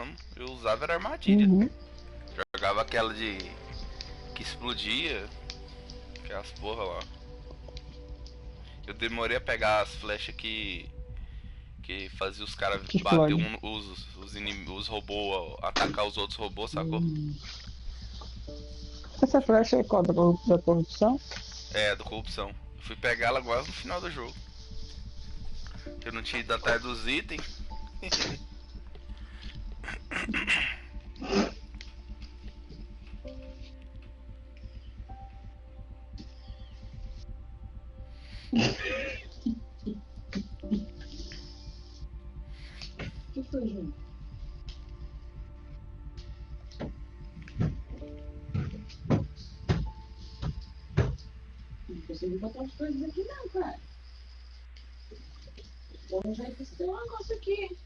falando. Eu usava era armadilha. Jogava aquela de... que explodia. Aquelas porra lá. Eu demorei a pegar as flechas que fazia os caras bater os robôs, atacar os outros robôs, sacou? Essa flecha é qual? Da corrupção? É, da corrupção. Eu fui pegar ela agora no final do jogo. Eu não tinha ido atrás dos itens. O que foi, João? Não consegui botar as coisas aqui não, cara. Vamos já que tem um negócio aqui.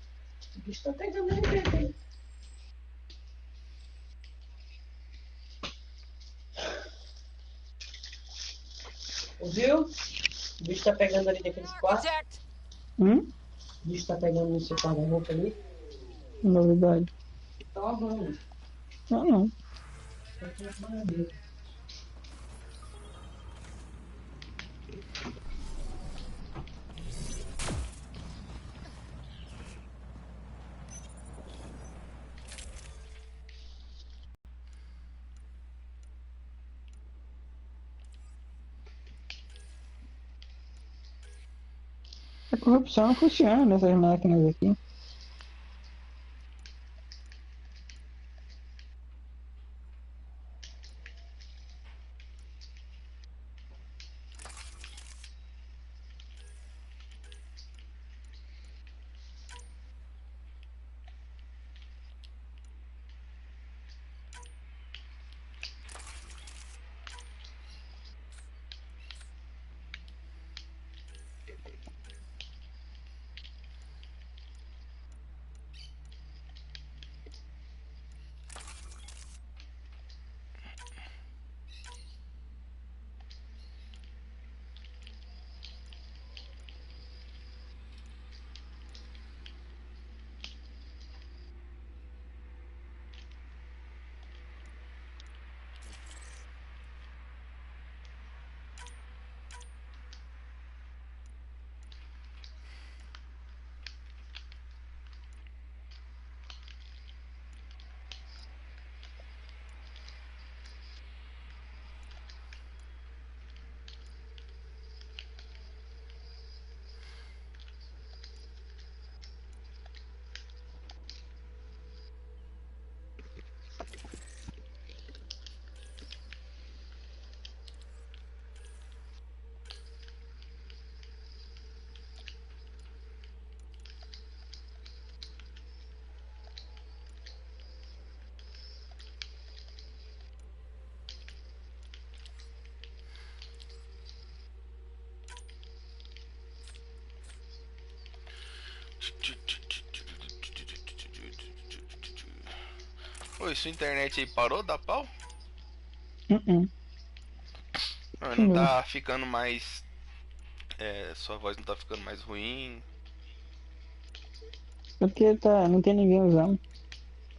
O bicho tá pegando aí dentro. Ouviu? O bicho tá pegando ali daqueles quartos. O bicho tá pegando no seu guarda-roupa ali. Novidade. Tá arrumando. Não. Tá tudo maravilha. A corrupção funciona nessas máquinas aqui. Oi, sua internet aí parou da pau? Não tá ficando mais... sua voz não tá ficando mais ruim. Porque tá, não tem ninguém usando.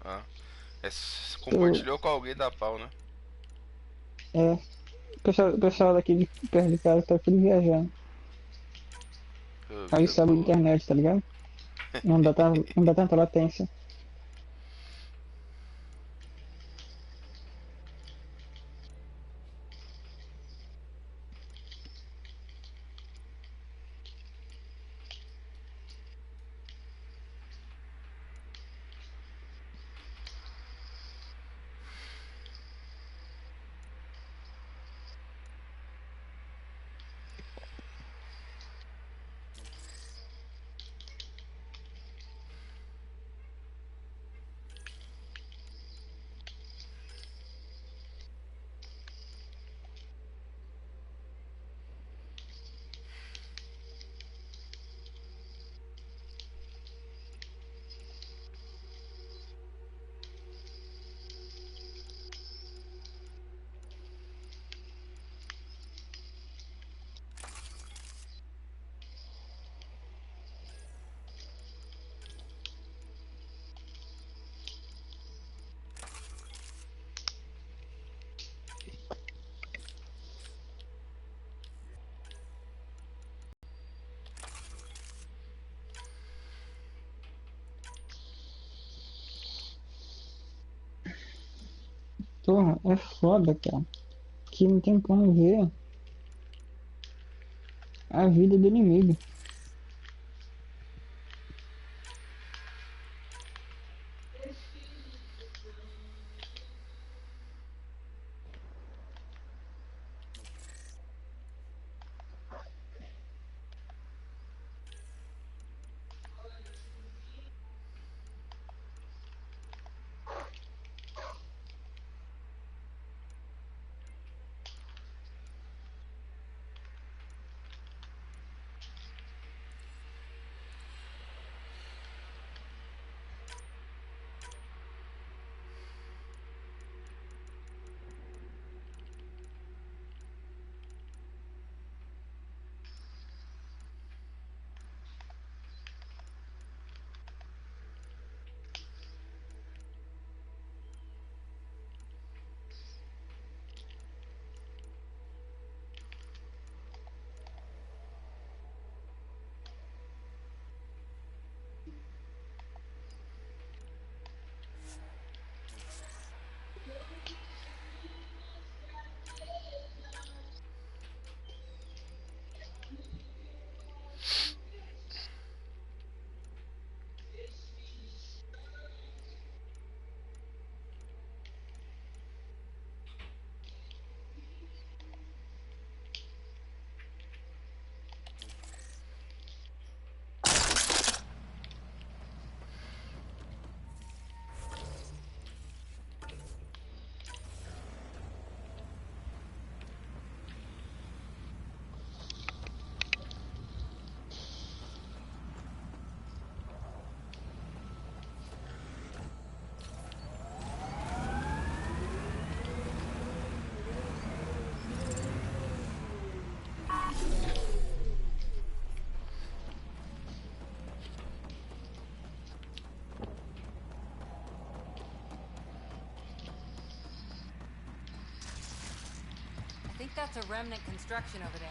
Ah, compartilhou com alguém da pau, né? O pessoal daqui de perto de casa tá tudo viajando. Aí Vida sobe a boa. internet, tá ligado? Não dá tanta latência. Porra, é foda, cara. Que não tem como ver a vida do inimigo. I think that's a remnant construction over there.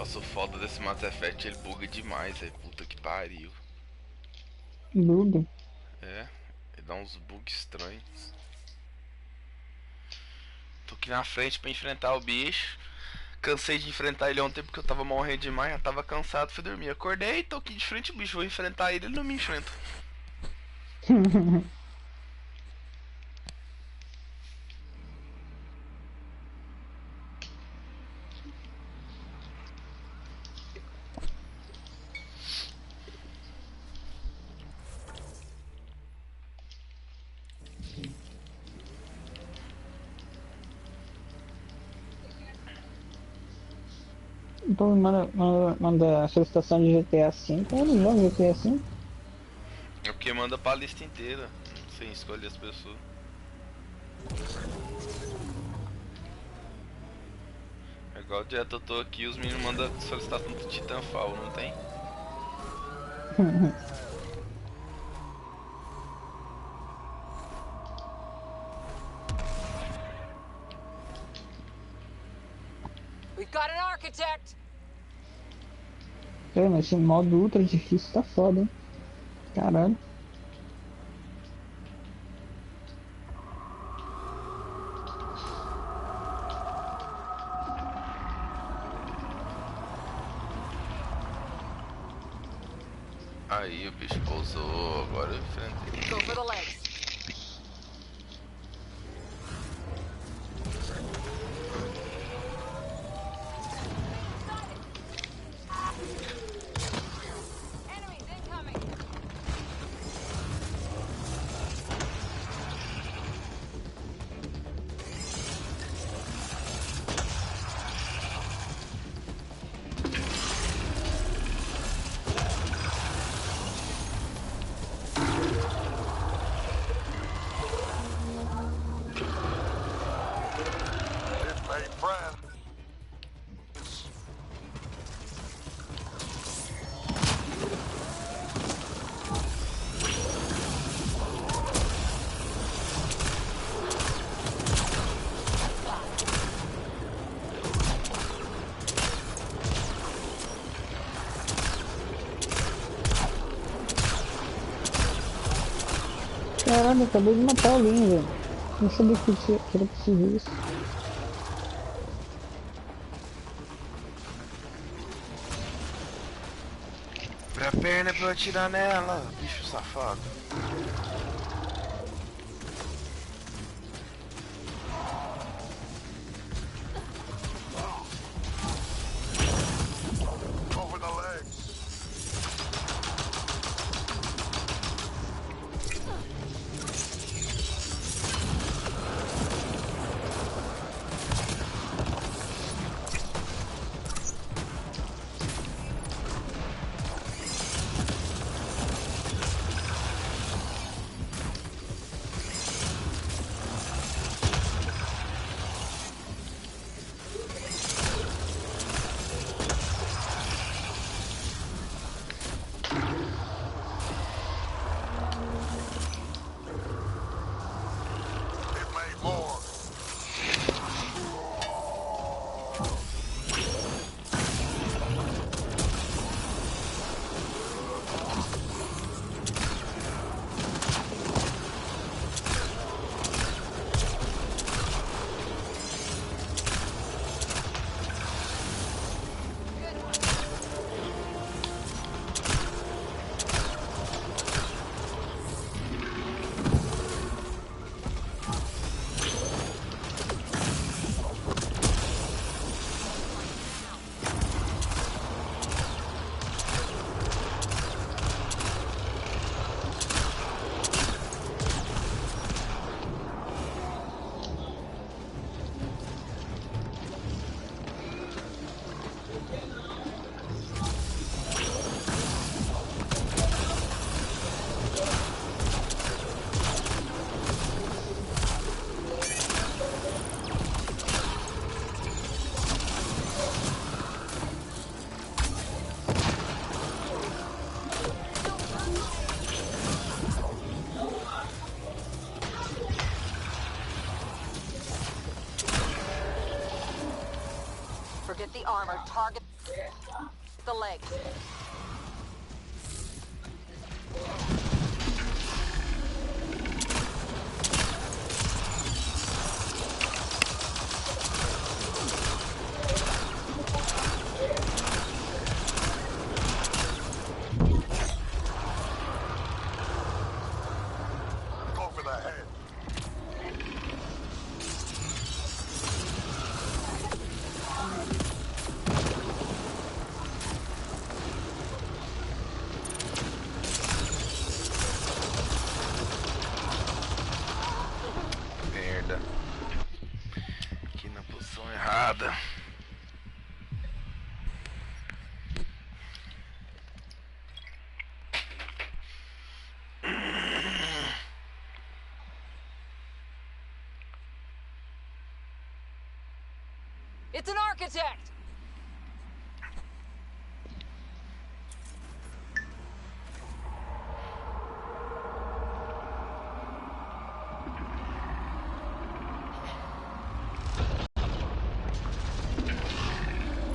Nossa, o foda desse Mass Effect, ele buga demais, velho. Puta que pariu. Buga. É, ele dá uns bugs estranhos. Tô aqui na frente pra enfrentar o bicho. Cansei de enfrentar ele ontem porque eu tava morrendo demais, já tava cansado, fui dormir. Acordei, tô aqui de frente ao bicho, vou enfrentar ele, ele não me enfrenta. Então manda a solicitação de GTA V, eu não jogo GTA V. É porque manda pra lista inteira, sem escolher as pessoas. É igual direto eu tô aqui, os meninos mandam solicitação do Titanfall, não tem? We've got an architect. É, mas esse modo ultra difícil tá foda, hein? Caralho. Aí o bicho pousou, agora eu enfrentei. Go for the legs. Enemies incoming. Caralho, eu acabei de matar alguém, velho. Não sabia que era possível isso. Pra perna pra eu atirar nela, bicho safado. Forget the armor. Target. The legs. Go for the head. Merda. Aqui na posição errada. It's an architect!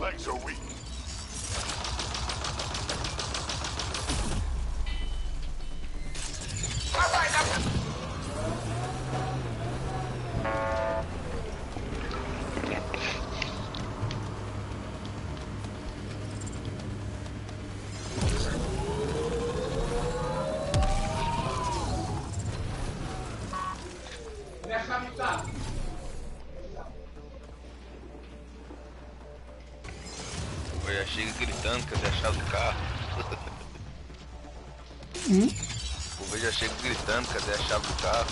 Legs are weak. Eu já chego gritando, cadê a chave do carro? O povo já chega gritando, cadê a chave do carro?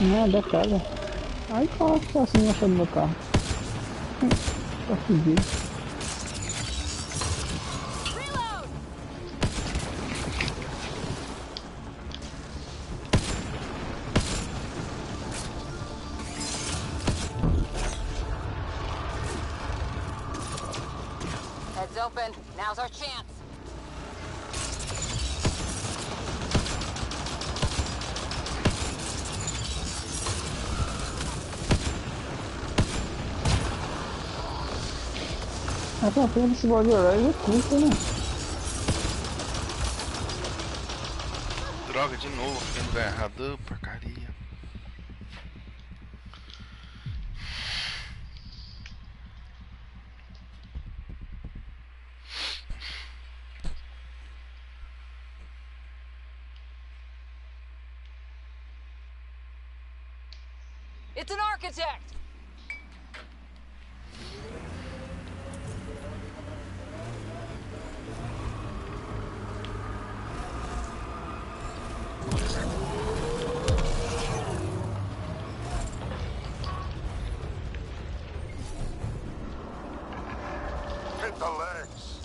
Não, da casa. Aí coloca só assim na chave do meu carro. Tá fudido. Reload! Heads open. Now's our chance. Mas a pena desse bode de horário é curta, né? Droga, de novo, fiquei no lugar errado, porcaria. It's an architect! Hit the legs.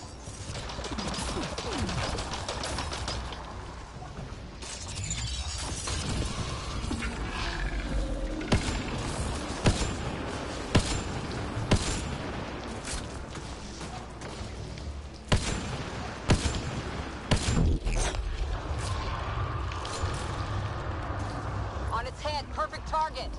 On its head, perfect target.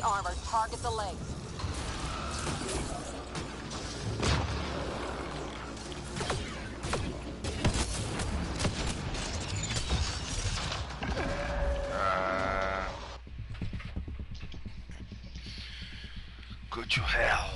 armor, target the legs. Go to hell.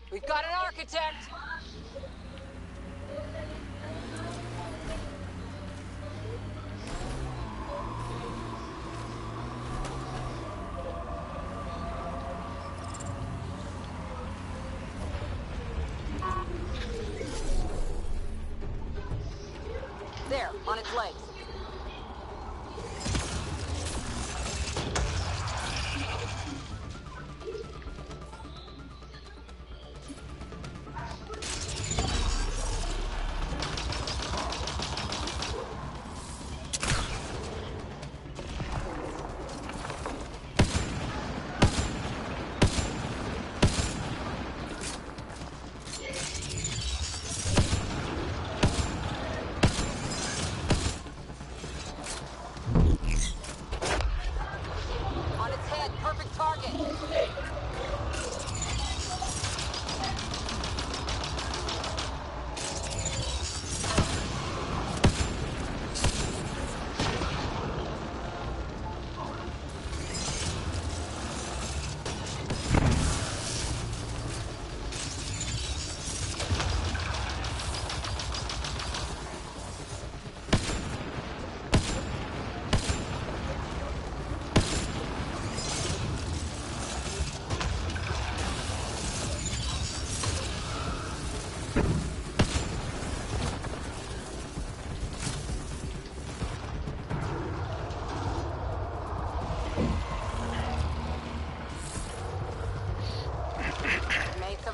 We've got an architect! There, on its legs.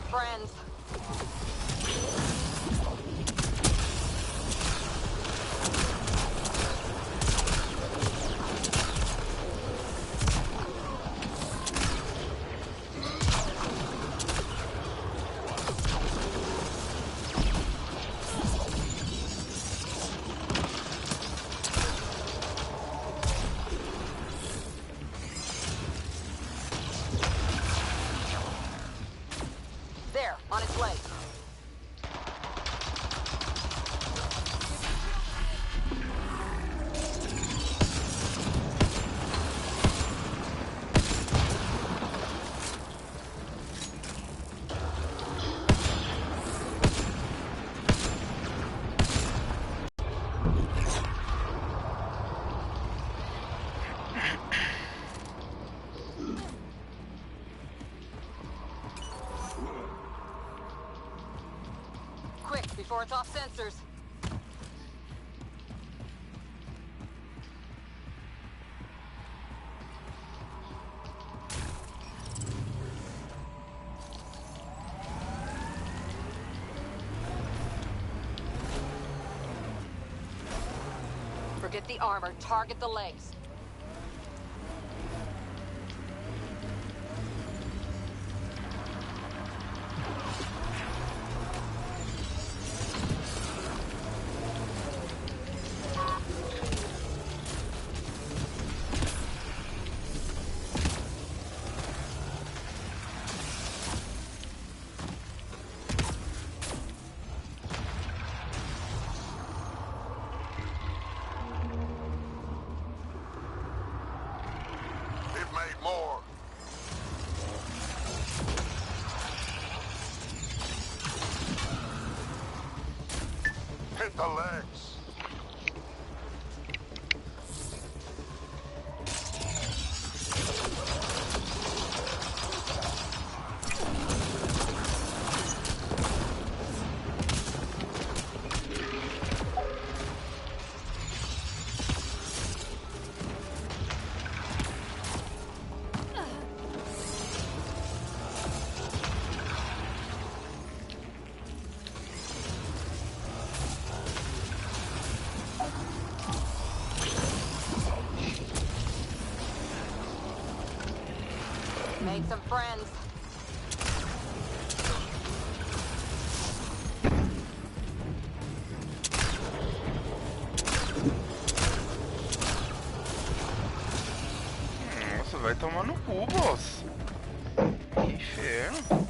Friends. There, on its legs. Before it's off sensors. Forget the armor, target the legs. the legs. Made some friends. Nossa, vai tomar no cu, boss. Que inferno.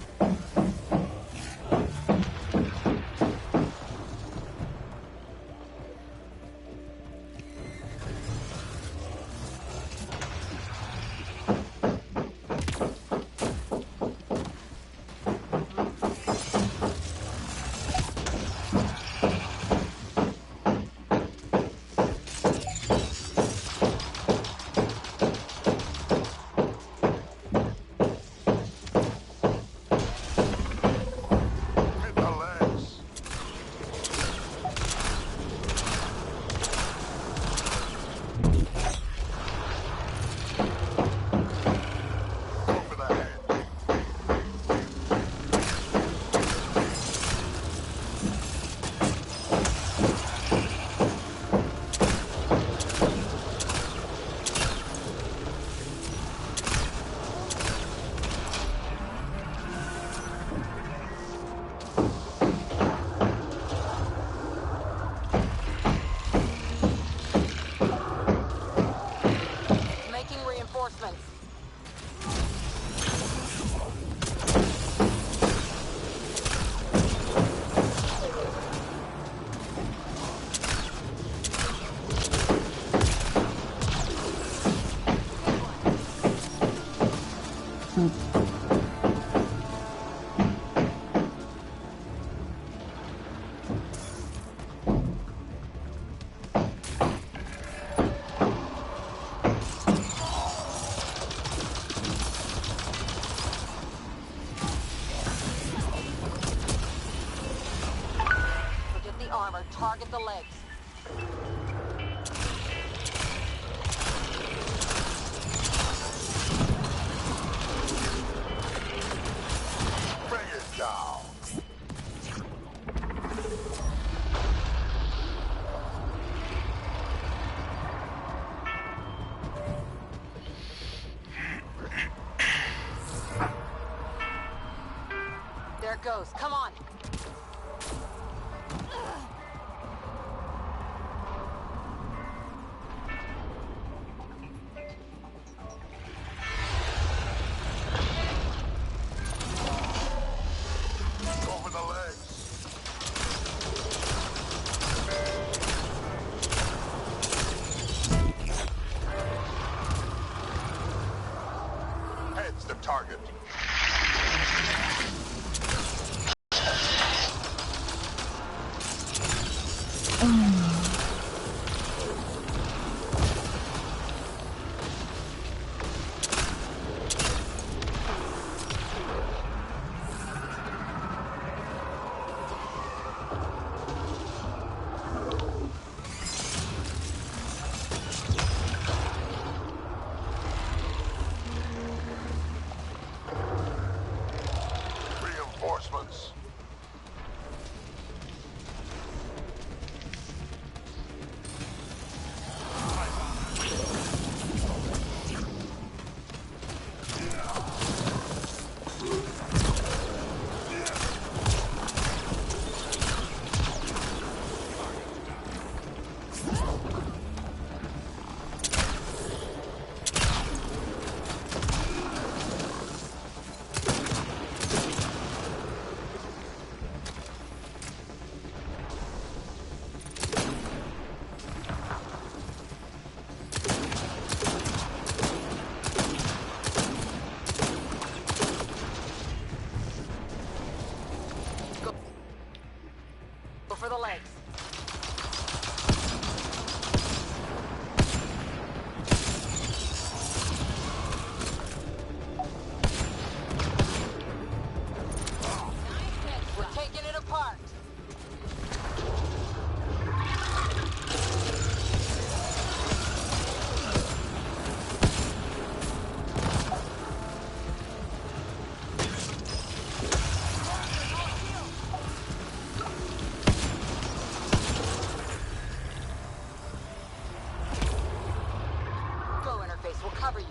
Hit the legs. Go for the head. Making reinforcements. Forget the armor. Target the legs. Bring it down. There it goes. Come on. Go for the legs. Head's the target. We'll cover you.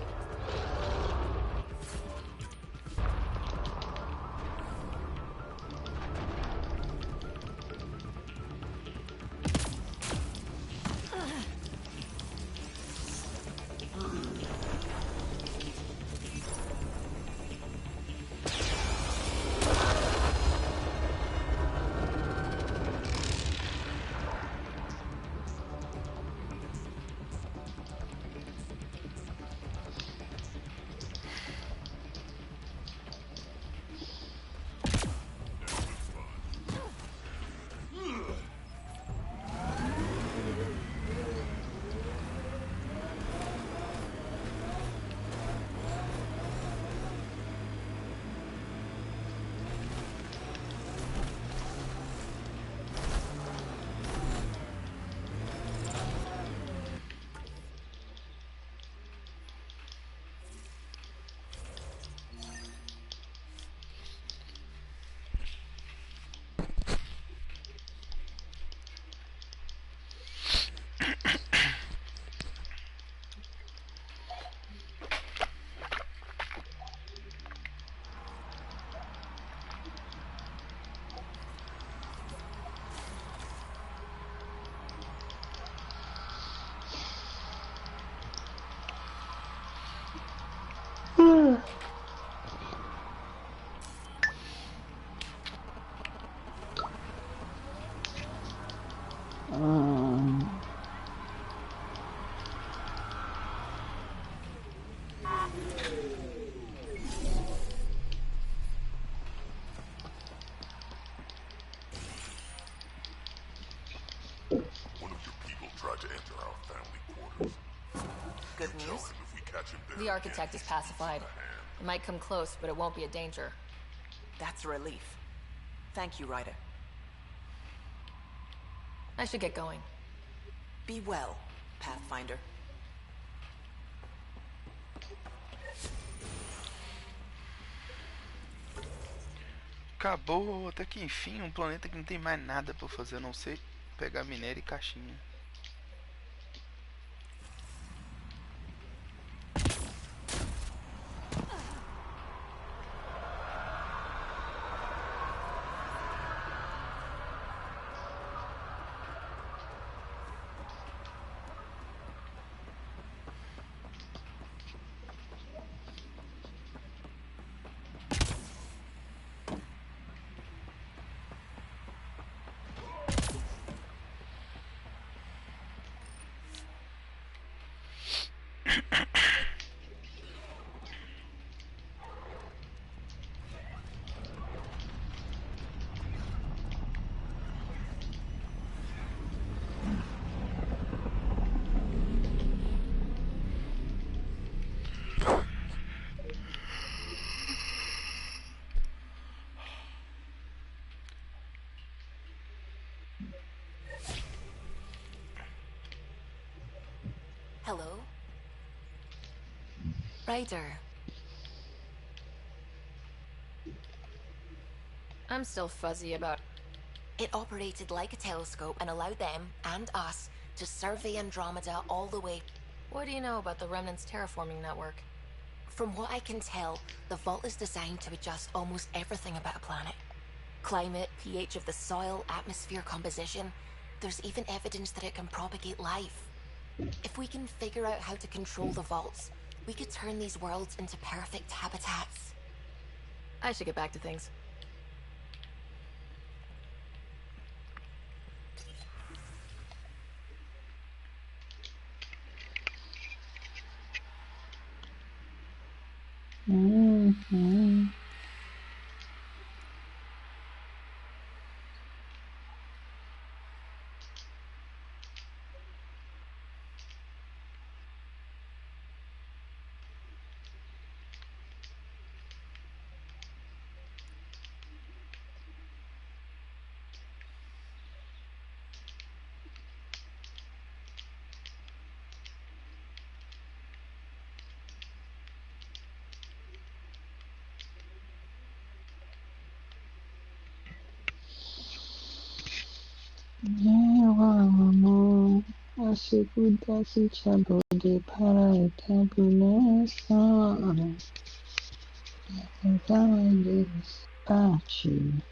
Good news? The architect is pacified. It might come close, but it won't be a danger. That's a relief. Thank you, Ryder. I should get going. Be well, Pathfinder. Acabou, até que enfim, um planeta que não tem mais nada pra fazer a não ser pegar minério e caixinha. Hello? Ryder. I'm still fuzzy about... It operated like a telescope and allowed them, and us, to survey Andromeda all the way. What do you know about the Remnant's terraforming network? From what I can tell, the vault is designed to adjust almost everything about a planet. Climate, pH of the soil, atmosphere composition. There's even evidence that it can propagate life. If we can figure out how to control the vaults, we could turn these worlds into perfect habitats. I should get back to things. se pudesse te poder parar o tempo nessa hora, tentar deles partir.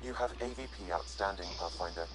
You have AVP outstanding, Pathfinder.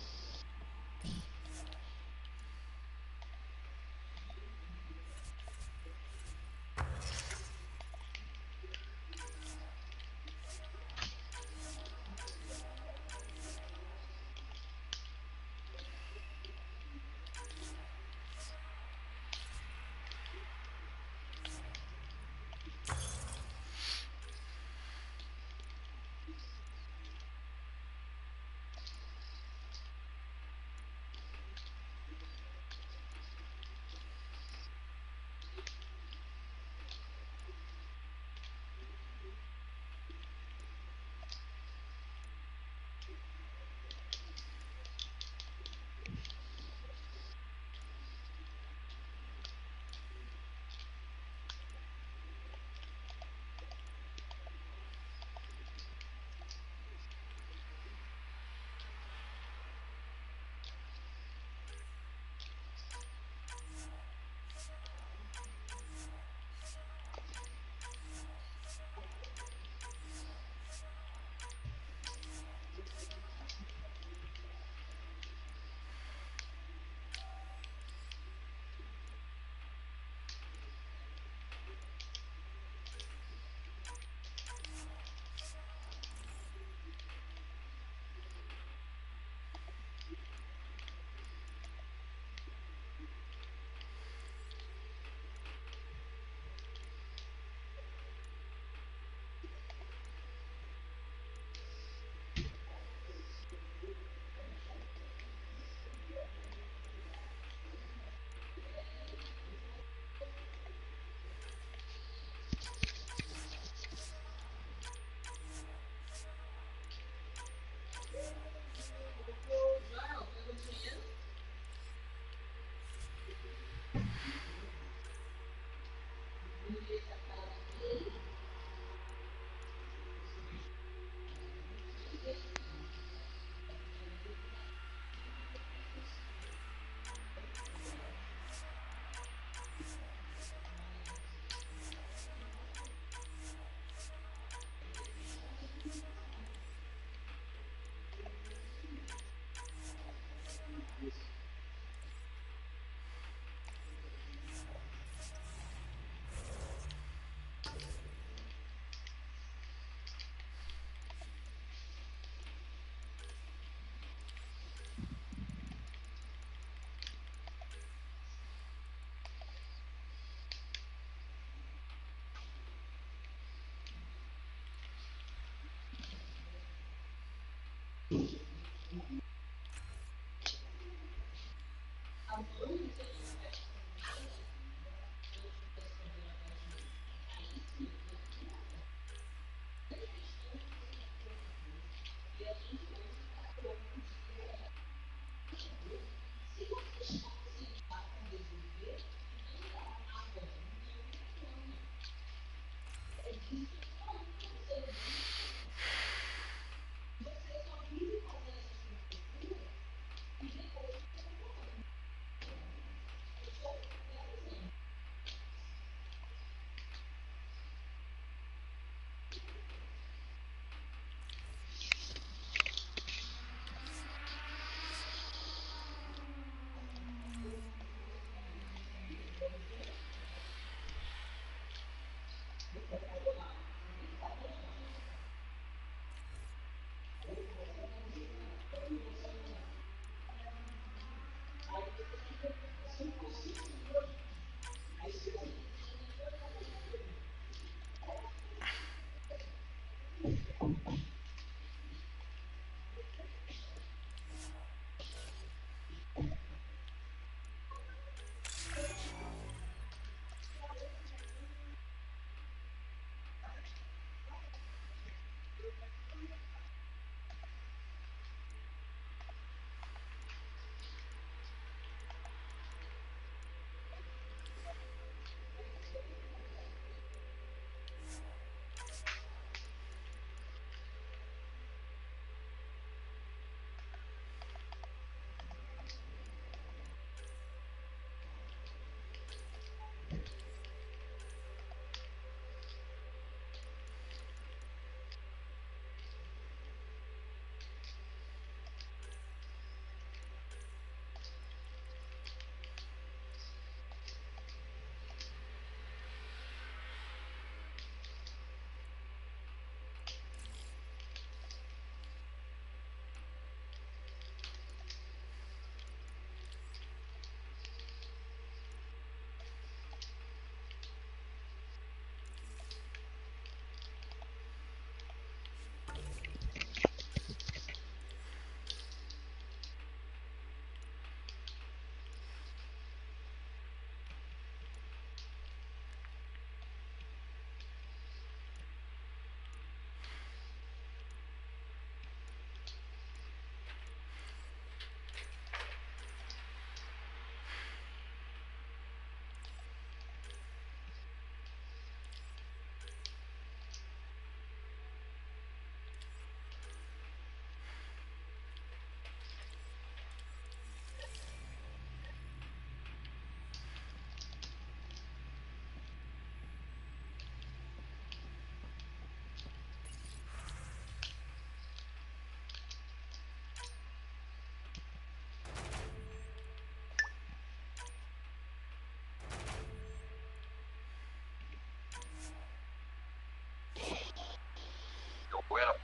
Eu era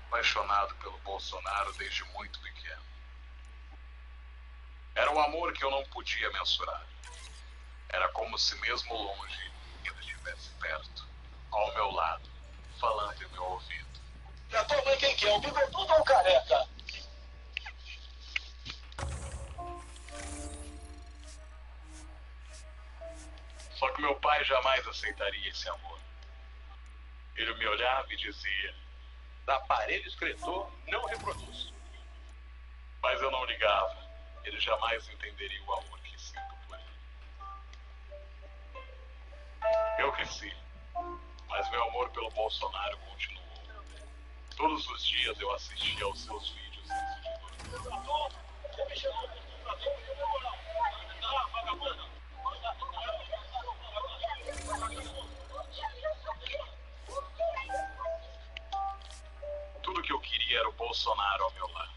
apaixonado pelo Bolsonaro desde muito pequeno. Era um amor que eu não podia mensurar. Era como se mesmo longe ele estivesse perto, ao meu lado, falando em meu ouvido. E a tua mãe quem que é? O bigodudo ou o careca? Só que meu pai jamais aceitaria esse amor. Ele me olhava e dizia: Da aparelho escritor, não reproduz. mas eu não ligava. Ele jamais entenderia o amor que sinto por ele. Eu cresci, mas meu amor pelo Bolsonaro continuou. Todos os dias eu assistia aos seus vídeos antes de dormir. Tudo que eu queria era o Bolsonaro ao meu lado.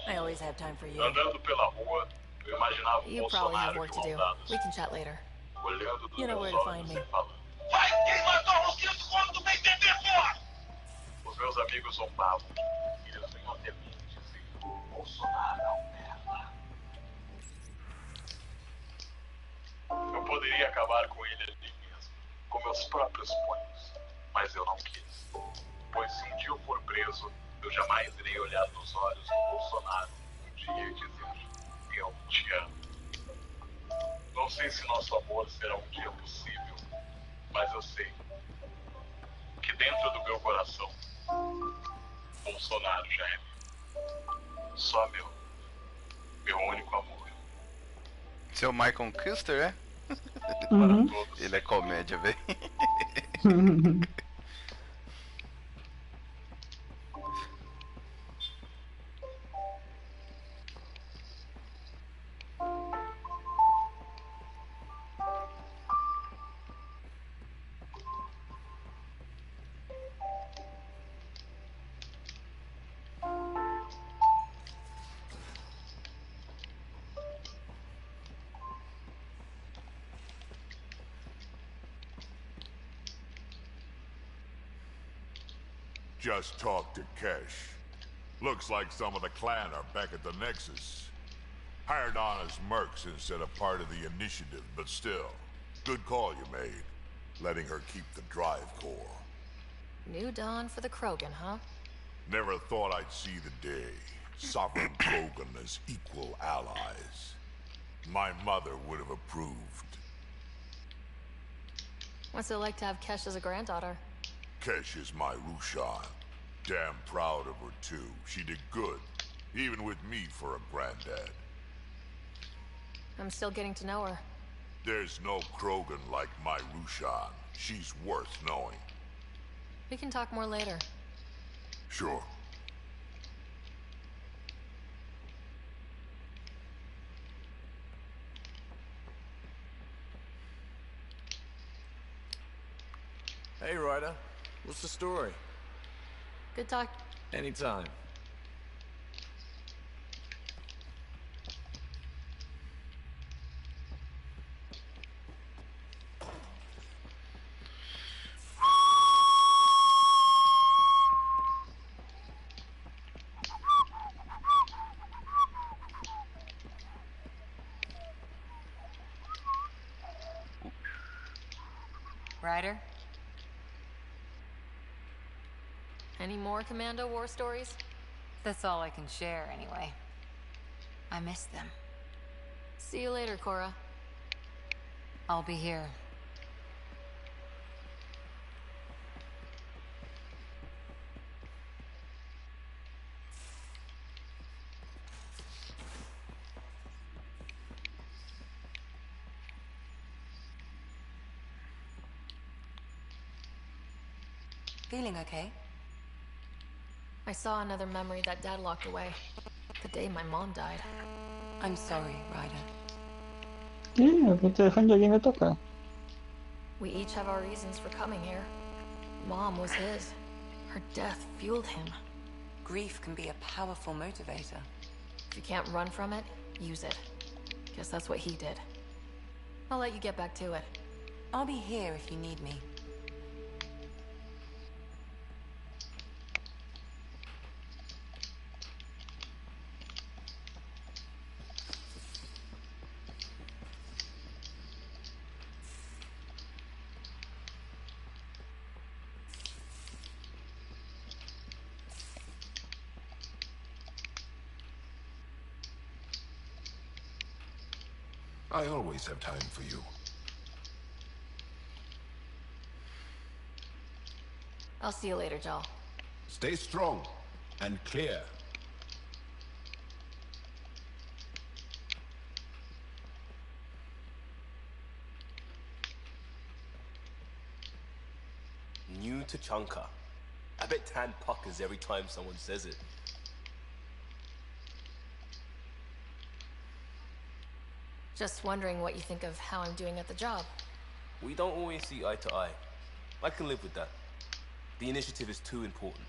I always have time for you. Andando pela rua, eu imaginava o You probably have Bolsonaro work de to do. mãos dadas, We can chat later. olhando dos You know meus where to find olhos me. e falando. Vai, quem matou o cinto quando tu tem TV fora? Os meus amigos zombavam. Eles vinham até mim e diziam: Bolsonaro é um merda. Eu poderia acabar com ele ali mesmo, com meus próprios punhos. Mas eu não quis. Pois se um dia eu for preso, eu jamais irei olhar nos olhos do Bolsonaro um dia e dizer: eu te amo. Não sei se nosso amor será um dia possível, mas eu sei que dentro do meu coração, Bolsonaro já é meu. Só meu. Meu único amor. Seu Michael Custer, é? Uhum. Para todos. Ele é comédia, velho. Just talk to Cash. Looks like some of the clan are back at the Nexus. Hired on as mercs instead of part of the initiative, but still. Good call you made. Letting her keep the drive core. New dawn for the Krogan, huh? Never thought I'd see the day. Sovereign Krogan as equal allies. My mother would have approved. What's it like to have Kesh as a granddaughter? Kesh is my Rushan. Damn proud of her too. She did good. Even with me for a granddad. I'm still getting to know her. There's no Krogan like my Rushan. She's worth knowing. We can talk more later. Sure. Hey, Ryder. What's the story? Good talk. Anytime. Ryder? Any more Commando war stories? That's all I can share, anyway. I miss them. See you later, Cora. I'll be here. Feeling okay? I saw another memory that Dad locked away. The day my mom died. I'm sorry, Ryder. Ih, o telefone de alguém vai tocar. We each have our reasons for coming here. Mom was his. Her death fueled him. Grief can be a powerful motivator. If you can't run from it, use it. Guess that's what he did. I'll let you get back to it. I'll be here if you need me. I always have time for you. I'll see you later, Joel. Stay strong and clear. New to Chunka. I bet Tan puckers every time someone says it. Just wondering what you think of how I'm doing at the job. We don't always see eye to eye. I can live with that. The initiative is too important.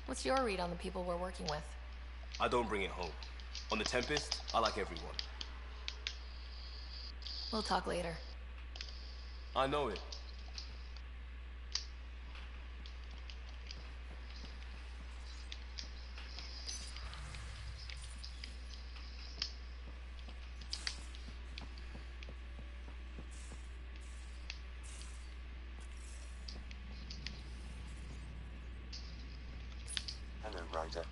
What's your read on the people we're working with? I don't bring it home. On the Tempest, I like everyone. We'll talk later. I know it. Hello, Ryder.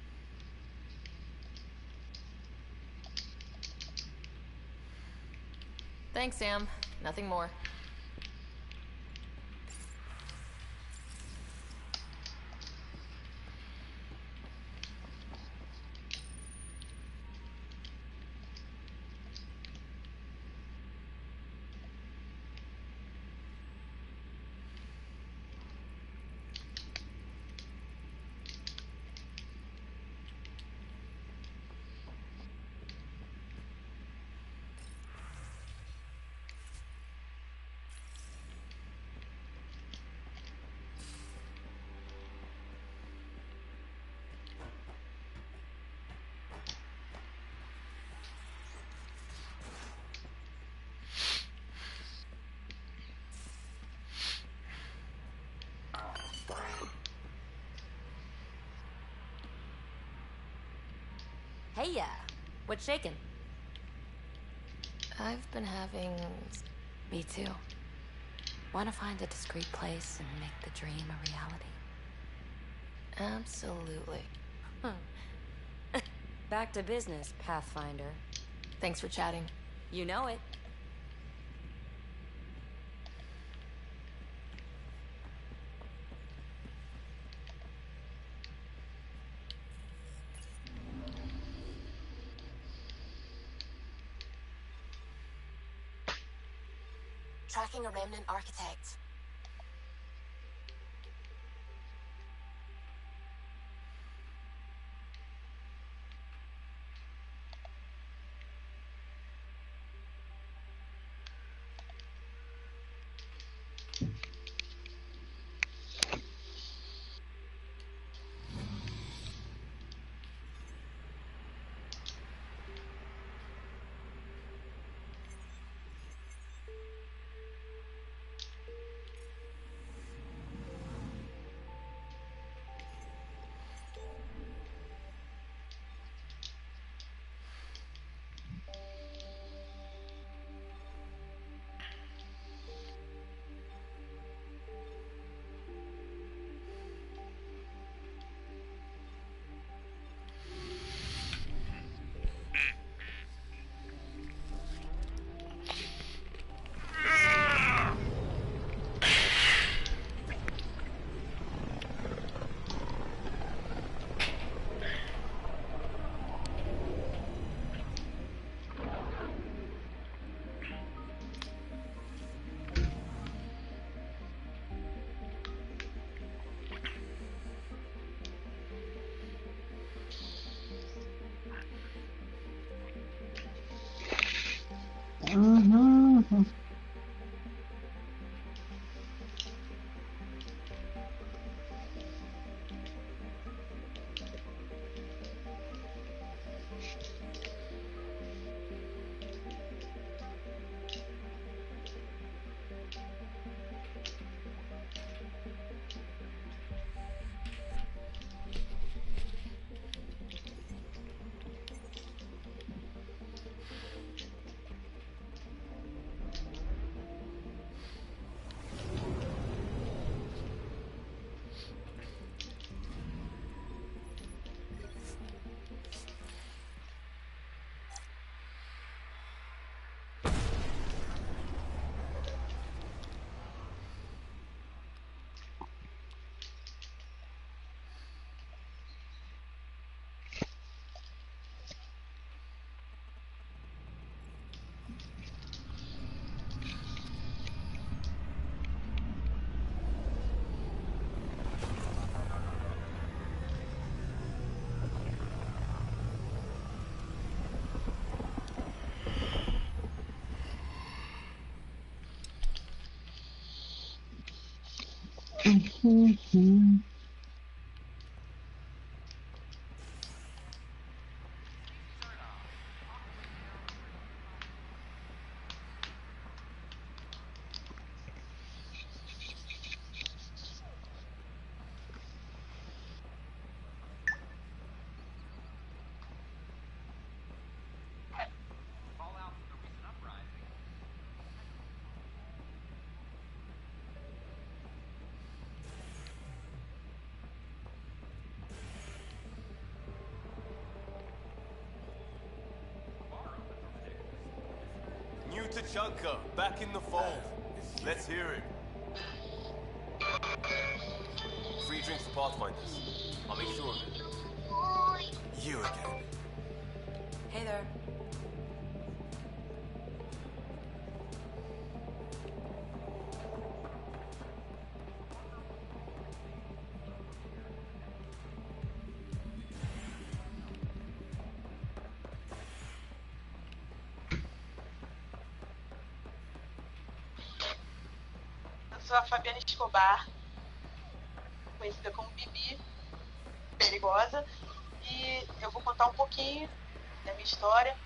Thanks, Sam. Nothing more. Hey, what's shaking? I've been having... Me too. Want to find a discreet place and make the dream a reality. Absolutely. Back to business, Pathfinder. Thanks for chatting. You know it. Tracking a remnant architect. New Tachanka, back in the fold. Let's hear it. Free drinks for Pathfinders. I'll make sure of it. You again. Hey there. Eu sou a Fabiana Escobar, conhecida como Bibi, perigosa, e eu vou contar um pouquinho da minha história.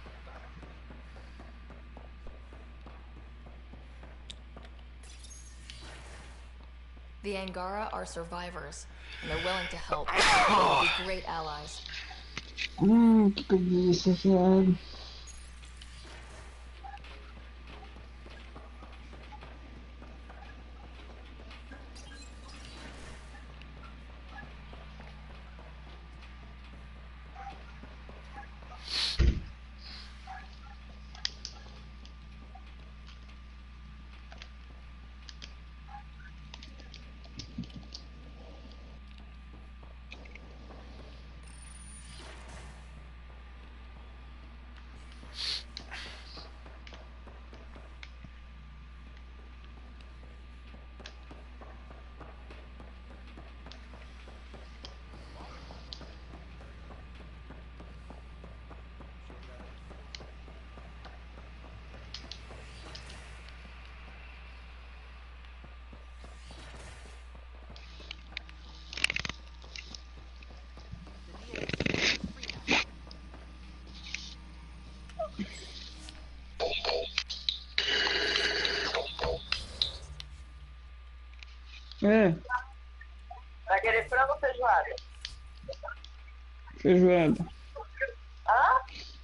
The Angara are survivors, and they're willing to help. They will be great allies. Que preguiça, velho. É, Vai querer frango ou feijoada? feijoada. Hã?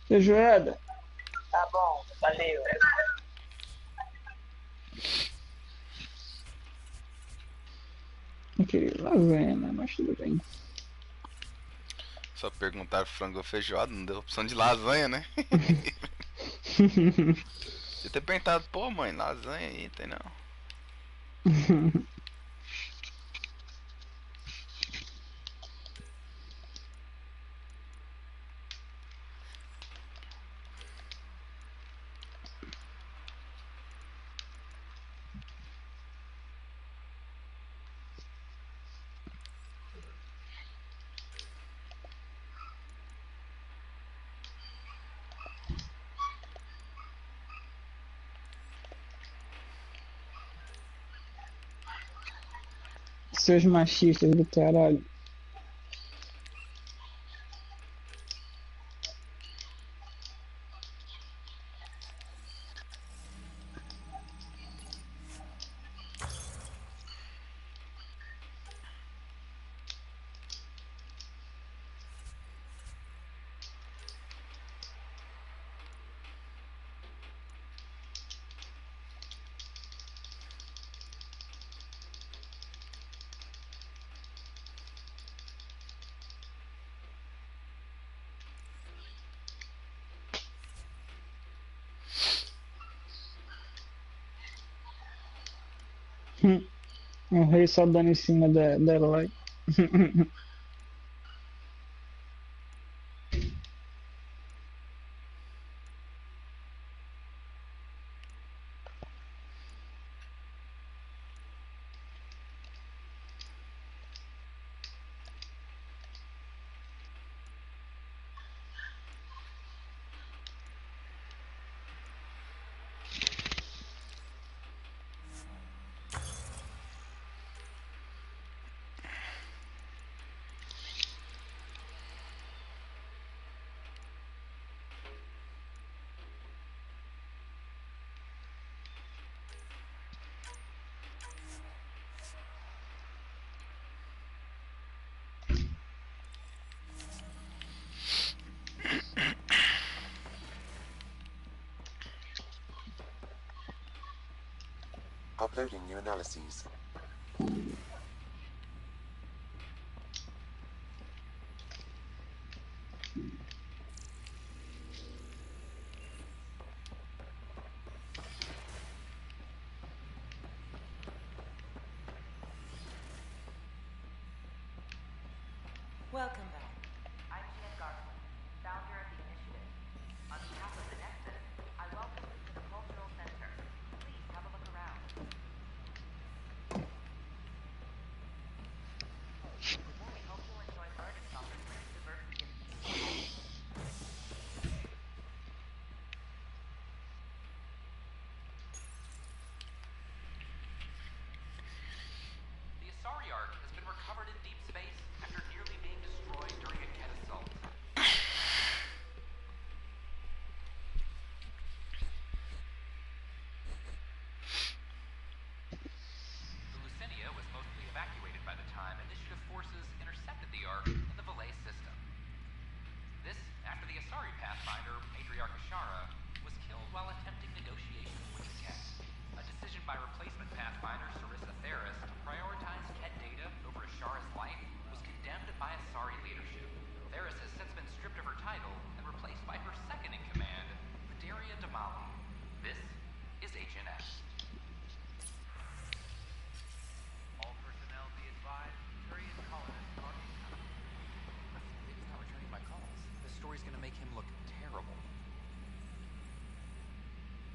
Feijoada. Tá bom, valeu. Eu queria lasanha, né? Mas tudo bem. Só perguntaram frango ou feijoada, não deu opção de lasanha, né? Você ter perguntado, pô mãe, lasanha aí, tem não. Seus machistas do caralho. O rei só dando em cima da Eloy. Uploading new analyses. Welcome back. I'm founder of the initiative. On behalf of the Nexus, I welcome you to the Cultural Center. Please have a look around. We hope you'll enjoy learning about the rich diversity of The Asari Ark has been recovered in deep space after nearly being destroyed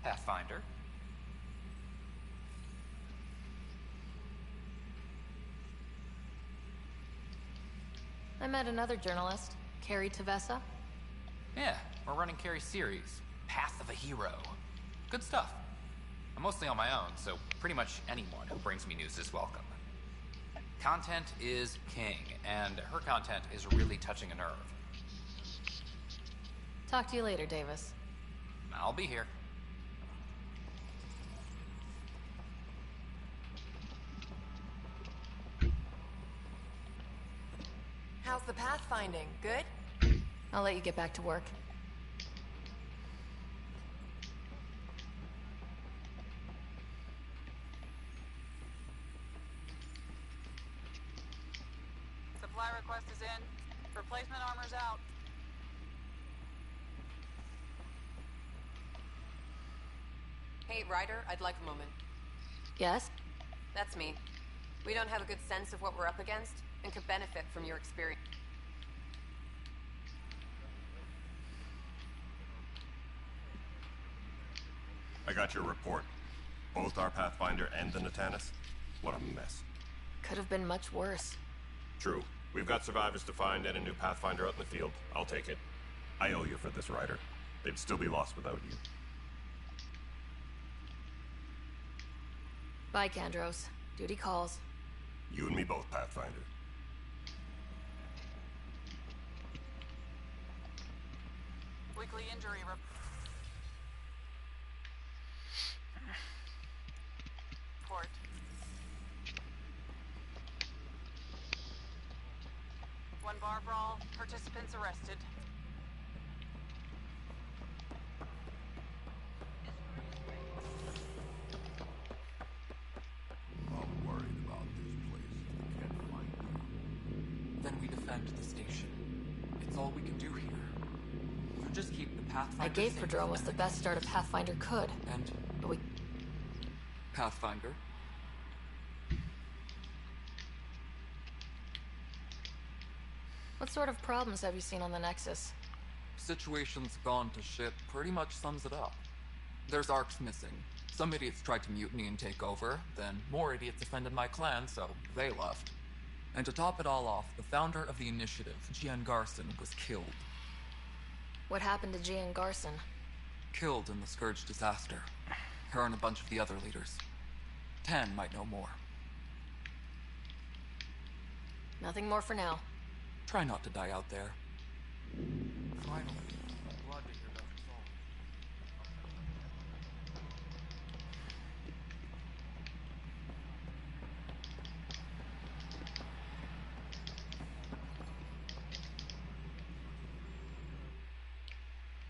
Pathfinder. I met another journalist, Carrie Tavessa. Yeah, we're running Carrie's series, Path of a Hero. Good stuff. I'm mostly on my own, so pretty much anyone who brings me news is welcome. Content is king, and her content is really touching a nerve. Talk to you later, Davis. I'll be here. How's the pathfinding? Good? I'll let you get back to work. Supply request is in. Replacement armor's out. Hey, Ryder, I'd like a moment. Yes? That's me. We don't have a good sense of what we're up against and could benefit from your experience. I got your report. Both our Pathfinder and the Natanus. What a mess. Could have been much worse. True. We've got survivors to find and a new Pathfinder out in the field. I'll take it. I owe you for this, Ryder. They'd still be lost without you. Bye, Kandros. Duty calls. You and me both, Pathfinder. Weekly injury report. One bar brawl. Participants arrested. I'm worried about this place if we can't find you. Then we defend the station. It's all we can do here. You just keep the Pathfinder. I gave safe Prodromos the best start a Pathfinder could. And But we... Pathfinder. What sort of problems have you seen on the Nexus? Situation's gone to shit pretty much sums it up. There's arcs missing. Some idiots tried to mutiny and take over, then more idiots offended my clan, so they left. And to top it all off, the founder of the initiative, Gian Garson, was killed. What happened to Gian Garson? Killed in the Scourge disaster. Her and a bunch of the other leaders. Tan might know more. Nothing more for now. Try not to die out there. Finally, I'm glad to hear that resolved.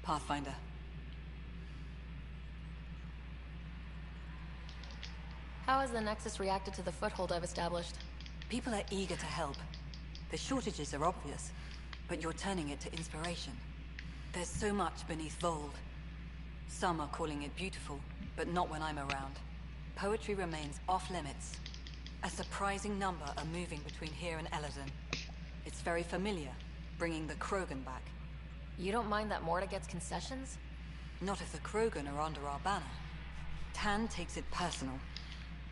Pathfinder. How has the Nexus reacted to the foothold I've established? People are eager to help. The shortages are obvious, but you're turning it to inspiration. There's so much beneath Vold. Some are calling it beautiful, but not when I'm around. Poetry remains off-limits. A surprising number are moving between here and Eladon. It's very familiar, bringing the Krogan back. You don't mind that Morta gets concessions? Not if the Krogan are under our banner. Tan takes it personal.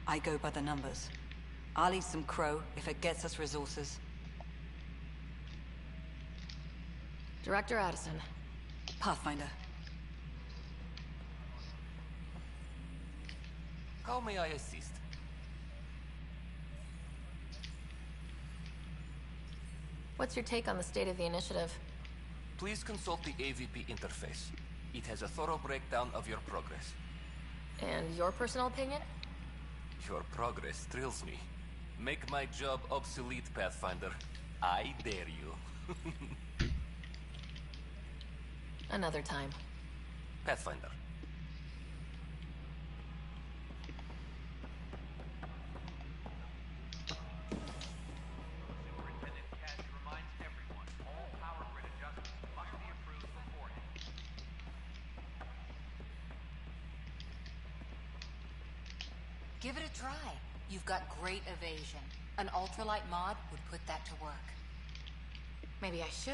I go by the numbers. I'll eat some crow if it gets us resources. Director Addison. Pathfinder. How may I assist? What's your take on the state of the initiative? Please consult the AVP interface. It has a thorough breakdown of your progress. And your personal opinion? Your progress thrills me. Make my job obsolete, Pathfinder. I dare you. Another time. Pathfinder. Give it a try. You've got great evasion. An ultralight mod would put that to work. Maybe I should.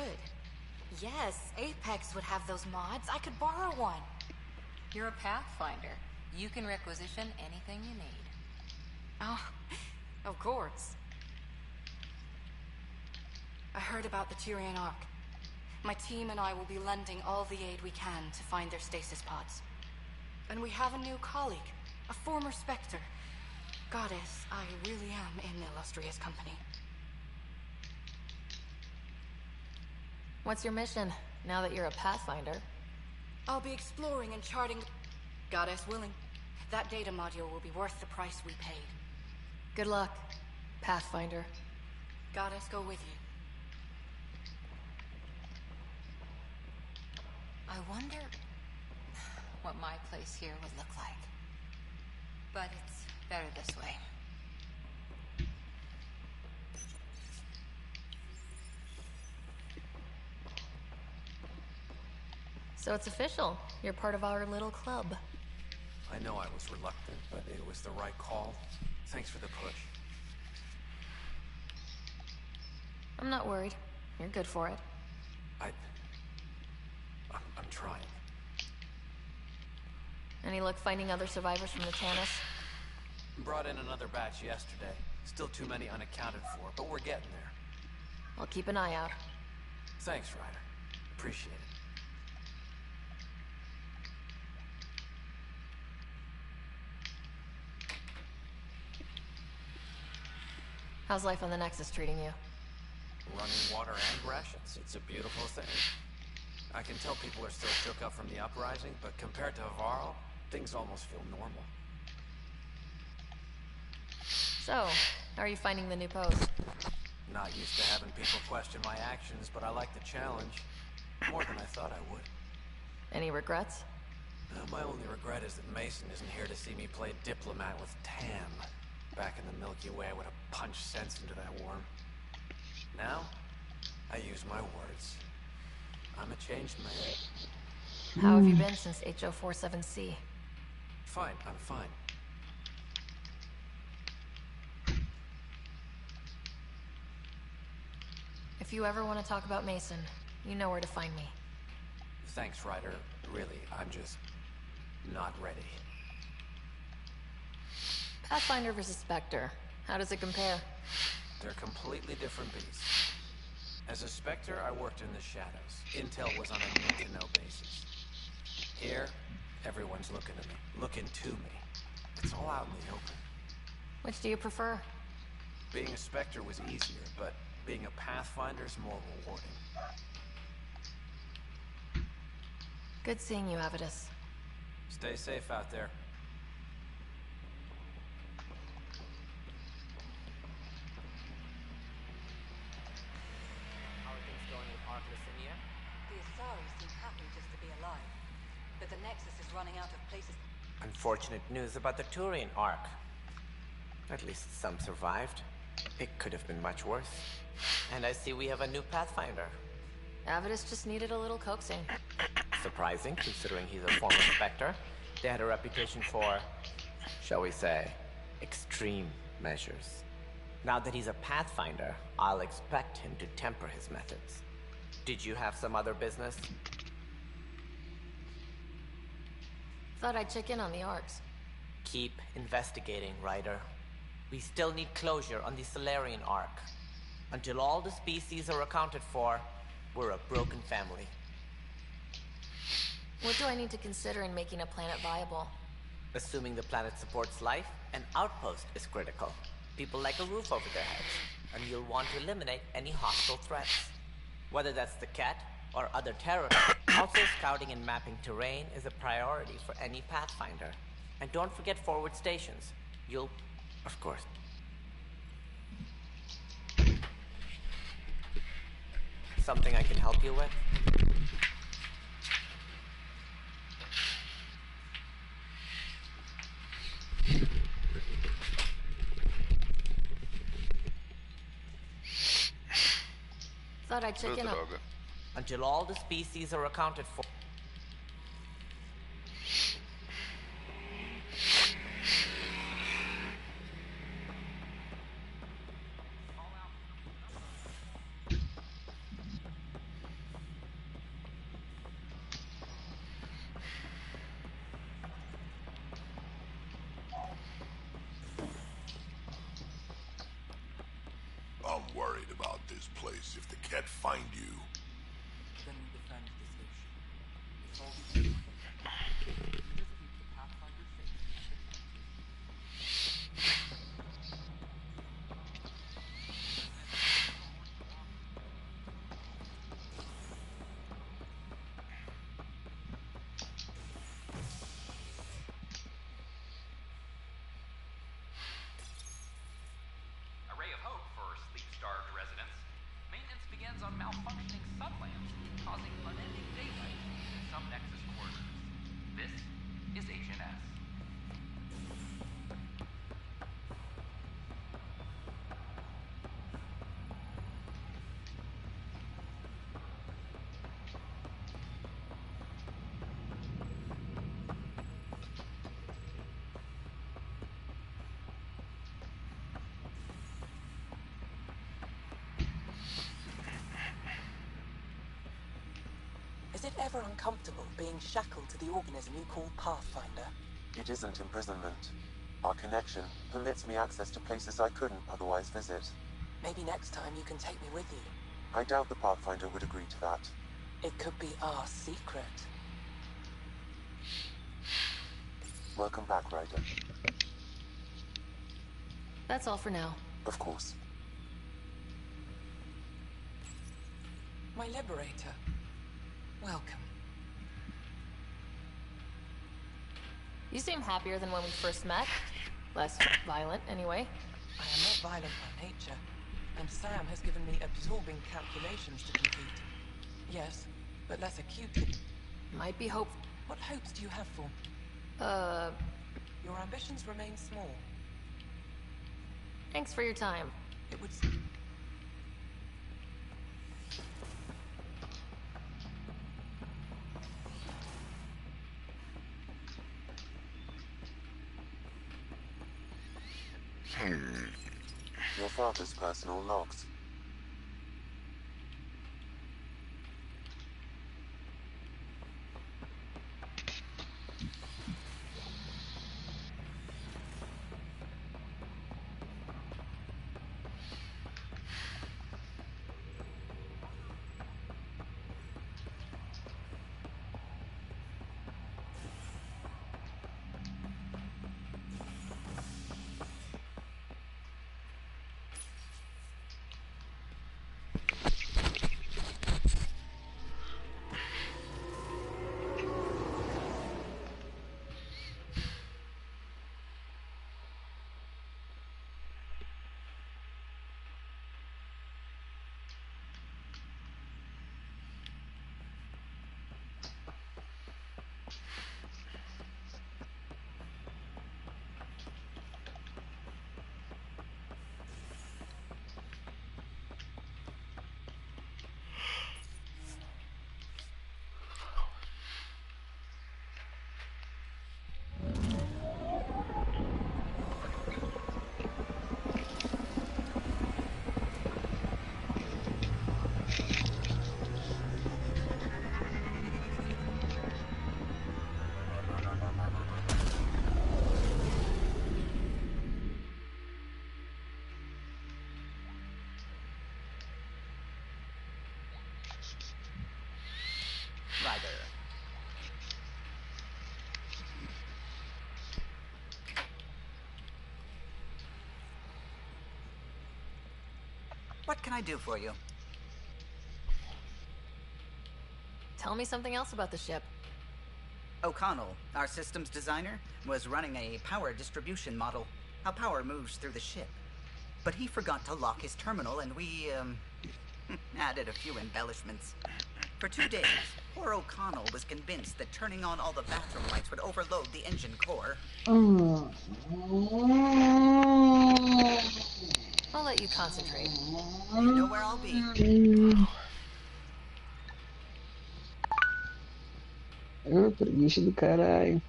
Yes, Apex would have those mods. I could borrow one. You're a pathfinder. You can requisition anything you need. Oh, of course. I heard about the Tyrian Ark. My team and I will be lending all the aid we can to find their stasis pods. And we have a new colleague, a former Spectre. Goddess, I really am in illustrious company. What's your mission, now that you're a Pathfinder? I'll be exploring and charting... Goddess willing. That data module will be worth the price we paid. Good luck, Pathfinder. Goddess go with you. I wonder what my place here would look like. But it's better this way. So it's official. You're part of our little club. I know I was reluctant, but it was the right call. Thanks for the push. I'm not worried. You're good for it. I'm trying. Any luck finding other survivors from the Tannis? Brought in another batch yesterday. Still too many unaccounted for, but we're getting there. I'll keep an eye out. Thanks, Ryder. Appreciate it. How's life on the Nexus treating you? Running water and rations. It's a beautiful thing. I can tell people are still shook up from the uprising, but compared to Varl, things almost feel normal. So, how are you finding the new post? Not used to having people question my actions, but I like the challenge. More than I thought I would. Any regrets? My only regret is that Mason isn't here to see me play diplomat with Tam. Back in the Milky Way, I would have punched sense into that worm. Now, I use my words. I'm a changed man. How have you been since HO47C? Fine, I'm fine. If you ever want to talk about Mason, you know where to find me. Thanks, Ryder. Really, I'm just not ready. Pathfinder versus Spectre. How does it compare? They're completely different beasts. As a Spectre, I worked in the shadows. Intel was on a need-to-know basis. Here, everyone's looking at me, looking to me. It's all out in the open. Which do you prefer? Being a Spectre was easier, but being a Pathfinder's more rewarding. Good seeing you, Avidus. Stay safe out there. The Asari seem happy just to be alive. But the Nexus is running out of places. Unfortunate news about the Turian Ark. At least some survived. It could have been much worse. And I see we have a new Pathfinder. Avidus just needed a little coaxing. Surprising, considering he's a former Spectre. They had a reputation for, shall we say, extreme measures. Now that he's a Pathfinder, I'll expect him to temper his methods. Did you have some other business? Thought I'd check in on the Arks. Keep investigating, Ryder. We still need closure on the Solarian Ark. Until all the species are accounted for, we're a broken family. What do I need to consider in making a planet viable? Assuming the planet supports life, an outpost is critical. People like a roof over their heads, and you'll want to eliminate any hostile threats. Whether that's the cat or other terrorists. Also, scouting and mapping terrain is a priority for any Pathfinder. And don't forget forward stations. You'll, of course. Something I can help you with? Thought I'd check in on... Until all the species are accounted for. can't find you. Then we defend the station. It's all we can do. We just keep the Pathfinder safe and protected. A ray of hope for sleep-starved residents. Maintenance begins on malfunctioning sublamps, causing unending daylight in some Nexus quarters. This is Agent S. Is it ever uncomfortable being shackled to the organism you call Pathfinder? It isn't imprisonment. Our connection permits me access to places I couldn't otherwise visit. Maybe next time you can take me with you. I doubt the Pathfinder would agree to that. It could be our secret. Welcome back, Ryder. That's all for now. Of course. My liberator. Welcome. You seem happier than when we first met. Less violent, anyway. I am not violent by nature, and Sam has given me absorbing calculations to complete. Yes, but less acute. Might be hope. What hopes do you have for? Your ambitions remain small. Thanks for your time. It would... Your father's personal logs. Ryder. What can I do for you? Tell me something else about the ship. O'Connell, our systems designer, was running a power distribution model. How power moves through the ship. But he forgot to lock his terminal and we, added a few embellishments. For 2 days, poor O'Connell was convinced that turning on all the bathroom lights would overload the engine core. I'll let you concentrate. You know where I'll be. Ah, preguiça do caralho.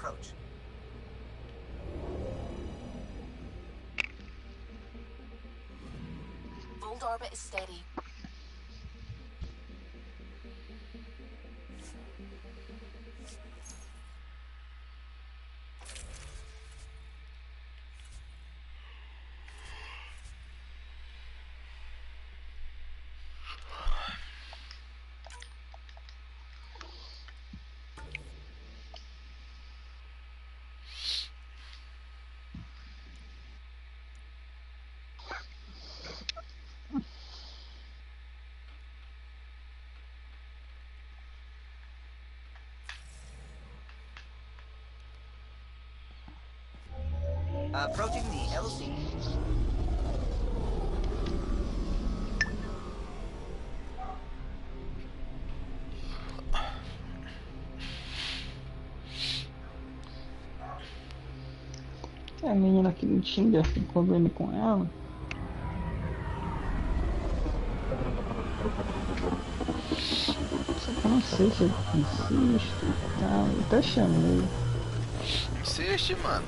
approach. Bold orbit is steady. Approaching the LC. A menina aqui no Tinder, encontrando com ela. Só que eu não sei se eu insisto e tal. Eu até chamei. Insiste, mano.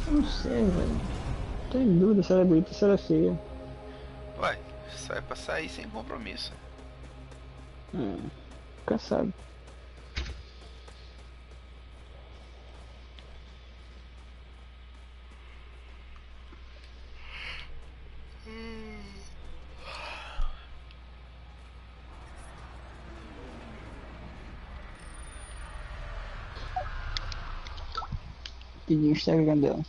Eu não sei, velho. Tô em dúvida se ela é bonita ou se ela é feia. Ué, sai pra sair sem compromisso. Nunca sabe. Pedi o Instagram dela.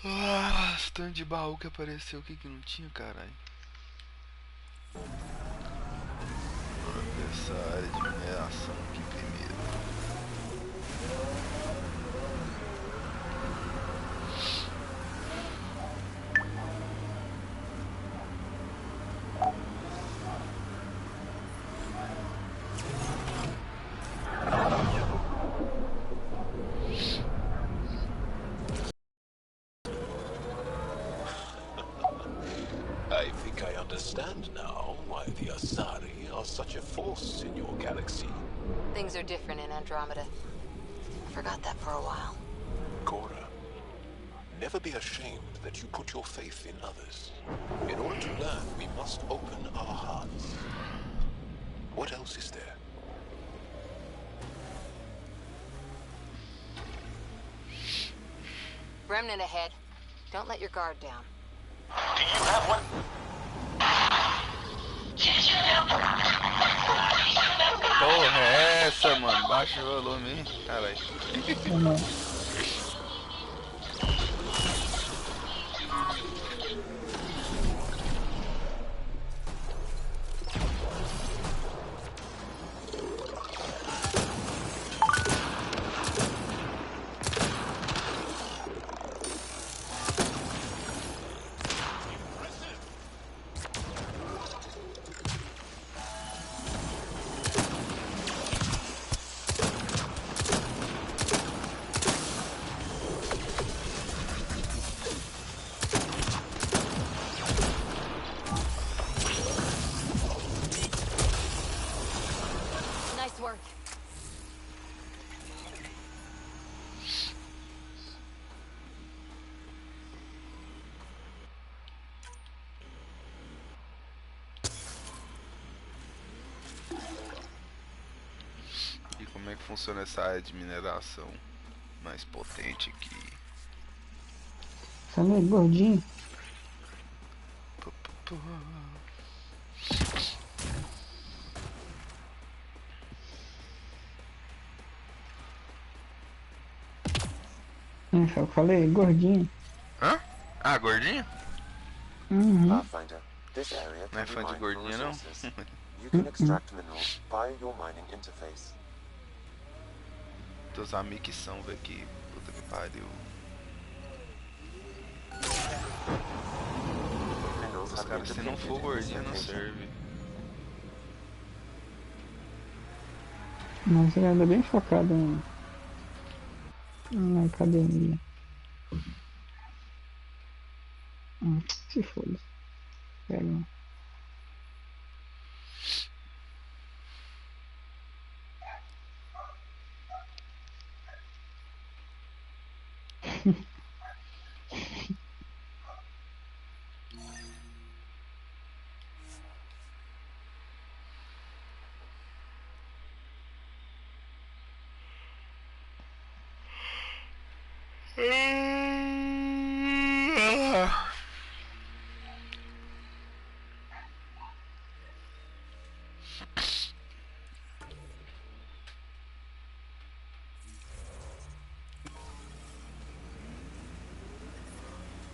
Ah, esse tanto de baú que apareceu, o que não tinha, caralho? Bora ver essa área de mineração aqui primeiro. I think I understand now why the Asari are such a force in your galaxy. Things are different in Andromeda. I forgot that for a while. Cora, never be ashamed that you put your faith in others. In order to learn, we must open our hearts. What else is there? Remnant ahead. Don't let your guard down. Do you have one? Porra, é essa, mano? Baixa o volume, hein? Caralho. Nice work. E como é que funciona essa área de mineração mais potente aqui? Essa meio gordinho. Eu falei gordinho. Hã? Ah, gordinho? Pathfinder, this area Não é can fã be de mined for gordinha, não? resources. You can extract minerals via your mining interface. Teus amigos que são, velho, que puta que pariu. Cara, se não for gordinho, não serve. Mas ele ainda é bem focado na academia. Se foda. Pega um.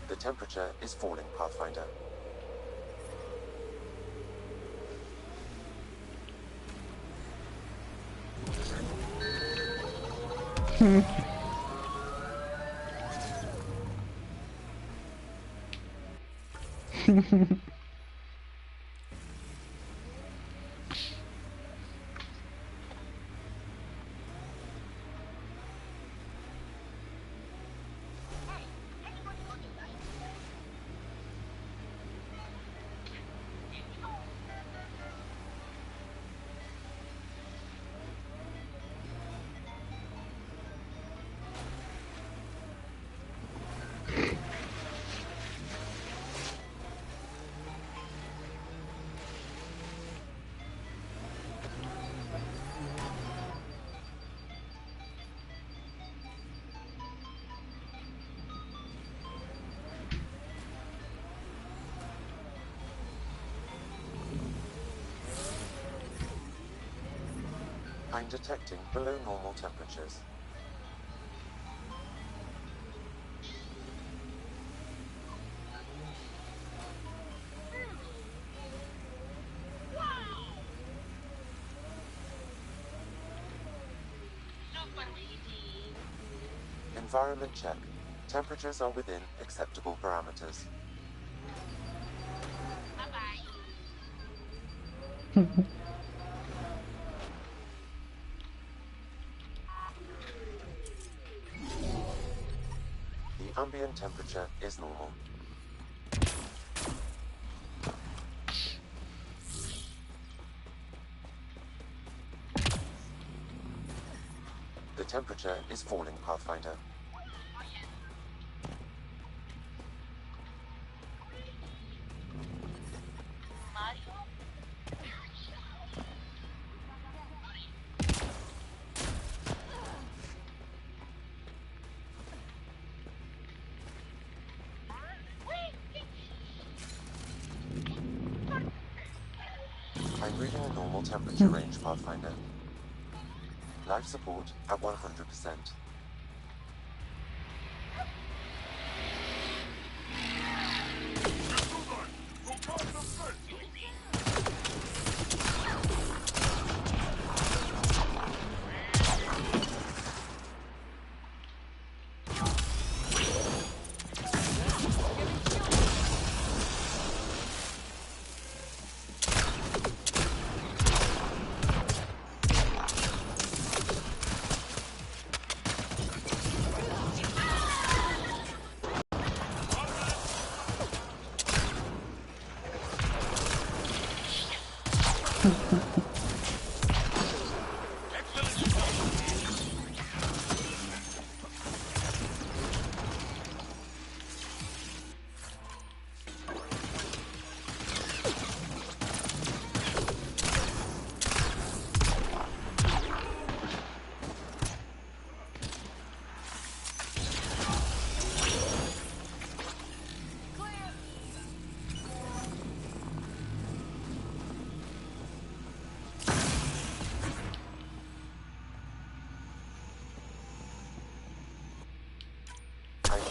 The temperature is falling, Pathfinder. I'm detecting below normal temperatures. Environment check. Temperatures are within acceptable parameters. The ambient temperature is normal. The temperature is falling, Pathfinder. I'm reading a normal temperature range, Pathfinder. Life support at 100%.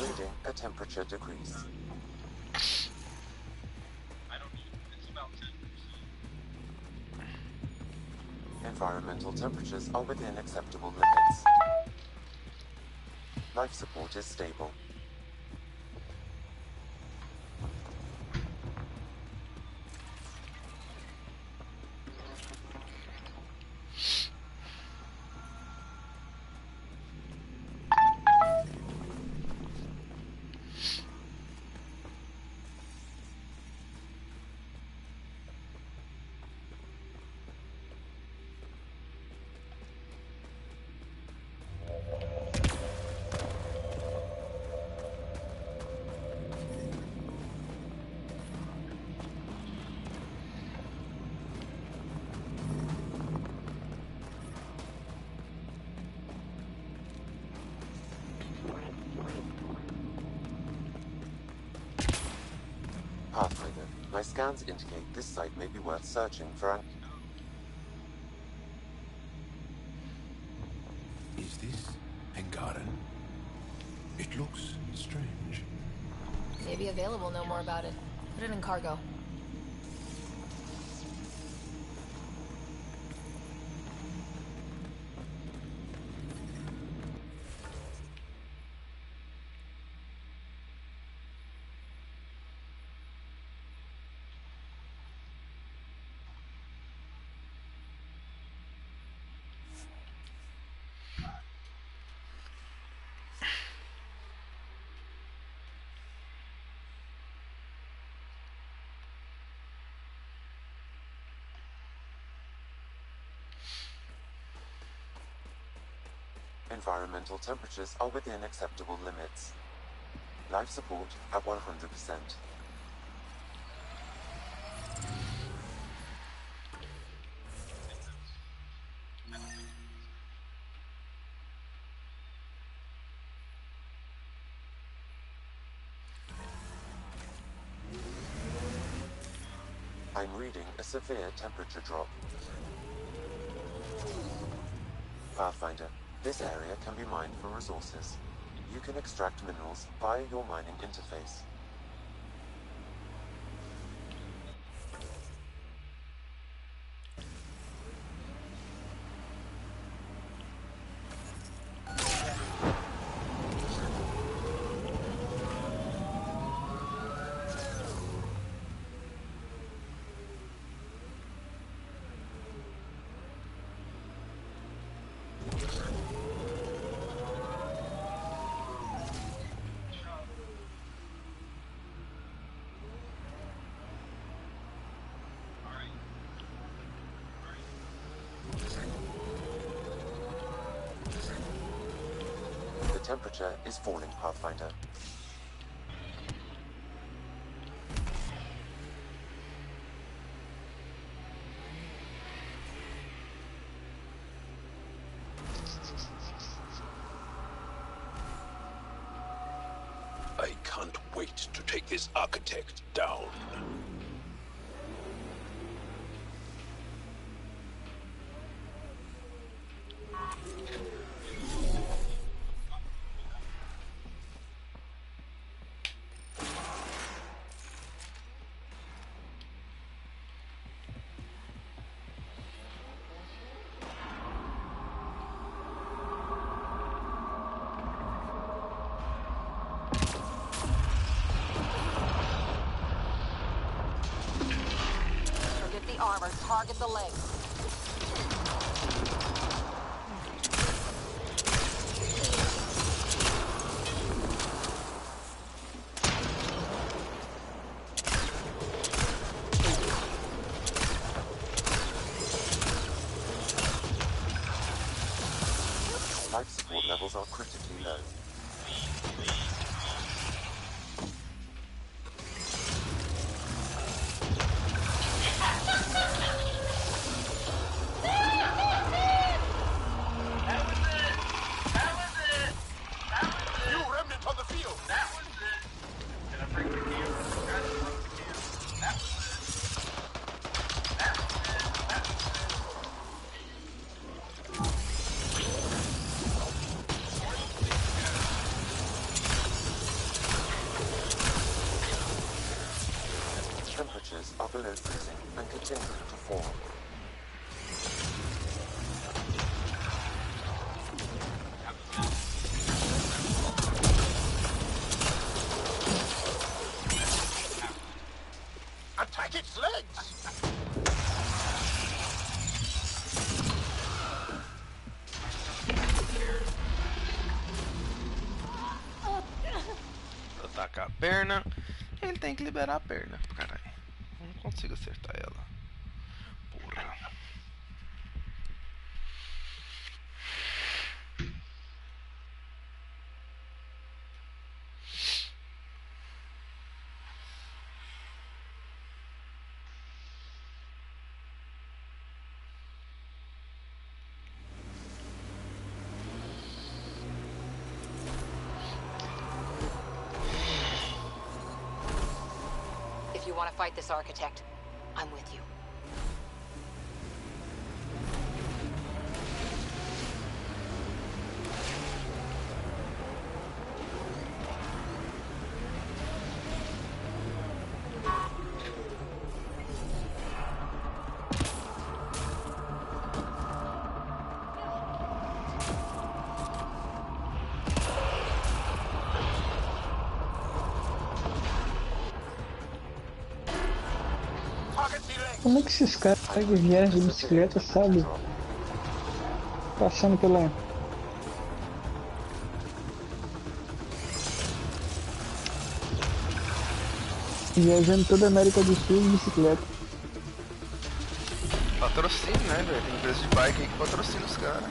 Reading a temperature decrease. Environmental temperatures are within acceptable limits. Life support is stable. Pathfinder, my scans indicate this site may be worth searching for an... Is this Engaren? It looks strange. Maybe Available know more about it. Put it in cargo. Environmental temperatures are within acceptable limits. Life support at 100%. I'm reading a severe temperature drop. Pathfinder, this area can be mined for resources. You can extract minerals via your mining interface. The temperature is falling, Pathfinder. I can't wait to take this architect down. Armor, target the legs. Life support levels are critically low. Temperatures are below freezing and continue to fall. Attack its legs! Atacar a perna. Ele tem que liberar a perna. Caralho. Não consigo acertar ela. Porra. If you want to fight this architect, I'm with you. Como é que esses caras viajam de bicicleta, sabe? Passando pela... Viajando toda a América do Sul de bicicleta. Patrocínio, né, velho? Tem empresa de bike aí que patrocina os caras.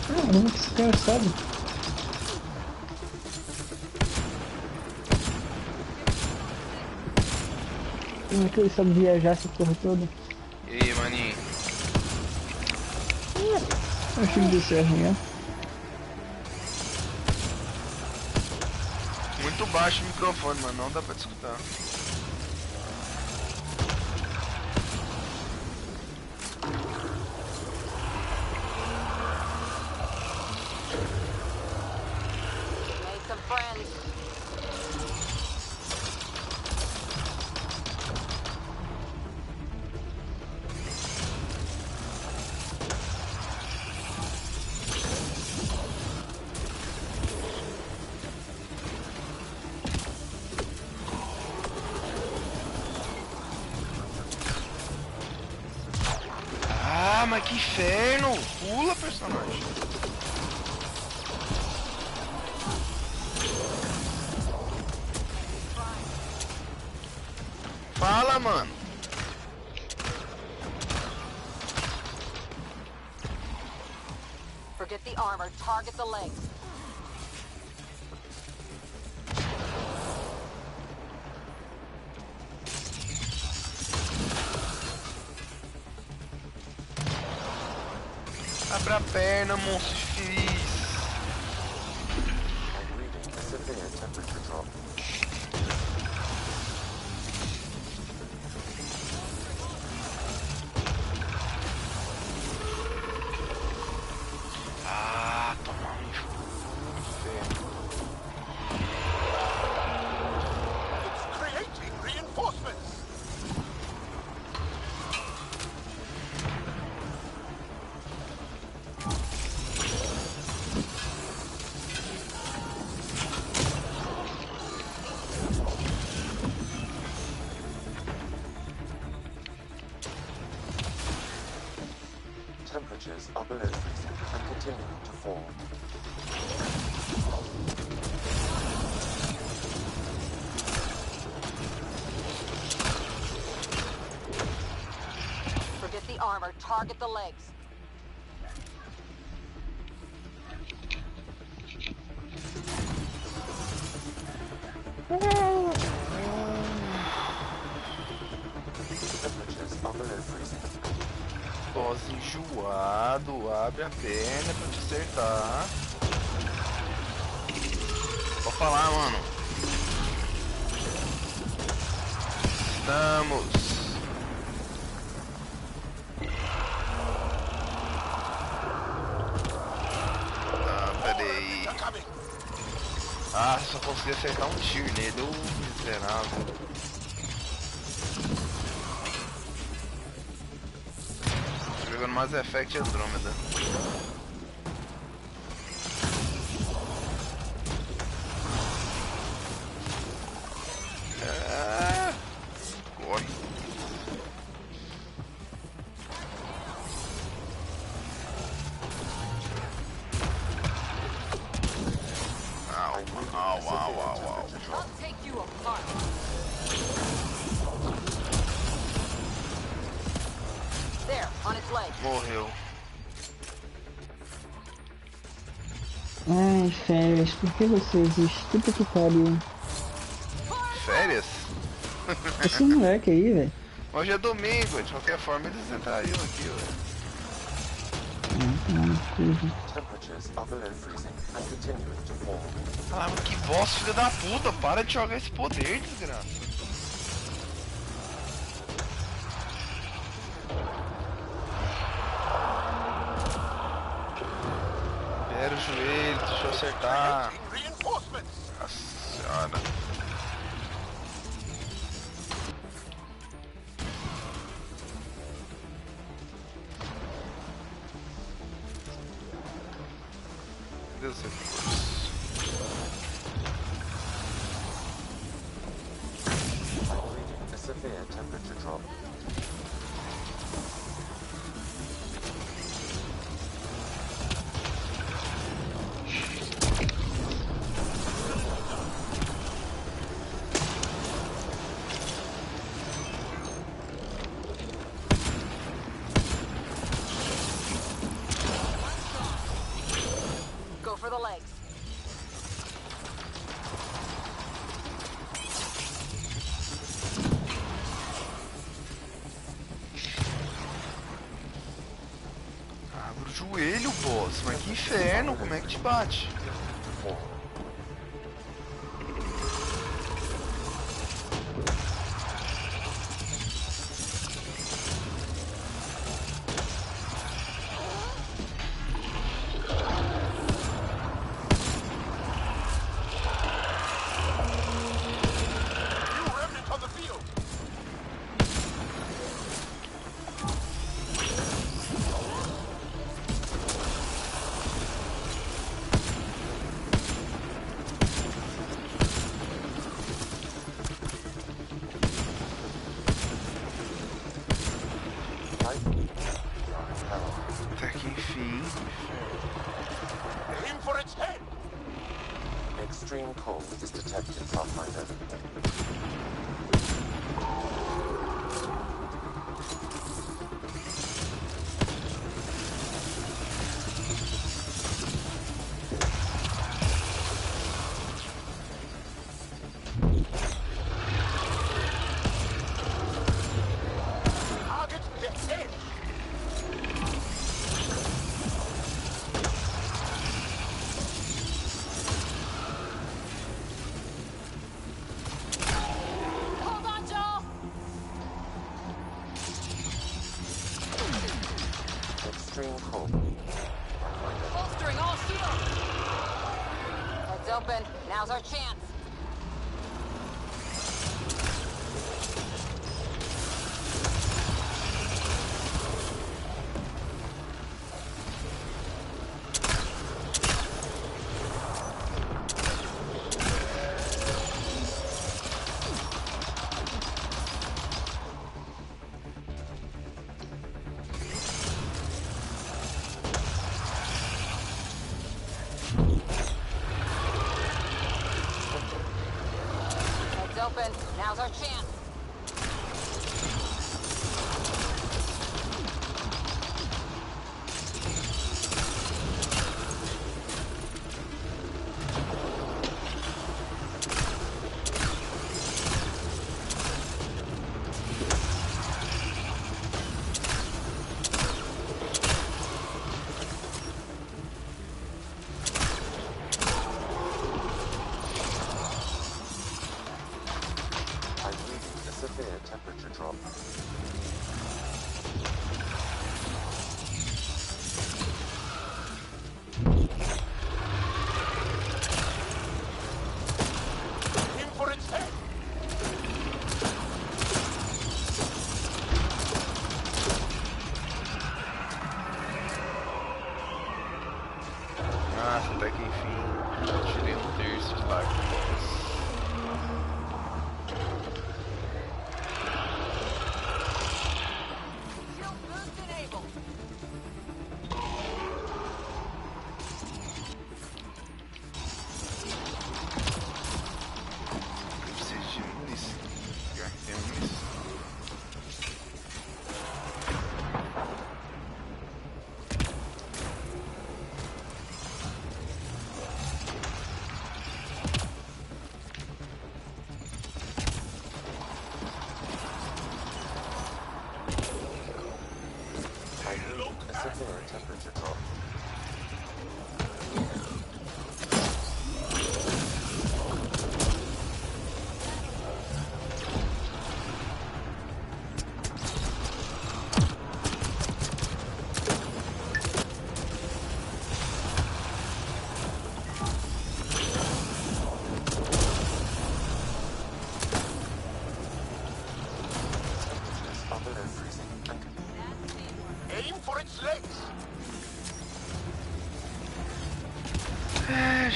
Como que esse cara sabe? Como é que ele sabe viajar essa porra toda? E aí, maninho? Acho que desse arranhar. Muito baixo o microfone, mano. Não dá pra te escutar. Made some friends. Ah, mas que inferno! Pula, personagem. Fala, mano. Forget the armor, target the legs. Abra a perna, monstro feliz. I'm reading a severe temperature drop. Ah, toma um inferno. It's creating reinforcements. Temperatures are below freezing and continuing to fall. Forget the armor, target the legs. Temperatures are below freezing. Boss enjoado, abre a perna pra te acertar. Pode falar, mano. Estamos. Ah, peraí. Ah, só consegui acertar um tiro nele, ô miserável. Jogando Mass Effect Andromeda. Corre. Au. I'll take you apart. There, on its leg. Morreu. Ai, férias, por que você existe? Puta que pariu. Férias? Esse moleque aí, velho. Hoje é domingo, de qualquer forma eles entrariam aqui, velho. Temperatures are below freezing and continuing to fall. Ah, mas que bosta, filha da puta, para de jogar esse poder, desgraça. Pera o joelho, deixa eu acertar. Nossa senhora. Deus do céu. A severe temperature drop. Go for the legs. Abre o joelho, boss. Mas que inferno, como é que te bate? Até que enfim. Aim for its head! Extreme cold is detected, Pathfinder. Target the head! Hold on, Joel! Extreme cold. Bolstering all shields! Heads open. Now's our chance. Heads open. Now's our chance. I'm reading a severe temperature drop. Aim for its head! Nossa, até que enfim. Tirei um terço de lágrimas. Shield boost enabled. Eu preciso de munição. Lugar que tem munição. I'm reading a severe temperature drop.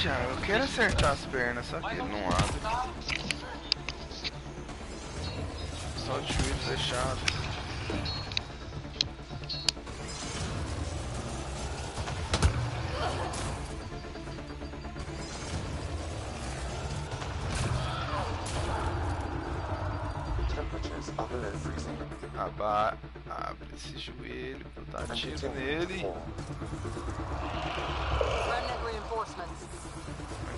Thiago, eu quero acertar as pernas, só que ele não abre. Só de joelho fechado. Abre esse joelho, protativo nele.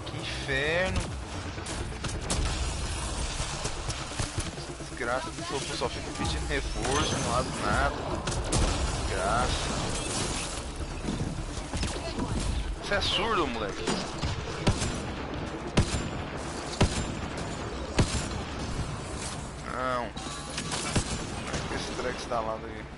Que inferno. Desgraça do soco, só fica pedindo reforço, não abre nada. Desgraça. Você é surdo, moleque? Não. Esse treco instalado aí.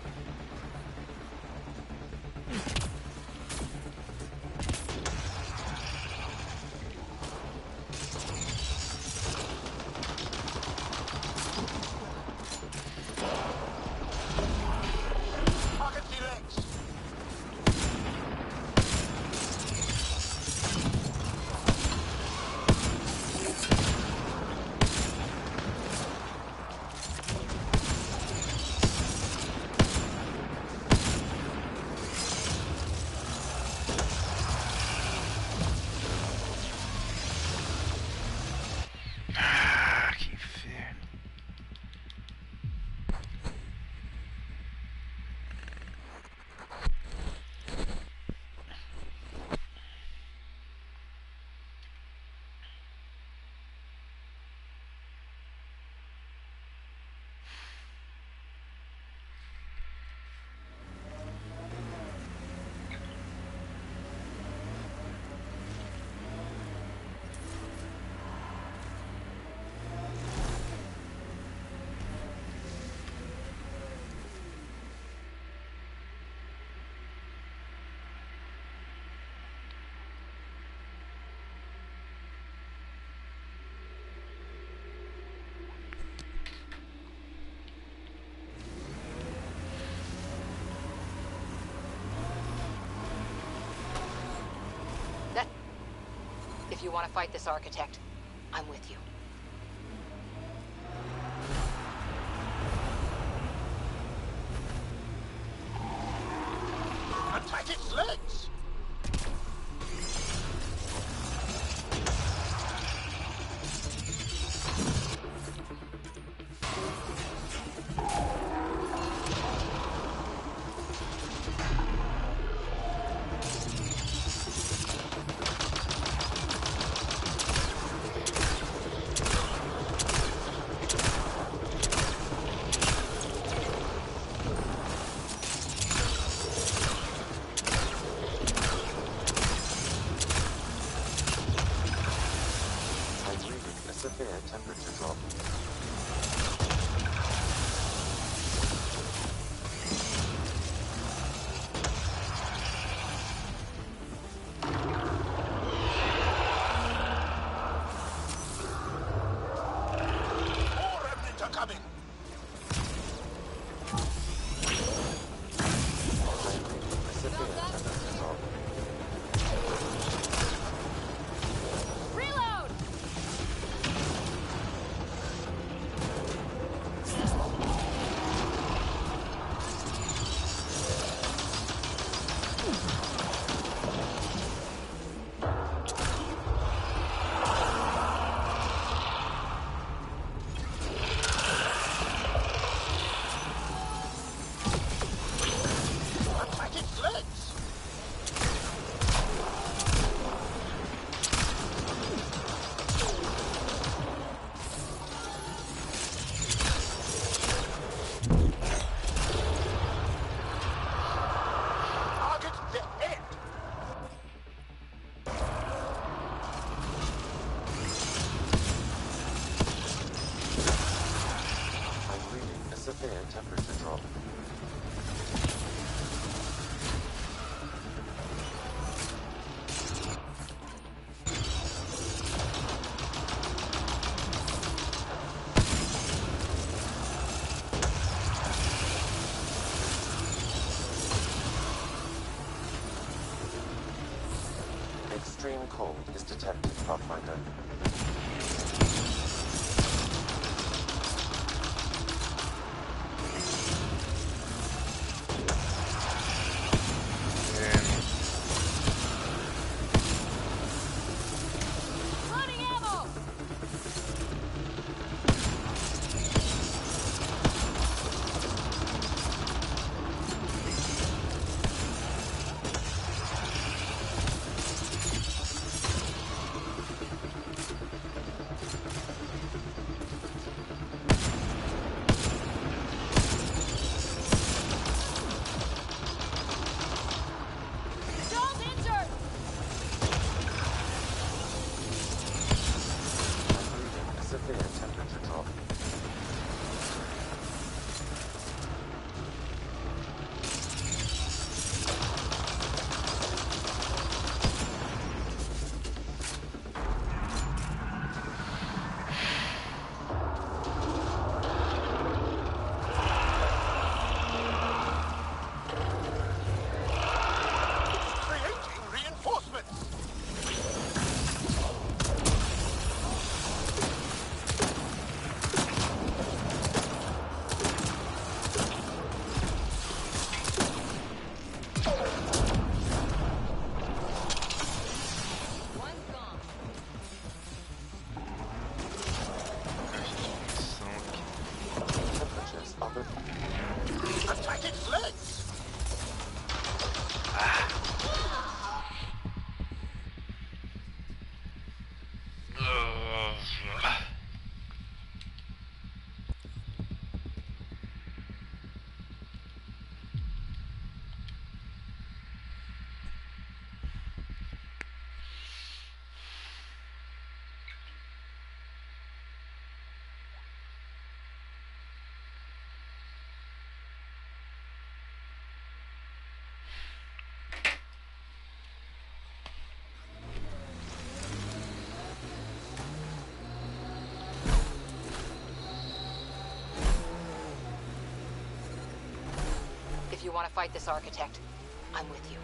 If you want to fight this architect, I'm with you. Attack its legs! Extreme cold is detected, Pathfinder. If you want to fight this architect, I'm with you.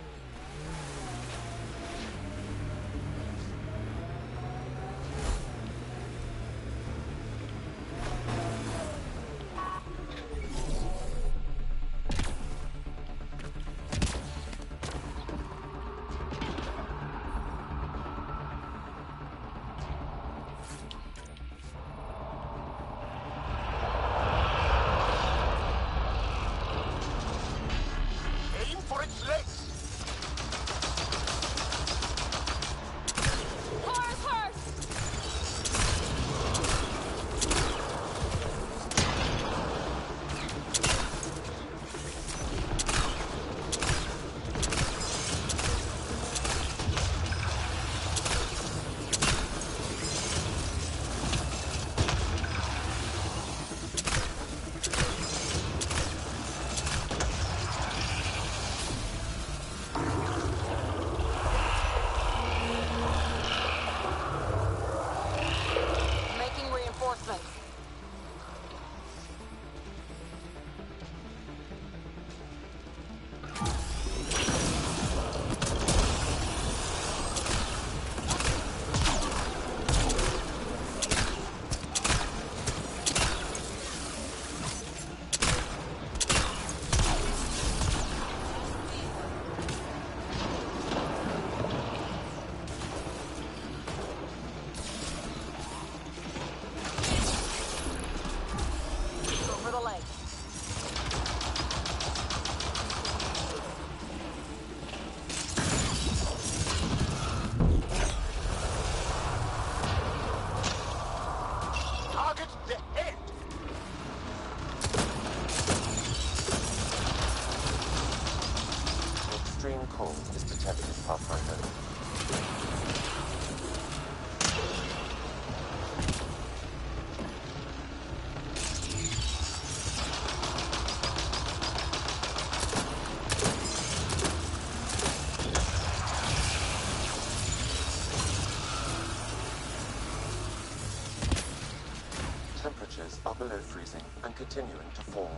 Temperatures are below freezing and continuing to fall.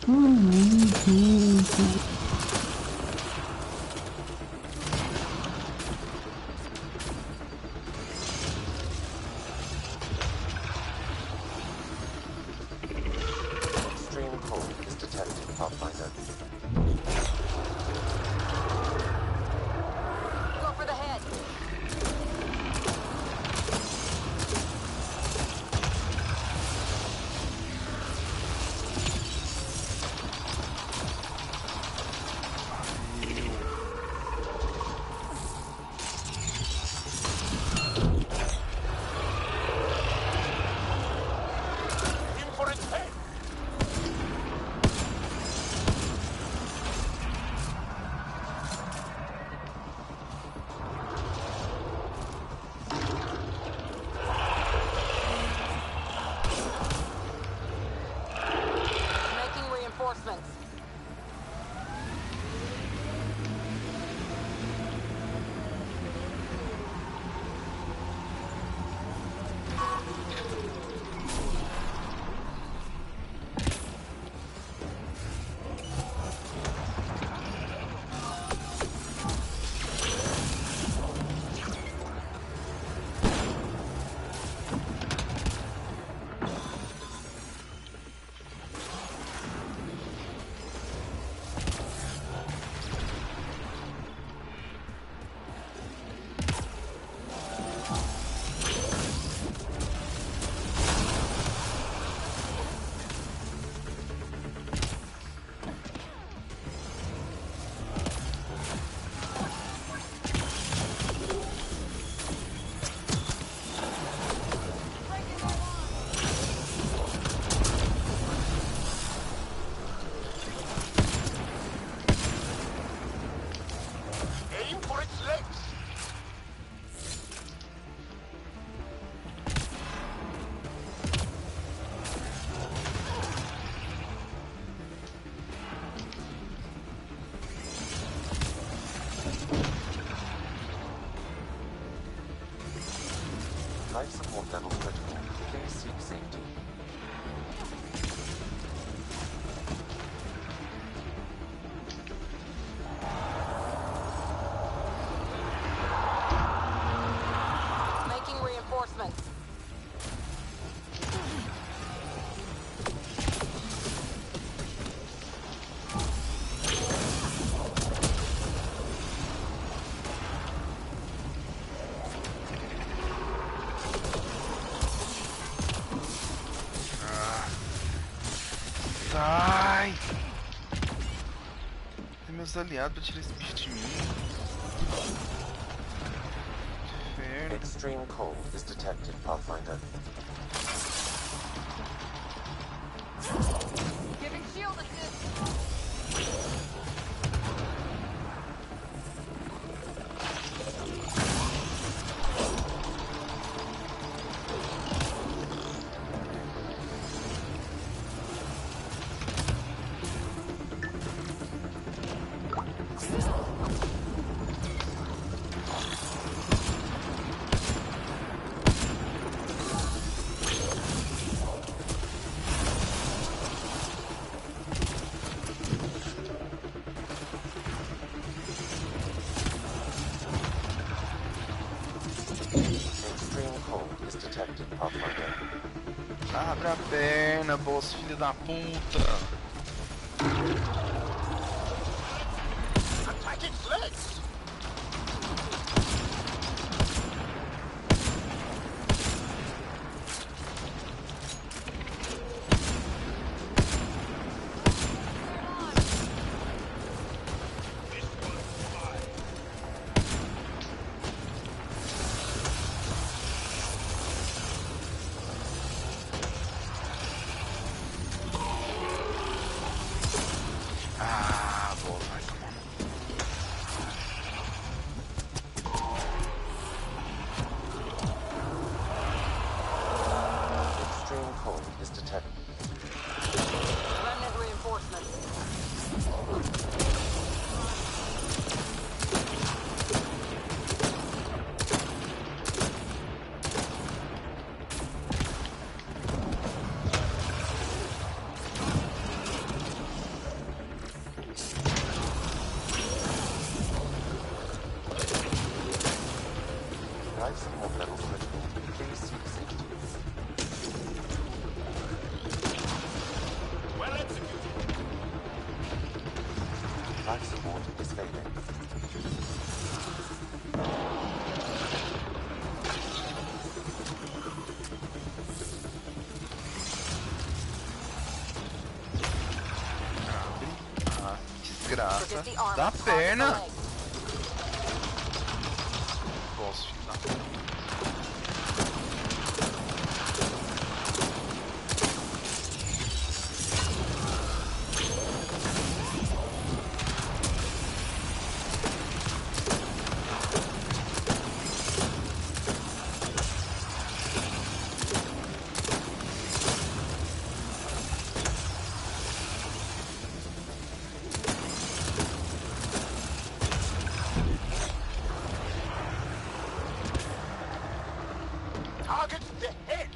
Extreme cold is detected, Pathfinder. Go for the head. In for its head! Making reinforcements. Aim for its legs! Life support level critical. Please seek safety. Making reinforcements. Sai! Tem meus aliados pra tirar esse bicho de mim. Inferno. Extreme cold is detected, Pathfinder. Giving shield assist. Extreme cold is detected, Pathfinder. Abre a perna, boss, filho da puta. Attack its legs! Ah, boss, vai tomar. Extreme cold is detected. Remnant reinforcements. Life support is failing. Ah, desgraça da perna. Posso, filho da puta. Target the head!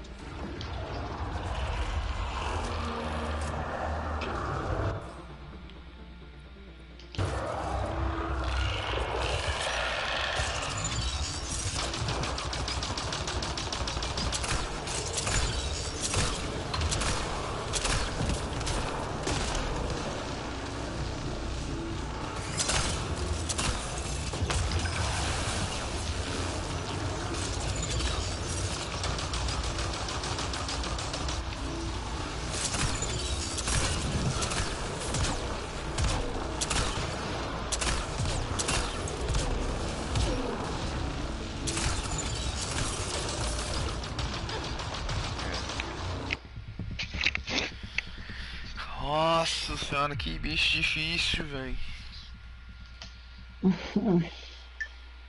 Nossa senhora, que bicho difícil, velho.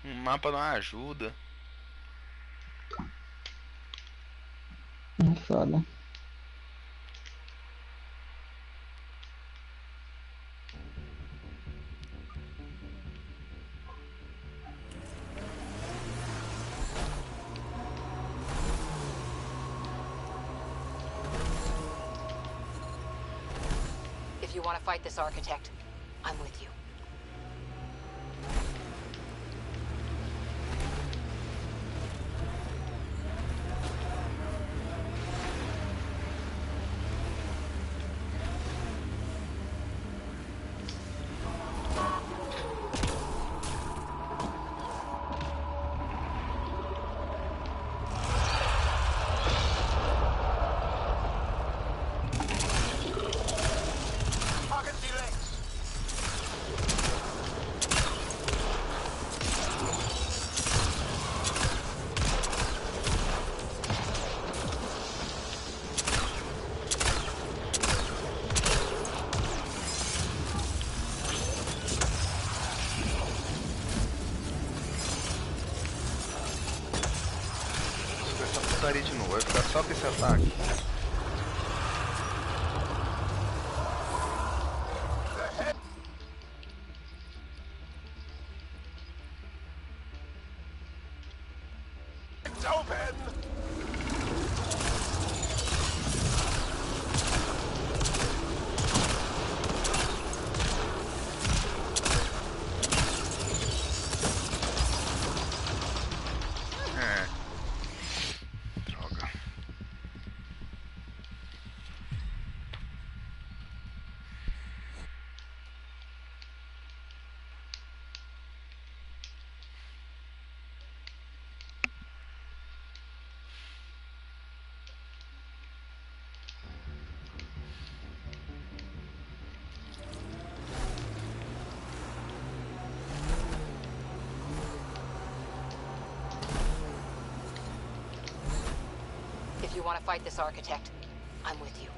O mapa não ajuda. Foda. If you want to fight this architect, I'm with you. Target the legs! Essa putaria de novo, vai ficar só com esse ataque. It's open! É. Droga. If you want to fight this architect, I'm with you.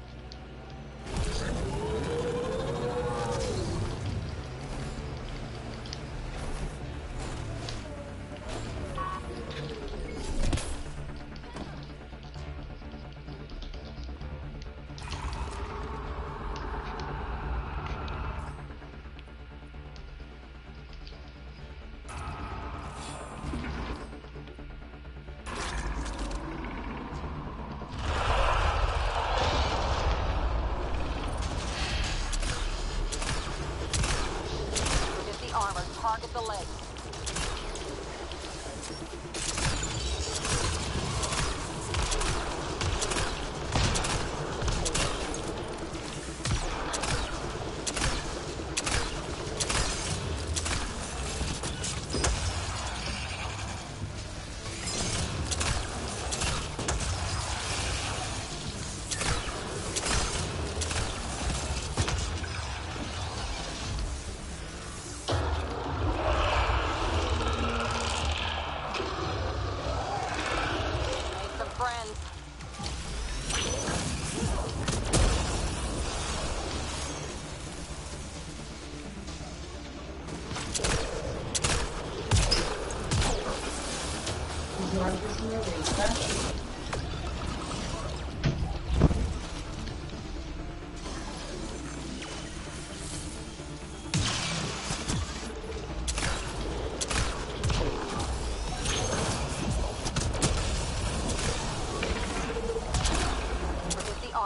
Armor, target the leg.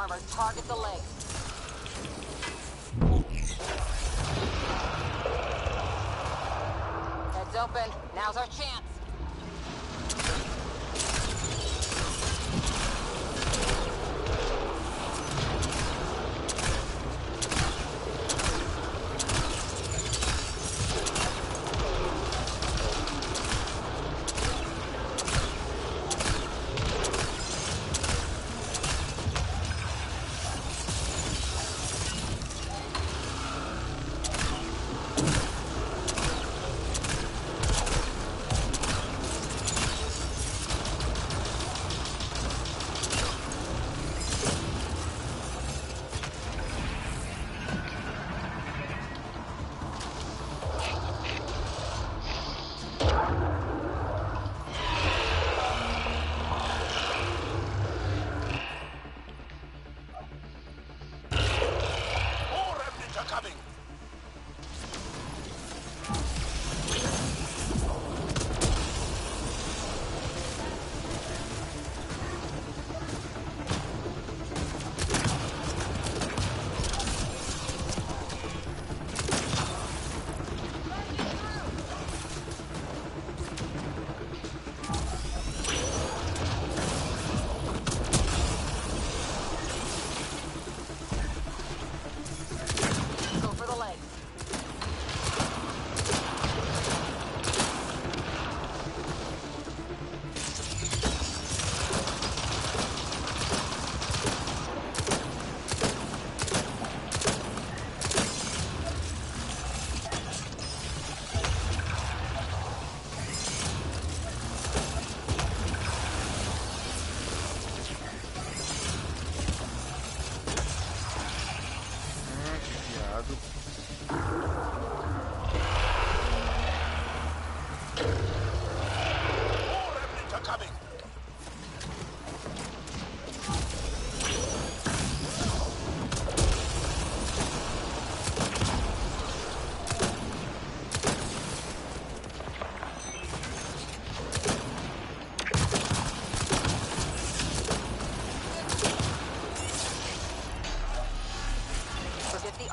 armor. Target the legs. Heads open. Now's our chance.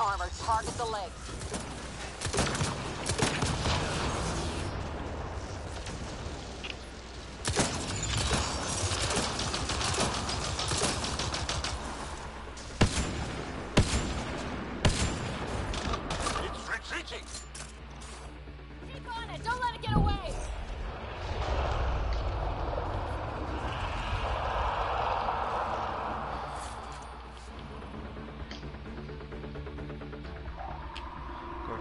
Armor, target the legs. It's retreating! Keep on it! Don't let it get away!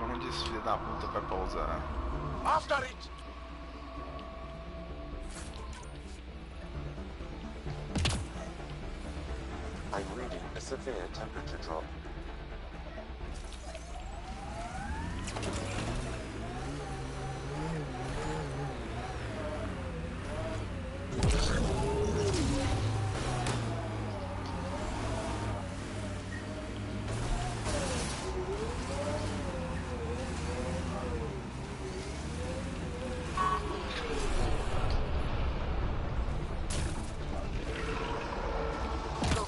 Onde esse filho da puta vai pausar? After it! I'm reading a severe temperature drop.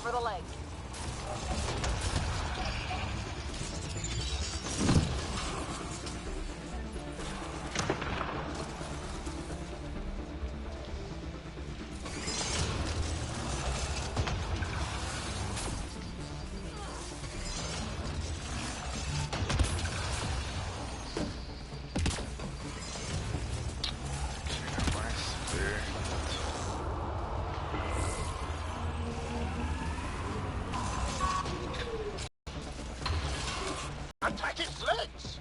For the legs. Attack its legs!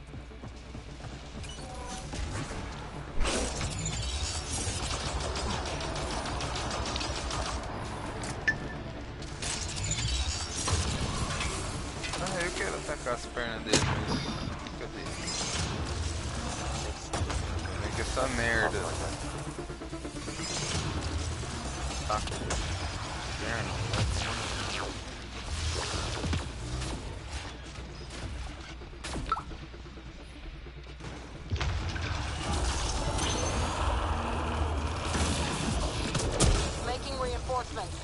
Ah, eu quero atacar as pernas dele, mas cadê? Como é que essa merda? Tá. Perna. Making reinforcements.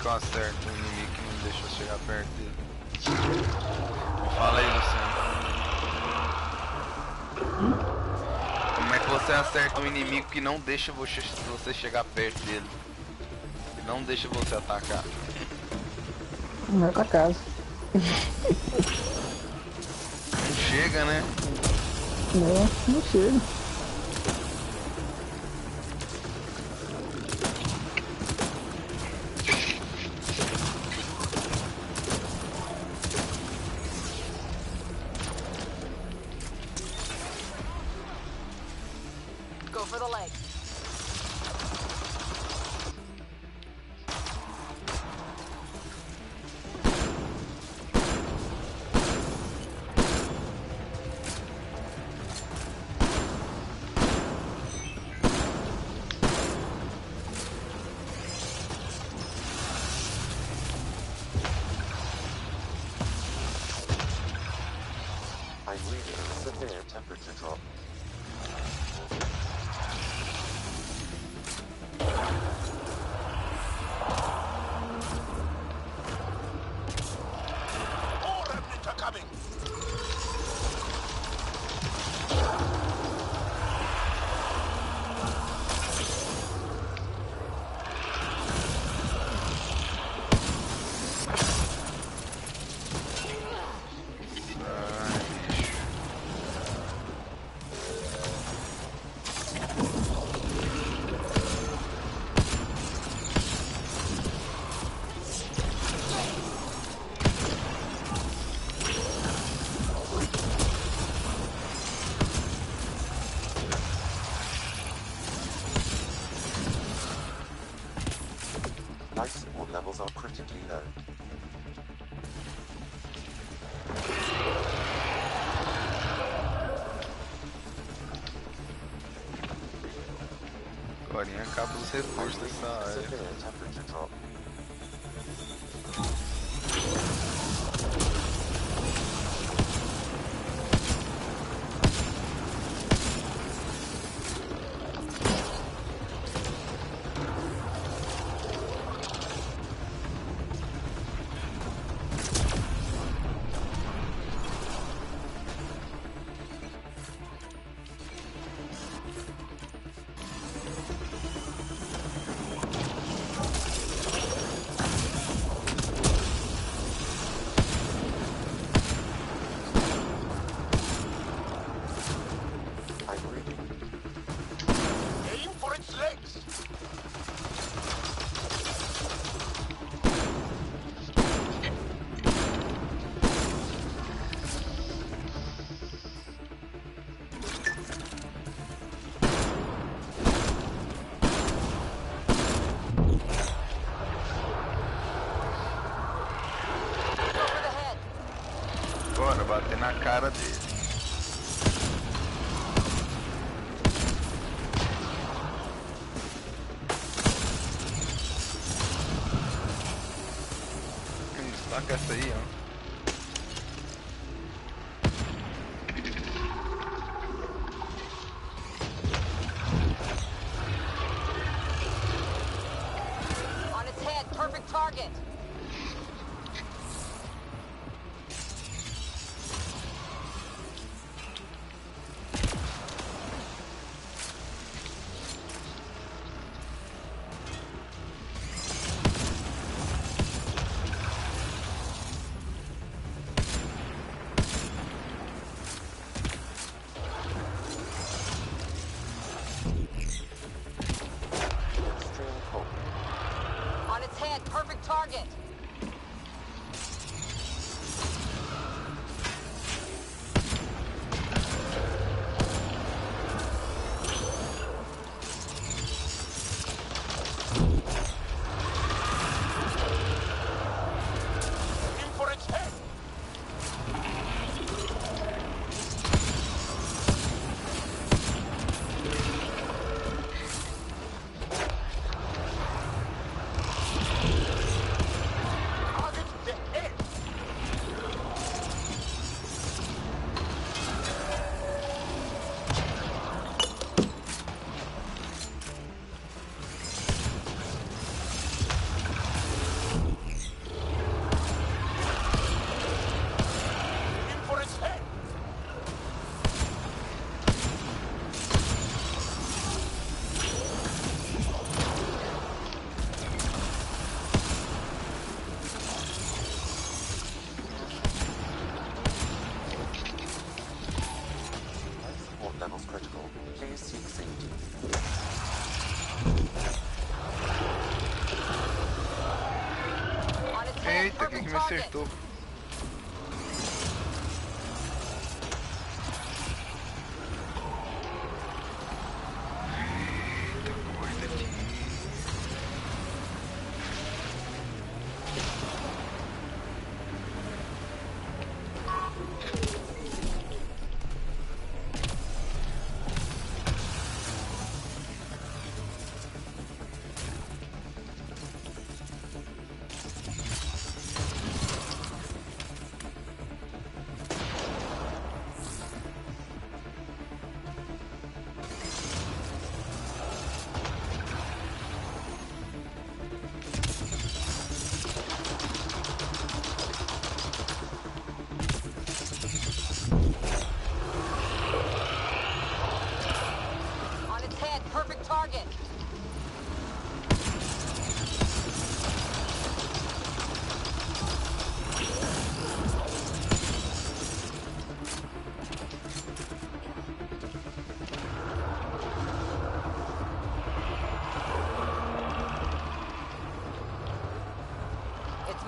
que eu acerto o inimigo que não deixa eu chegar perto dele? Fala aí, Luciano. Como é que você acerta um inimigo que não deixa você chegar perto dele? Que não deixa você atacar? Não é pra casa. Não chega, né? Não chega. Go for the leg. I'm reading a severe temperature drop. More remnants are coming! Life support levels are critically low. Agora acaba os recursos dessa área. Severe temperature drop. Aim for its legs! Bora bater na cara dele. Destaca essa aí, ó. On its head, perfect target. Extreme cold. On its head, perfect target. Aim for its head! Eita, quem que me acertou?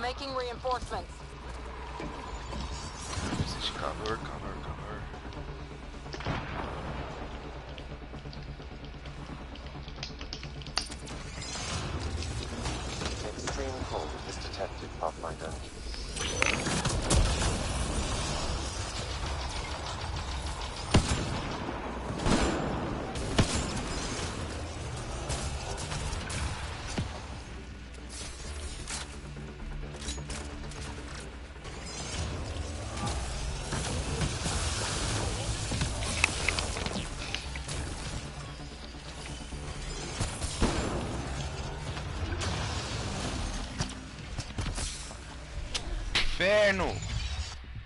Making reinforcements. Existe calor. Extreme cold is detected, Pathfinder. Inferno!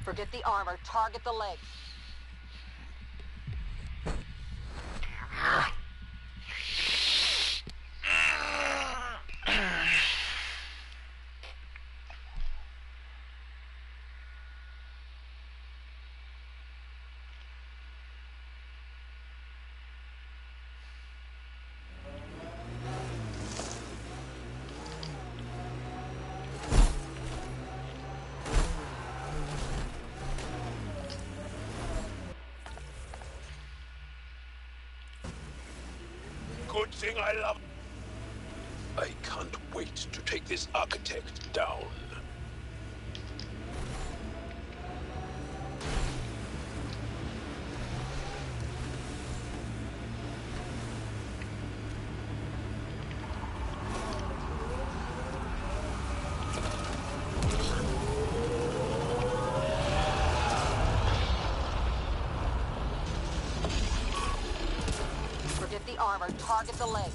Forget the armor, target the legs. Good thing I love. I can't wait to take this architect down. Forget the armor, target the legs.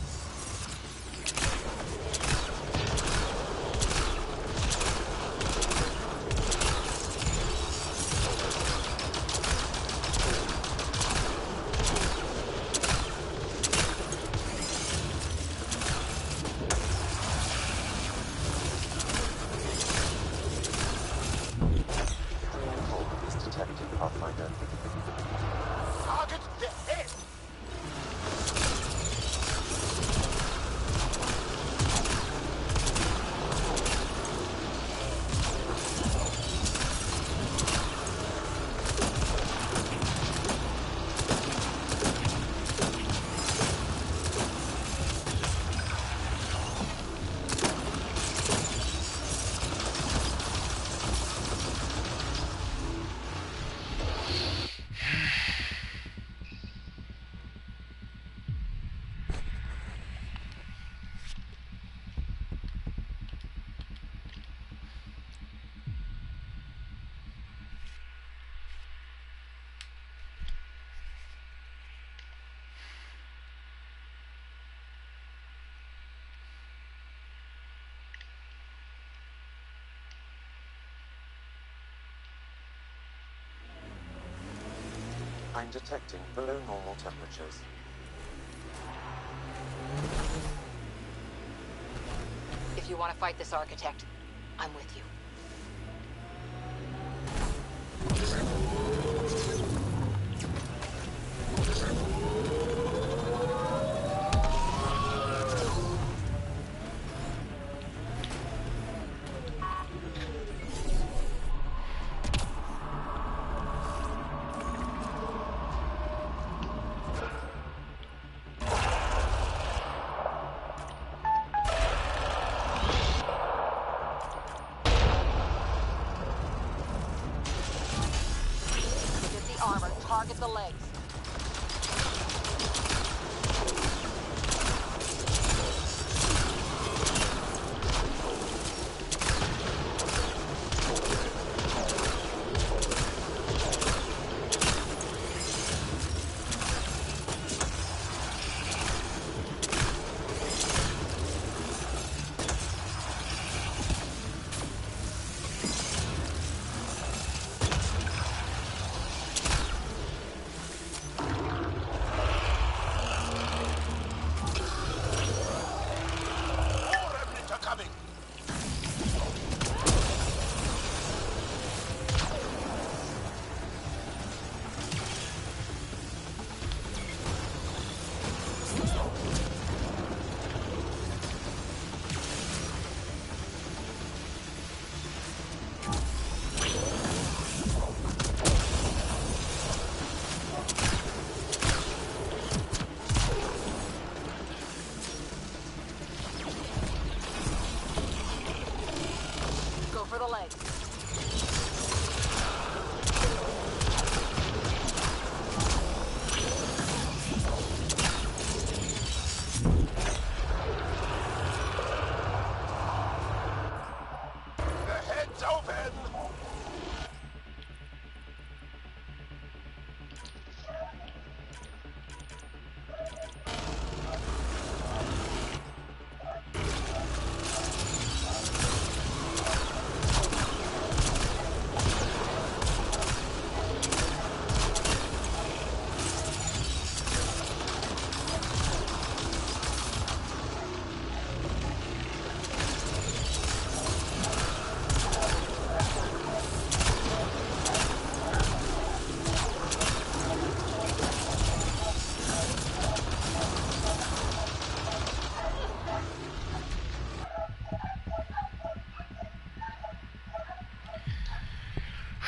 Extreme cold is detected, Pathfinder. Target the head! I'm detecting below normal temperatures. If you want to fight this architect, I'm with you. legs.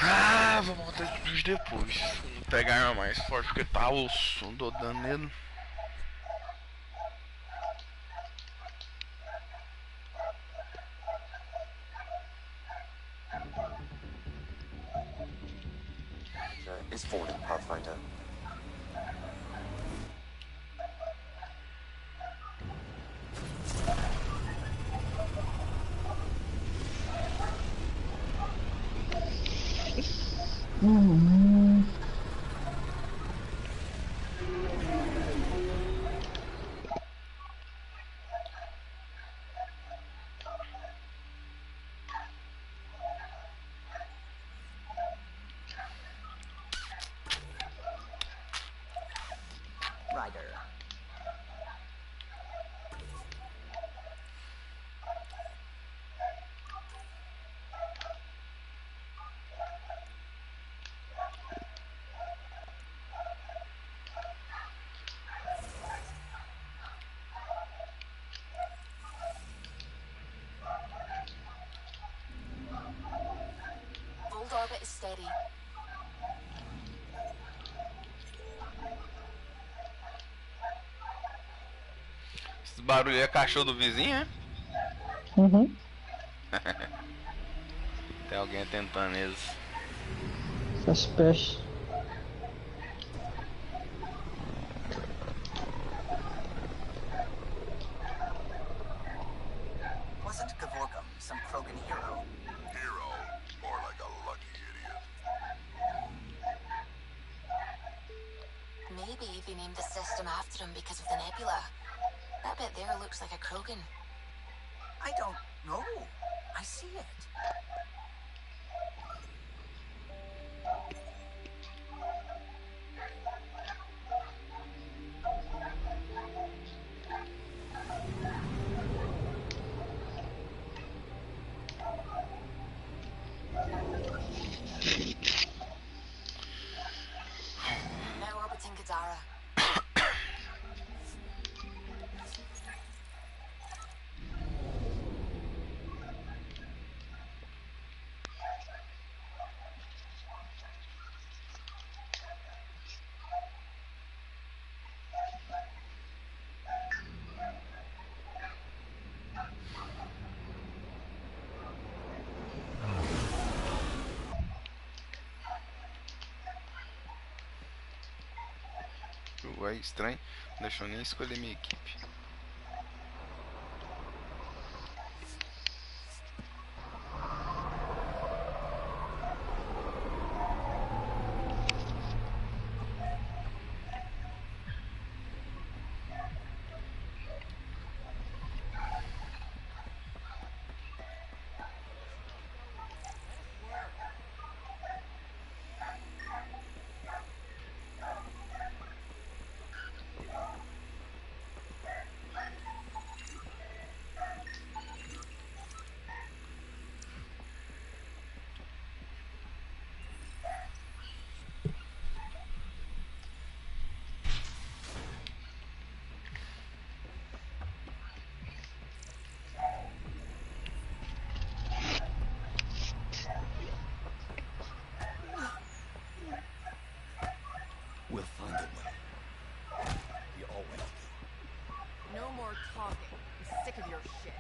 Ah, vou montar os depois. Vou pegar arma mais forte porque tá osso, não dou dano nele. Is falling, Pathfinder. Rider. Hold orbit is steady. Esse barulho é cachorro do vizinho, é? Uhum. Tem alguém tentando eles. Essas pestes. Wasn't Gavorgum some Krogan hero? Hero, more like a lucky idiot. Maybe they named the system after him because of the nebula. That bit there looks like a Krogan. I don't know. I see it. Now orbiting Gadara. jogo aí estranho. Não deixou nem escolher minha equipe. We'll find it, Will. You always do. No more talking. I'm sick of your shit.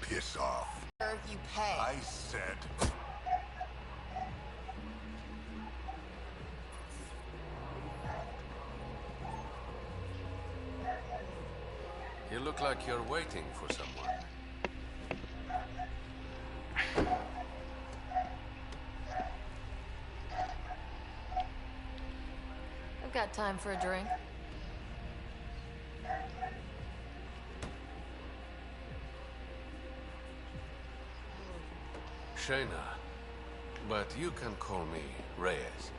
Piss off. You pay. I said. You look like you're waiting for someone. I've got time for a drink. Shayna, but you can call me Reyes.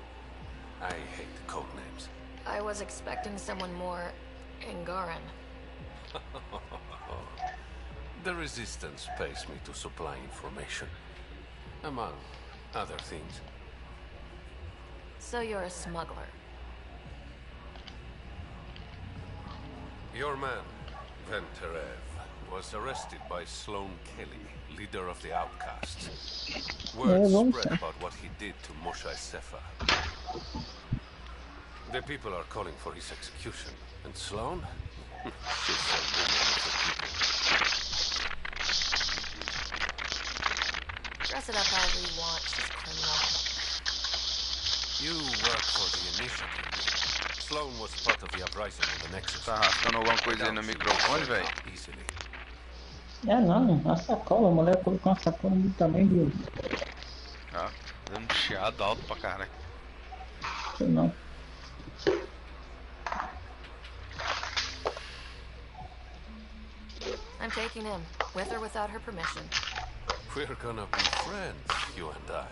I hate the code names. I was expecting someone more Angaran. The Resistance pays me to supply information, among other things. So you're a smuggler. Your man, Venterev, was arrested by Sloan Kelly, leader of the Outcasts. Word spread about what he did to Moshe Sefer. The people are calling for his execution. And Sloan? She's a woman of the people. Dress it up however you want, she's criminal. You work for the Initiative. Sloan was part of the uprising in the Nexus. Tá arrastando alguma coisa aí no microfone, velho? É não, a sacola, a mulher colocou uma sacola do tamanho do... Ah, dando chiado alto pra caralho. Sei não. I'm taking him, with or without her permission. We're gonna be friends, you and I.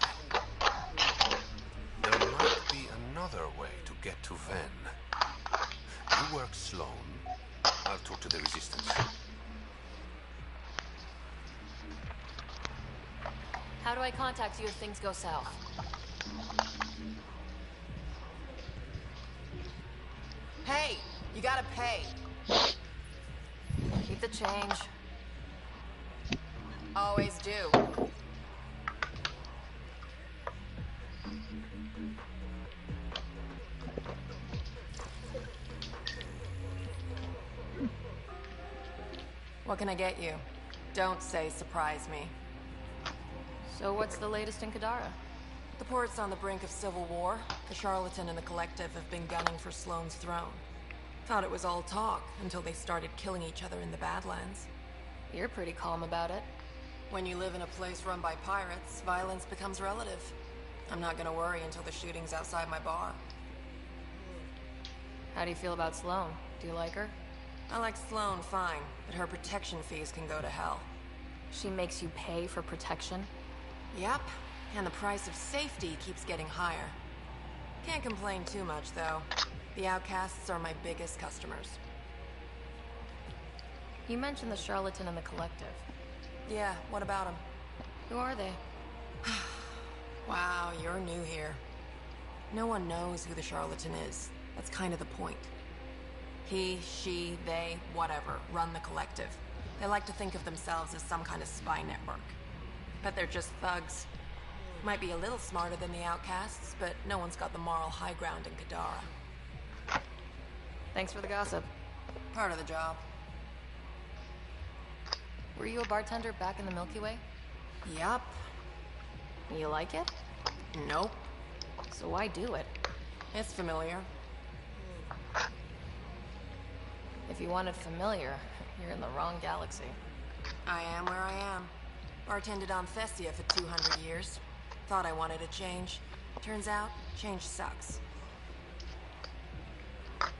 There might be another way to get to Ven. You work Sloan. I'll talk to the Resistance. How do I contact you if things go south? Hey, you gotta pay. Keep the change. Always do. What can I get you? Don't say surprise me. So what's the latest in Kadara? The port's on the brink of civil war. The Charlatan and the Collective have been gunning for Sloane's throne. Thought it was all talk until they started killing each other in the Badlands. You're pretty calm about it. When you live in a place run by pirates, violence becomes relative. I'm not gonna worry until the shooting's outside my bar. How do you feel about Sloane? Do you like her? I like Sloane fine, but her protection fees can go to hell. She makes you pay for protection? Yep, and the price of safety keeps getting higher. Can't complain too much, though. The Outcasts are my biggest customers. You mentioned the Charlatan and the Collective. Yeah, what about them? Who are they? Wow, you're new here. No one knows who the Charlatan is. That's kind of the point. He, she, they, whatever, run the Collective. They like to think of themselves as some kind of spy network. But they're just thugs. Might be a little smarter than the outcasts, but no one's got the moral high ground in Kadara. Thanks for the gossip. Part of the job. Were you a bartender back in the Milky Way? Yup. You like it? Nope. So why do it? It's familiar. If you wanted familiar, you're in the wrong galaxy. I am where I am. Bartended on Festia for 200 years. Thought I wanted a change. Turns out, change sucks.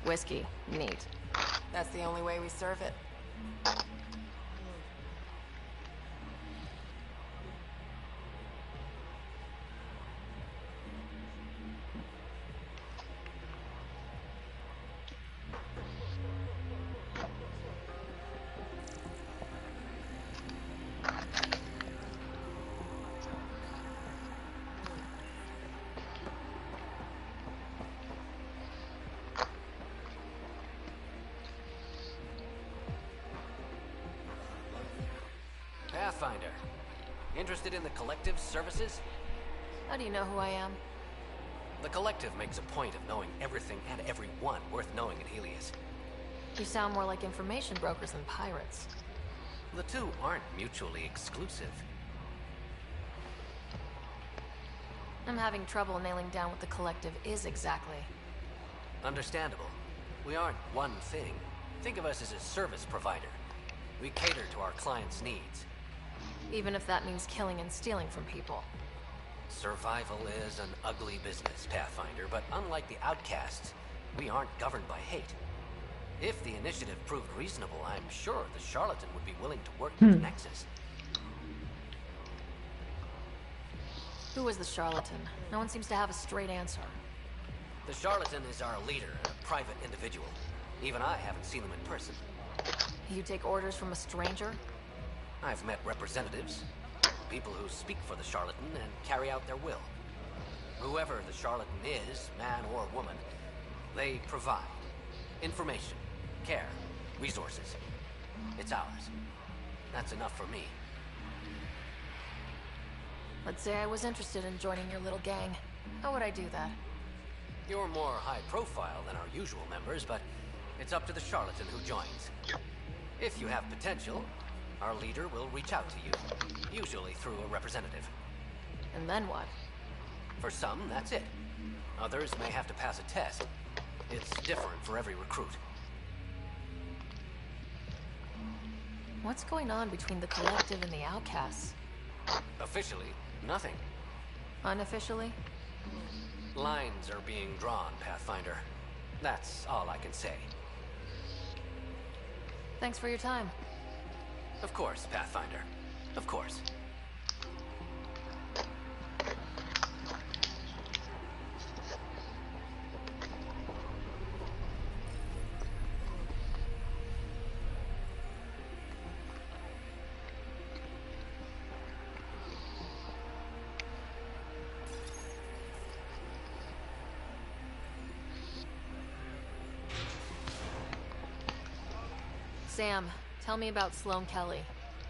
Whiskey. Neat. That's the only way we serve it. Pathfinder. Interested in the Collective's services? How do you know who I am? The Collective makes a point of knowing everything and everyone worth knowing in Helios. You sound more like information brokers than pirates. The two aren't mutually exclusive. I'm having trouble nailing down what the Collective is exactly. Understandable. We aren't one thing. Think of us as a service provider. We cater to our clients' needs. Even if that means killing and stealing from people. Survival is an ugly business, Pathfinder, but unlike the outcasts, we aren't governed by hate. If the initiative proved reasonable, I'm sure the charlatan would be willing to work with the Nexus. Who is the charlatan? No one seems to have a straight answer. The charlatan is our leader, a private individual. Even I haven't seen him in person. You take orders from a stranger? I've met representatives, people who speak for the charlatan and carry out their will. Whoever the charlatan is, man or woman, they provide information, care, resources. It's ours. That's enough for me. Let's say I was interested in joining your little gang. How would I do that? You're more high profile than our usual members, but it's up to the charlatan who joins. If you have potential, our leader will reach out to you, usually through a representative. And then what? For some, that's it. Others may have to pass a test. It's different for every recruit. What's going on between the Collective and the outcasts? Officially, nothing. Unofficially? Lines are being drawn, Pathfinder. That's all I can say. Thanks for your time. Of course, Pathfinder. Of course. Sam, tell me about Sloane Kelly.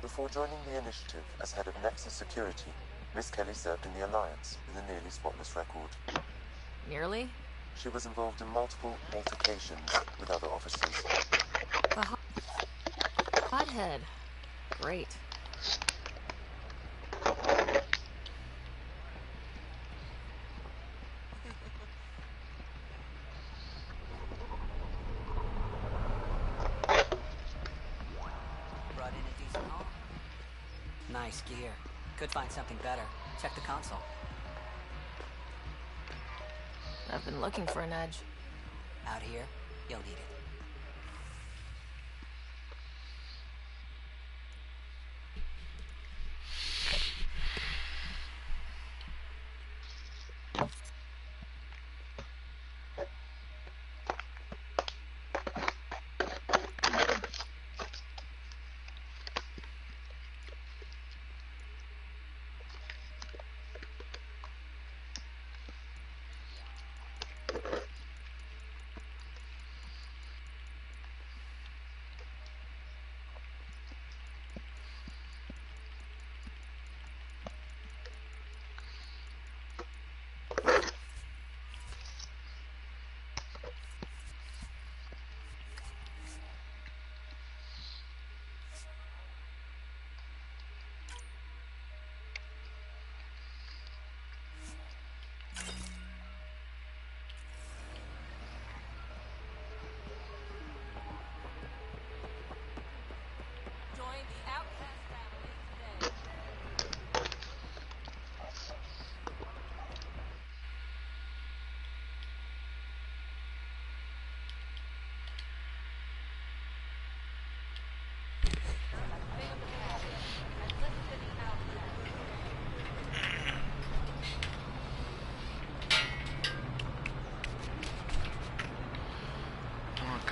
Before joining the initiative as head of Nexus Security, Miss Kelly served in the Alliance with a nearly spotless record. Nearly? She was involved in multiple altercations with other officers. A hothead. Great. Nice gear. Could find something better. Check the console. I've been looking for an edge. Out here, you'll need it.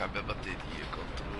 cabe a bateria, controle.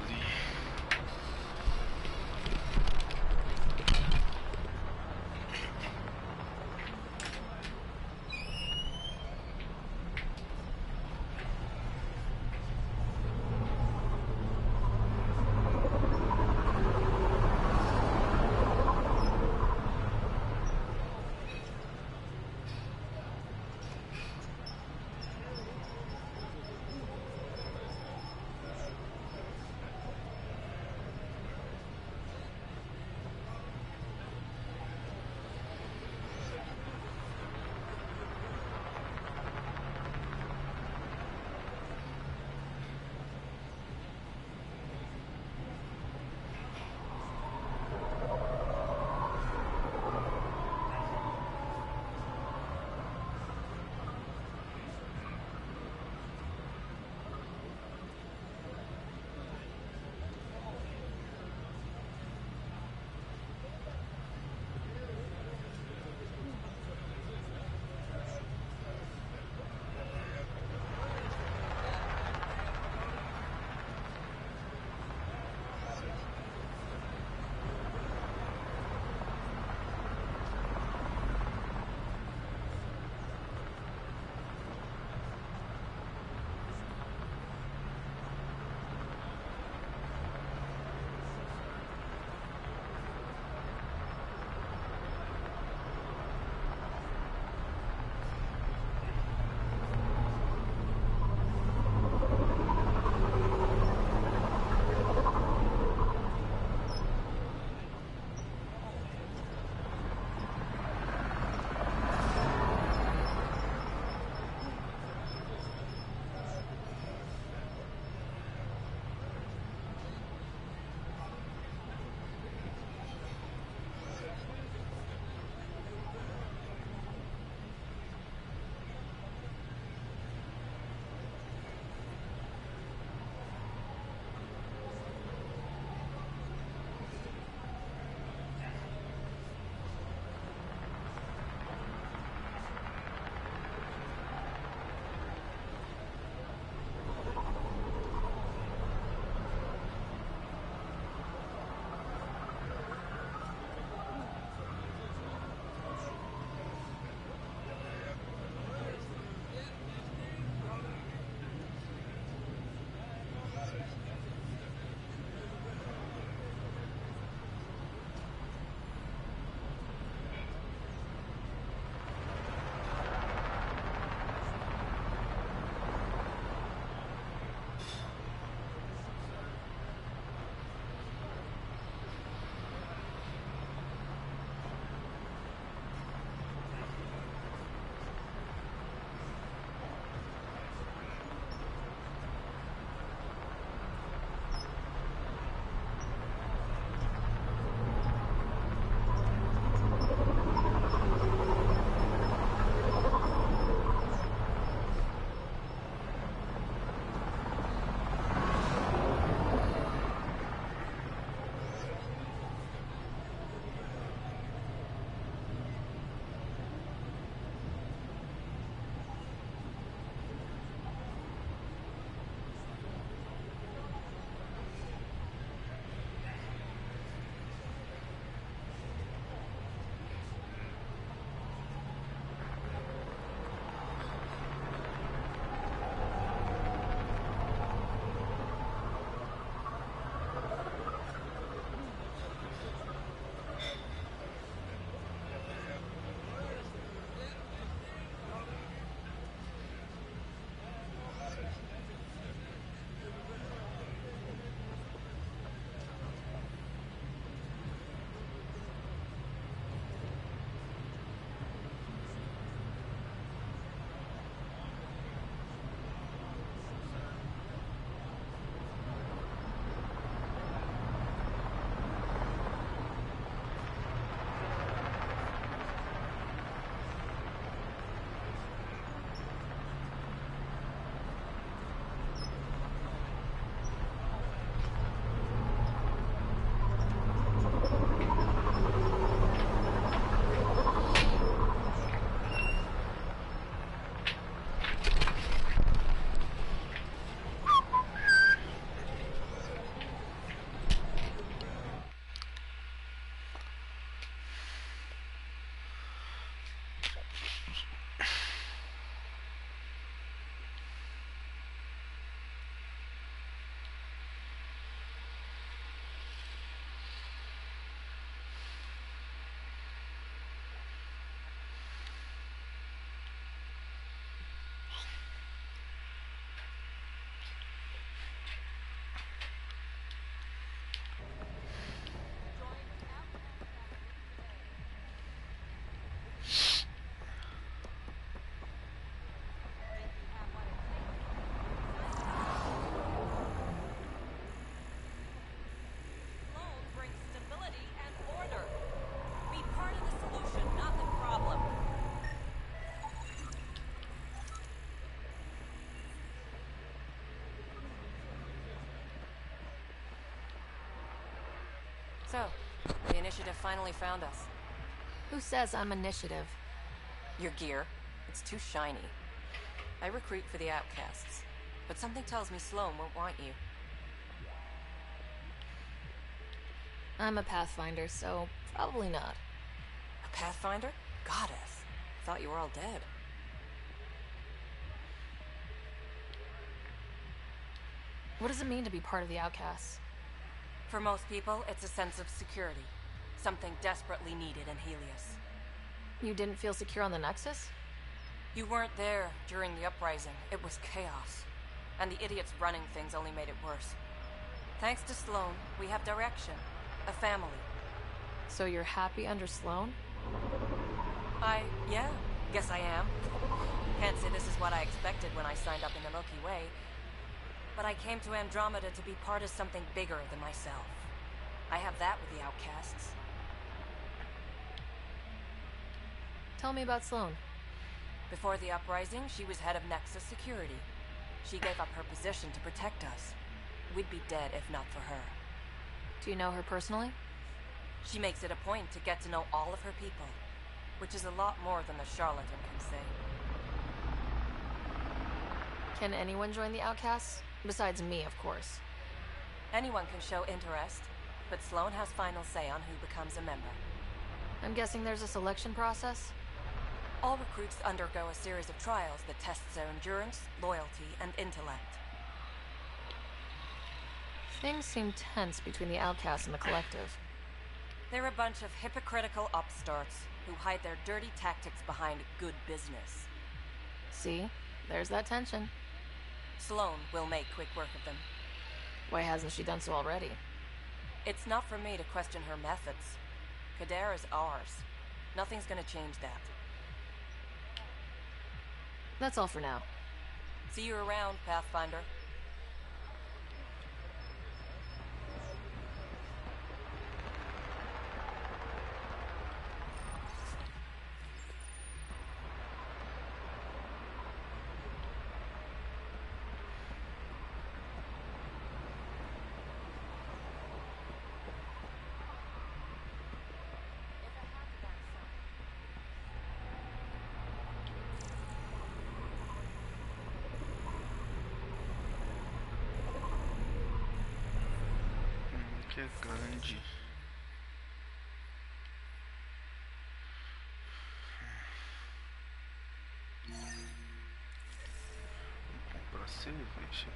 So, the initiative finally found us. Who says I'm initiative? Your gear. It's too shiny. I recruit for the outcasts, but something tells me Sloane won't want you. I'm a Pathfinder, so probably not. A Pathfinder? Goddess. Thought you were all dead. What does it mean to be part of the outcasts? For most people, it's a sense of security. Something desperately needed in Helios. You didn't feel secure on the Nexus? You weren't there during the uprising. It was chaos. And the idiots running things only made it worse. Thanks to Sloane, we have direction. A family. So you're happy under Sloane? Yeah, guess I am. Can't say this is what I expected when I signed up in the Milky Way. But I came to Andromeda to be part of something bigger than myself. I have that with the outcasts. Tell me about Sloane. Before the uprising, she was head of Nexus Security. She gave up her position to protect us. We'd be dead if not for her. Do you know her personally? She makes it a point to get to know all of her people, which is a lot more than a charlatan can say. Can anyone join the outcasts? Besides me, of course. Anyone can show interest, but Sloane has final say on who becomes a member. I'm guessing there's a selection process? All recruits undergo a series of trials that tests their endurance, loyalty, and intellect. Things seem tense between the outcasts and the collective. They're a bunch of hypocritical upstarts who hide their dirty tactics behind good business. See? There's that tension. Sloane will make quick work of them. Why hasn't she done so already? It's not for me to question her methods. Kadera's ours. Nothing's gonna change that. That's all for now. See you around, Pathfinder. Que é grande. Vou comprar cerveja.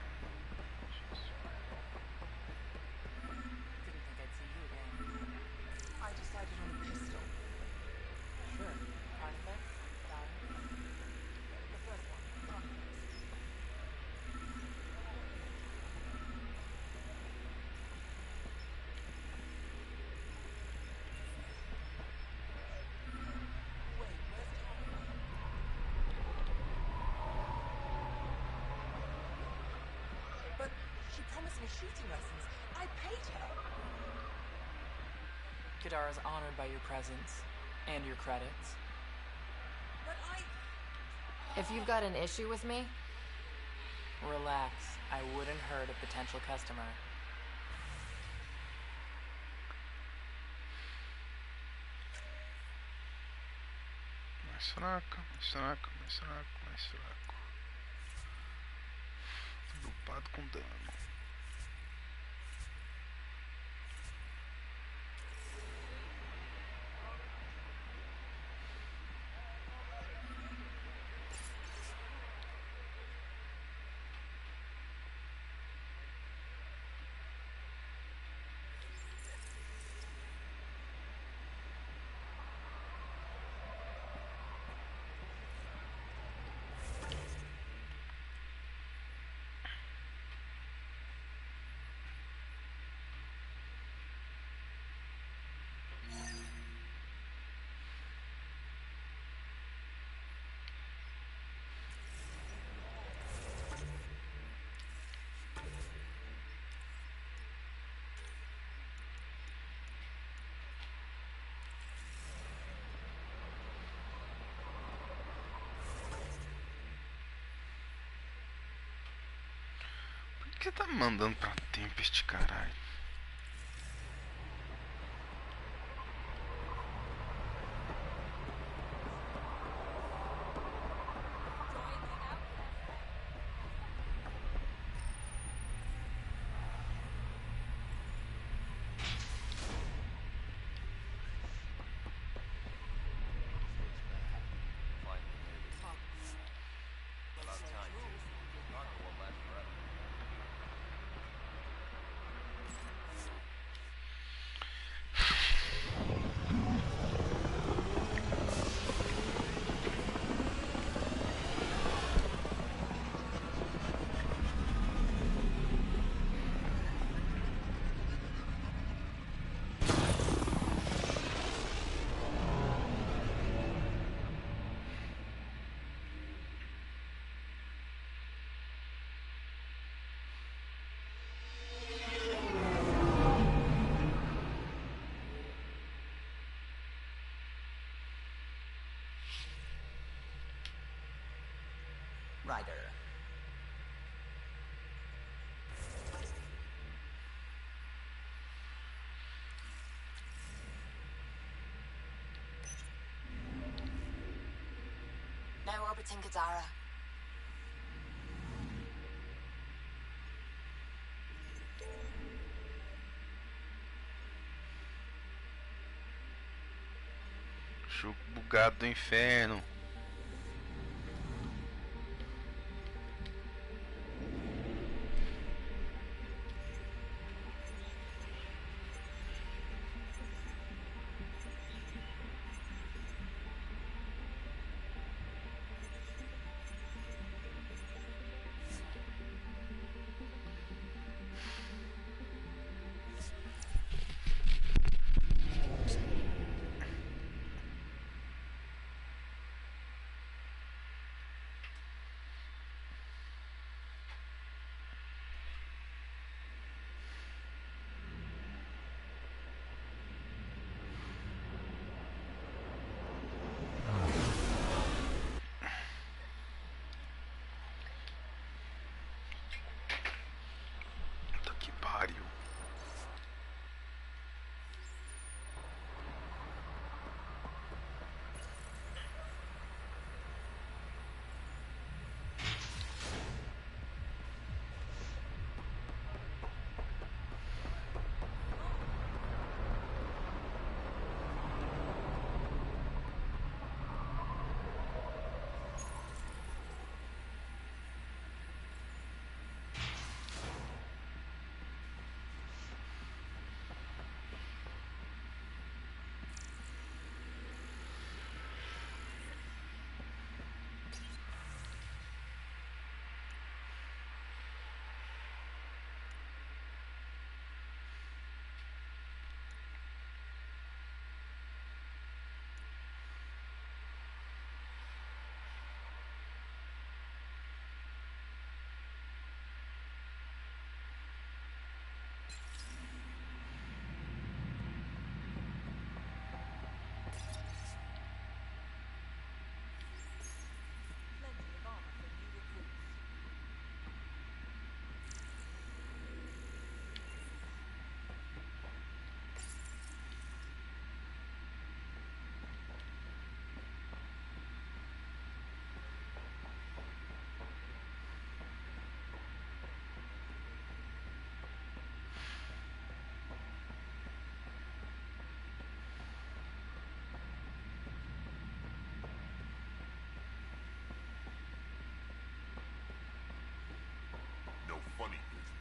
I decided on a pistol. Sure. Artifacts? The first one. Artifacts. But she promised me shooting lessons. I paid her. Kadara is honored by your presence and your credits. But If you've got an issue with me, Relax. I wouldn't hurt a potential customer. Mais fraca, mais fraca, mais fraco, mais fraco. Dopado com dano. Por que tá me mandando pra tempo este caralho? targeting Gadara. Jogo bugado do inferno. Que pariu. Funny business.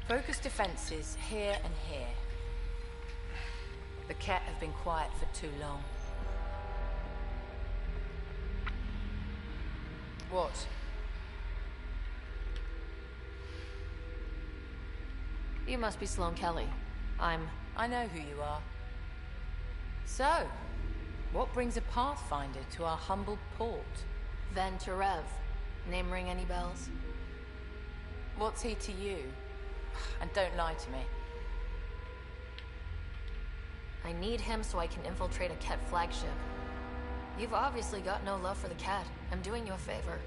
Focus defenses here and here. The cat have been quiet for too long. What? You must be Sloane Kelly. I know who you are. So, what brings a Pathfinder to our humble port? Ven Terev. Name ring any bells? What's he to you? And don't lie to me. I need him so I can infiltrate a Ket flagship. You've obviously got no love for the cat. I'm doing you a favor.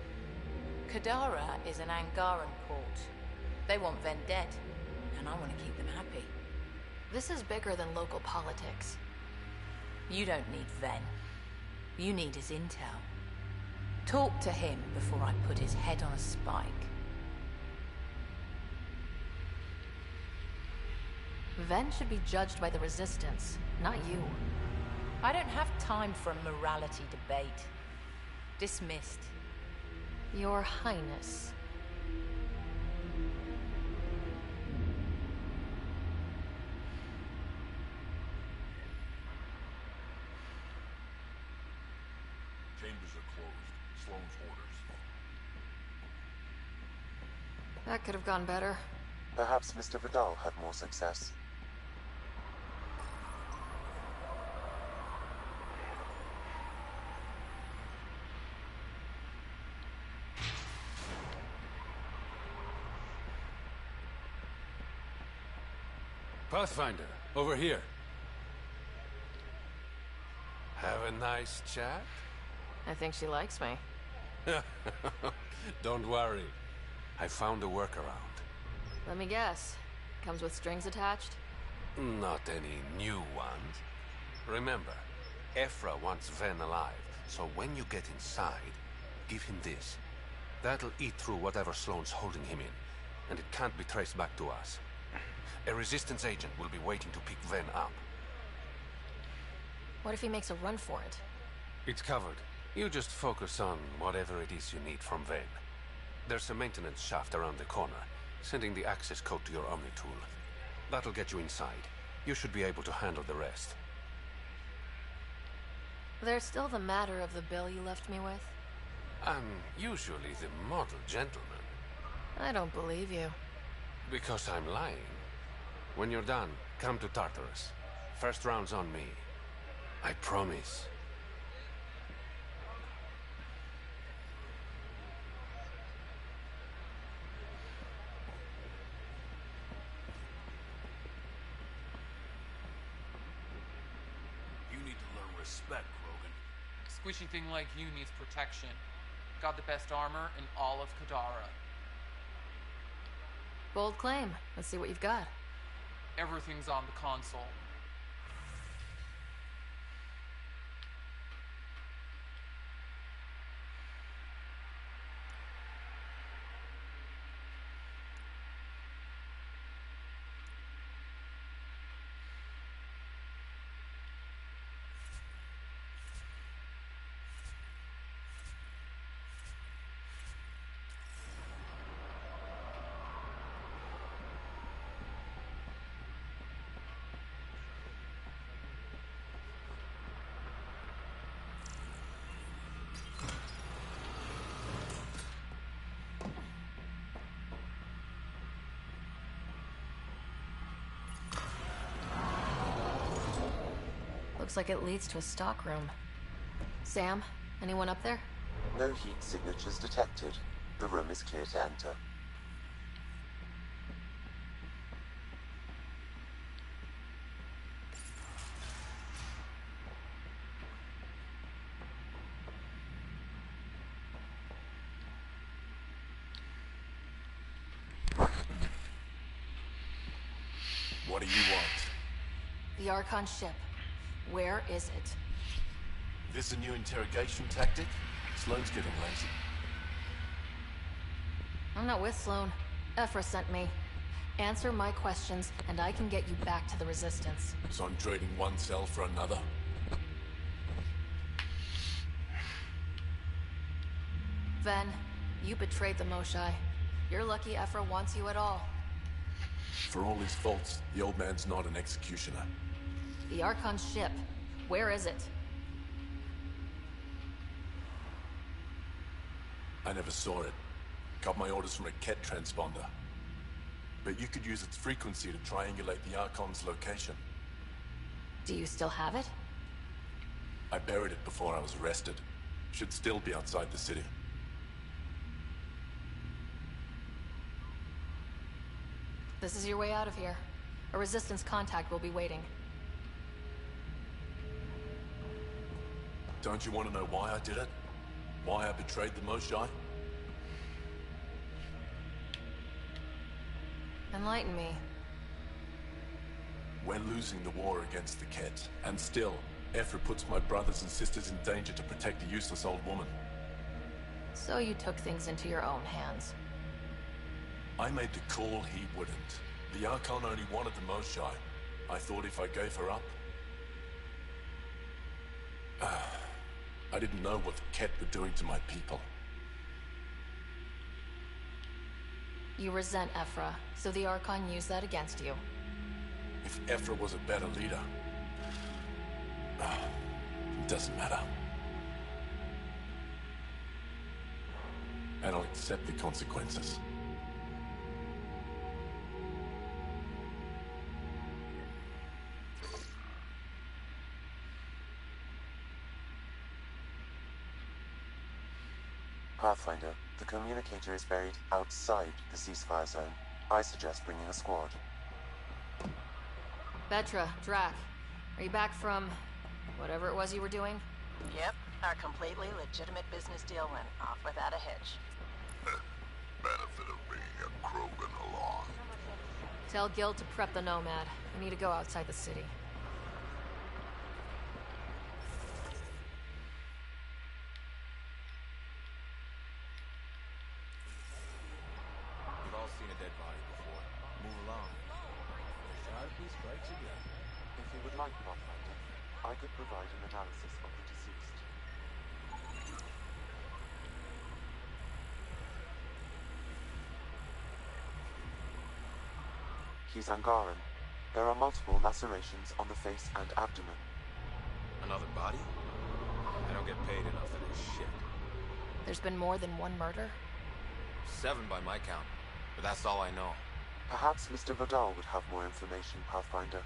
Kadara is an Angaran port. They want Ven dead, and I want to keep them happy. This is bigger than local politics. You don't need Ven. You need his intel. Talk to him before I put his head on a spike. Ven should be judged by the Resistance, not you. I don't have time for a morality debate. Dismissed. Your Highness. Chambers are closed. Sloane's orders. That could have gone better. Perhaps Mr. Vidal had more success. Pathfinder, over here. Have a nice chat? I think she likes me. Don't worry. I found a workaround. Let me guess. Comes with strings attached? Not any new ones. Remember, Ephra wants Ven alive, so when you get inside, give him this. That'll eat through whatever Sloane's holding him in, and it can't be traced back to us. A resistance agent will be waiting to pick Ven up. What if he makes a run for it? It's covered. You just focus on whatever it is you need from Ven. There's a maintenance shaft around the corner, sending the access code to your Omni tool. That'll get you inside. You should be able to handle the rest. There's still the matter of the bill you left me with? I'm usually the model gentleman. I don't believe you. Because I'm lying. When you're done, come to Tartarus. First round's on me. I promise. You need to learn respect, Rogan. Squishy thing like you needs protection. Got the best armor in all of Kadara. Bold claim. Let's see what you've got. Everything's on the console. Looks like it leads to a stockroom. Sam, anyone up there? No heat signatures detected. The room is clear to enter. What do you want? The Archon ship. Where is it? This a new interrogation tactic? Sloane's getting lazy. I'm not with Sloane. Ephra sent me. Answer my questions, and I can get you back to the Resistance. So I'm trading one cell for another? Ven, you betrayed the Moshae. You're lucky Ephra wants you at all. For all his faults, the old man's not an executioner. The Archon ship. Where is it? I never saw it. Got my orders from a Ket transponder. But you could use its frequency to triangulate the Archon's location. Do you still have it? I buried it before I was arrested. Should still be outside the city. This is your way out of here. A Resistance contact will be waiting. Don't you want to know why I did it? Why I betrayed the Moshae? Enlighten me. We're losing the war against the Ket, and still, Ephra puts my brothers and sisters in danger to protect a useless old woman. So you took things into your own hands. I made the call he wouldn't. The Archon only wanted the Moshae. I thought if I gave her up... I didn't know what the Ket were doing to my people. You resent Ephra, so the Archon used that against you. If Ephra was a better leader... it doesn't matter. And I'll accept the consequences. Pathfinder, the communicator is buried outside the ceasefire zone. I suggest bringing a squad. Vetra, Drac, are you back from whatever it was you were doing? Yep, our completely legitimate business deal went off without a hitch. Benefit of bringing a Krogan along. Tell Gil to prep the Nomad. I need to go outside the city. We've all seen a dead body before. Move along. The sharpie strikes again. If you would like, Pathfinder, I could provide an analysis of the deceased. He's Angaran. There are multiple lacerations on the face and abdomen. Another body? I don't get paid enough for this shit. There's been more than one murder? 7 by my count, but that's all I know. Perhaps Mr. Vidal would have more information, Pathfinder.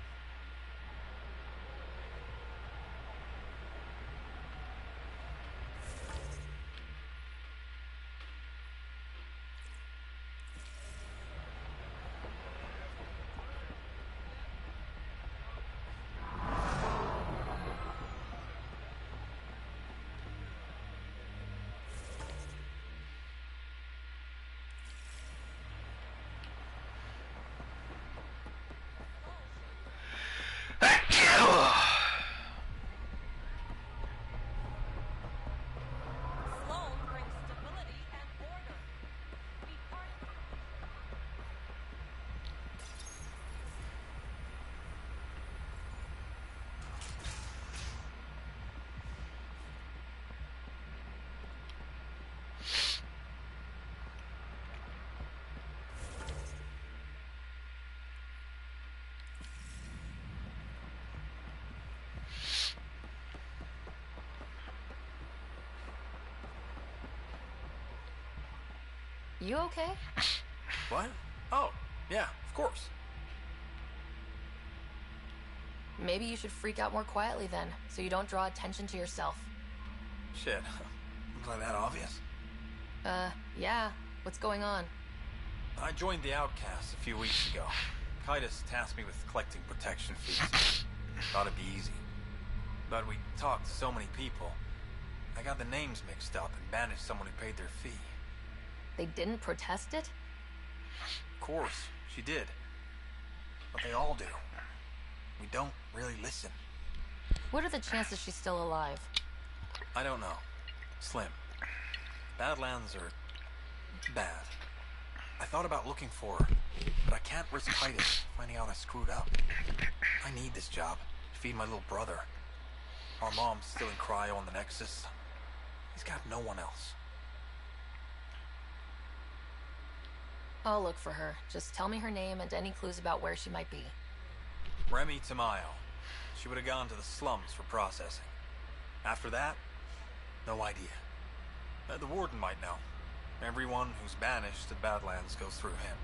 You okay? What? Oh, yeah, of course. Maybe you should freak out more quietly then, so you don't draw attention to yourself. Shit. Was I that obvious? Yeah. What's going on? I joined the Outcasts a few weeks ago. Kaitis tasked me with collecting protection fees. Thought it'd be easy. But we talked to so many people. I got the names mixed up and banished someone who paid their fee. They didn't protest it? Of course, she did. But they all do. We don't really listen. What are the chances she's still alive? I don't know. Slim. Badlands are bad. I thought about looking for her, but I can't risk Kaitis finding out I screwed up. I need this job to feed my little brother. Our mom's still in cryo on the Nexus. He's got no one else. I'll look for her. Just tell me her name and any clues about where she might be. Remy Tamayo. She would have gone to the slums for processing. After that, no idea. The warden might know. Everyone who's banished to Badlands goes through him.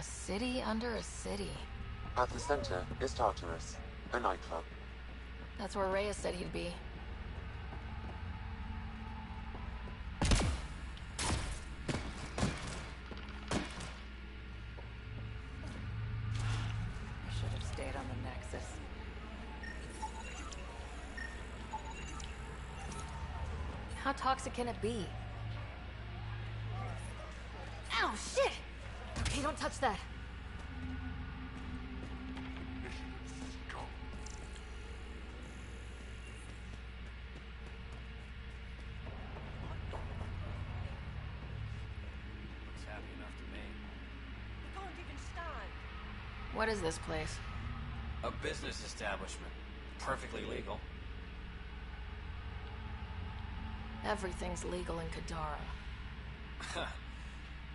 city under a city. At the center is Tartarus, a nightclub. That's where Reyes said he'd be. I should have stayed on the Nexus. How toxic can it be? Ow, shit! Okay, don't touch that. Looks happy enough to me. Don't even stand. What is this place? A business establishment. Perfectly legal. Everything's legal in Kadara.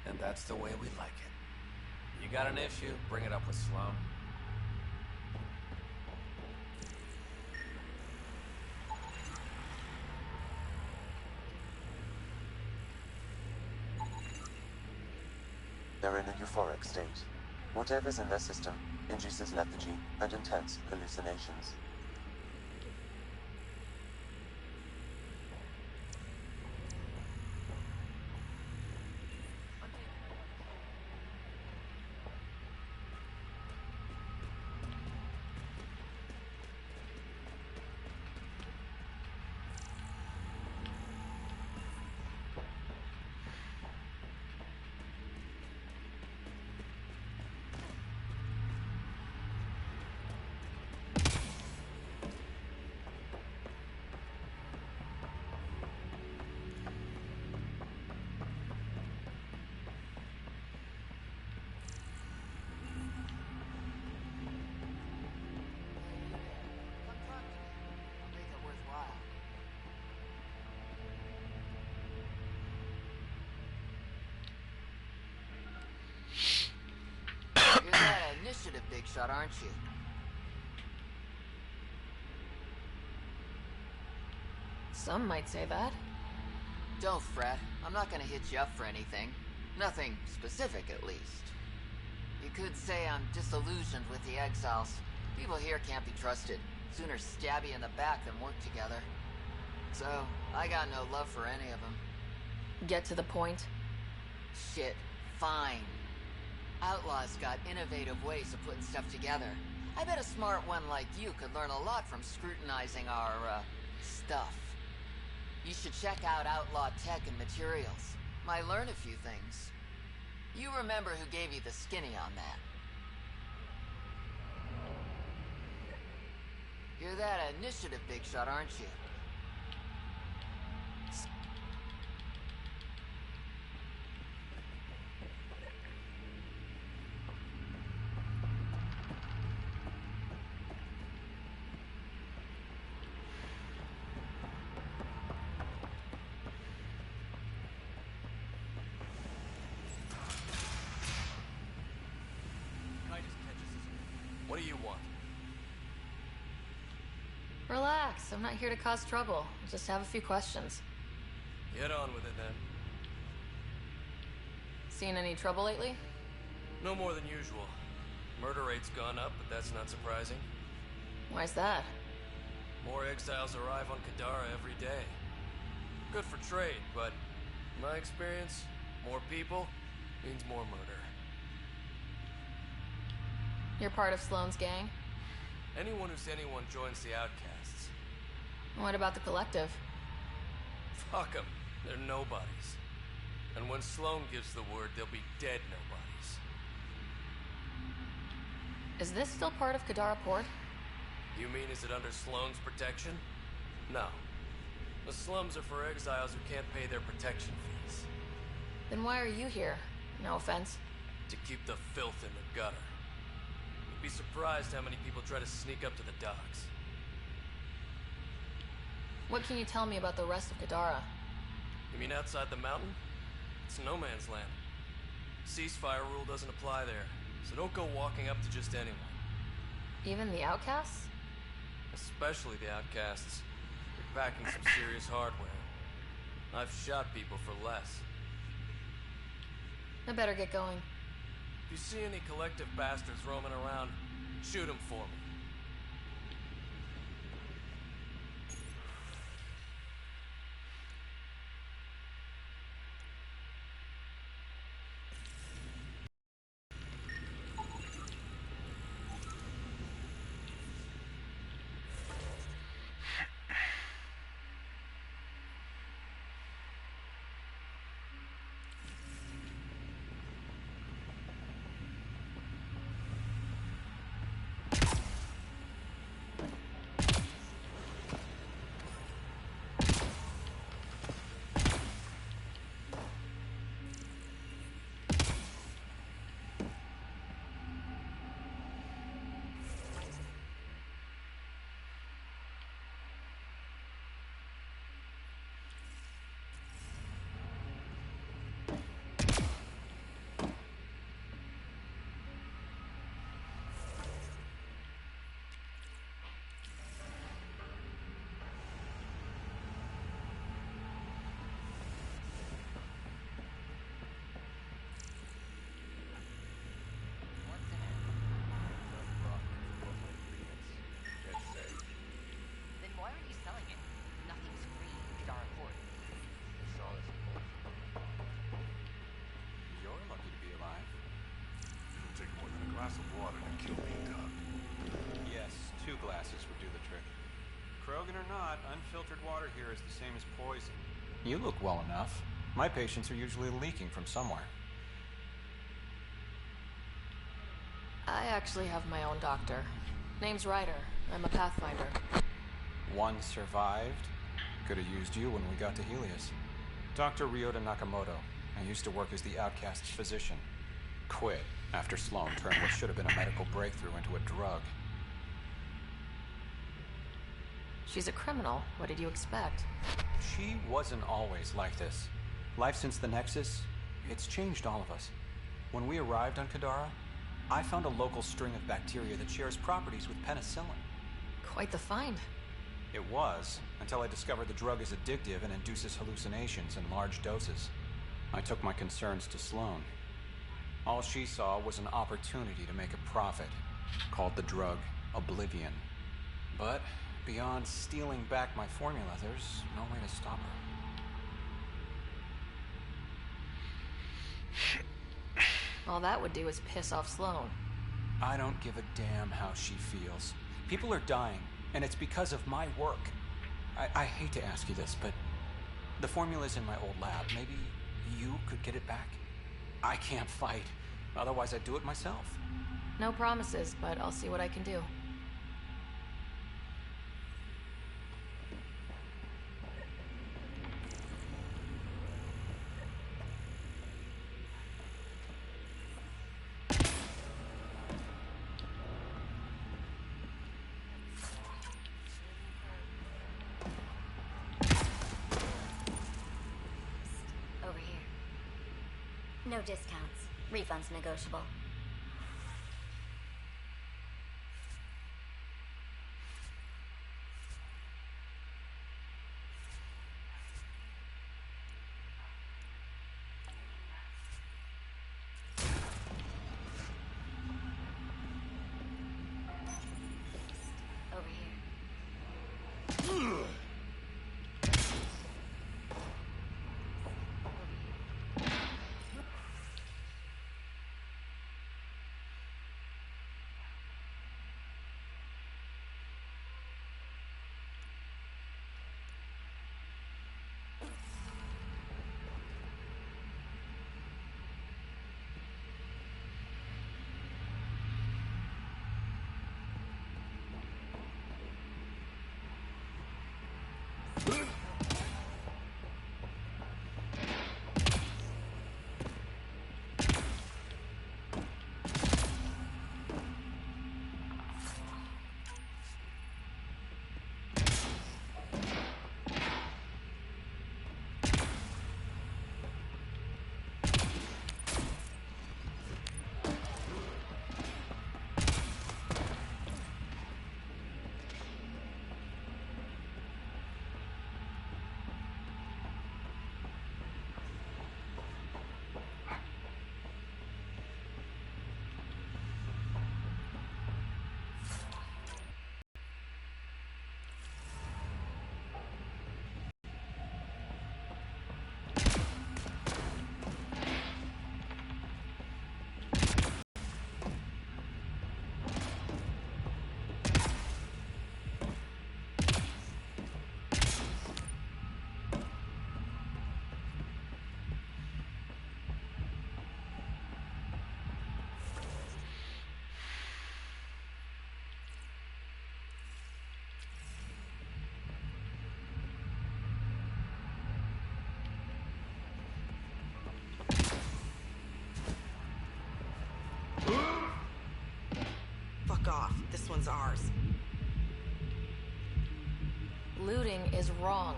And that's the way we like it. You got an issue, bring it up with Sloan. They're in a euphoric state. Whatever's in their system induces lethargy and intense hallucinations. You're that initiative big shot, aren't you? Some might say that. Don't fret. I'm not gonna hit you up for anything. Nothing specific, at least. You could say I'm disillusioned with the exiles. People here can't be trusted. Sooner stab you in the back than work together. So, I got no love for any of them. Get to the point. Shit, fine. Outlaws got innovative ways of putting stuff together. I bet a smart one like you could learn a lot from scrutinizing our, stuff. You should check out Outlaw Tech and Materials. Might learn a few things. You remember who gave you the skinny on that. You're that initiative big shot, aren't you? What do you want? Relax, I'm not here to cause trouble. I just have a few questions. Get on with it then. Seen any trouble lately? No more than usual. Murder rate's gone up, but that's not surprising. Why's that? More exiles arrive on Kadara every day. Good for trade, but in my experience, more people means more murder. You're part of Sloane's gang? Anyone who's anyone joins the outcasts. What about the collective? Fuck them. They're nobodies. And when Sloane gives the word, they'll be dead nobodies. Is this still part of Kadara Port? You mean is it under Sloane's protection? No. The slums are for exiles who can't pay their protection fees. Then why are you here? No offense. To keep the filth in the gutter. You'd be surprised how many people try to sneak up to the docks. What can you tell me about the rest of Kadara? You mean outside the mountain? It's no man's land. Ceasefire rule doesn't apply there, so don't go walking up to just anyone. Even the outcasts? Especially the outcasts. They're packing some serious hardware. I've shot people for less. I better get going. If you see any collective bastards roaming around, shoot them for me. Krogan or not, unfiltered water here is the same as poison. You look well enough. My patients are usually leaking from somewhere. I actually have my own doctor. Name's Ryder. I'm a Pathfinder. One survived. Could have used you when we got to Helios. Dr. Ryota Nakamoto. I used to work as the outcast's physician. Quit after Sloan turned what should have been a medical breakthrough into a drug. She's a criminal. What did you expect? She wasn't always like this. Life since the Nexus, it's changed all of us. When we arrived on Kadara, I found a local string of bacteria that shares properties with penicillin. Quite the find. It was, until I discovered the drug is addictive and induces hallucinations in large doses. I took my concerns to Sloan. All she saw was an opportunity to make a profit, called the drug Oblivion. But beyond stealing back my formula, there's no way to stop her. All that would do is piss off Sloan. I don't give a damn how she feels. People are dying, and it's because of my work. I hate to ask you this, but the formula's in my old lab. Maybe you could get it back? I can't fight. Otherwise, I'd do it myself. No promises, but I'll see what I can do. No discounts. Refunds negotiable. Over here. one's ours. Looting is wrong.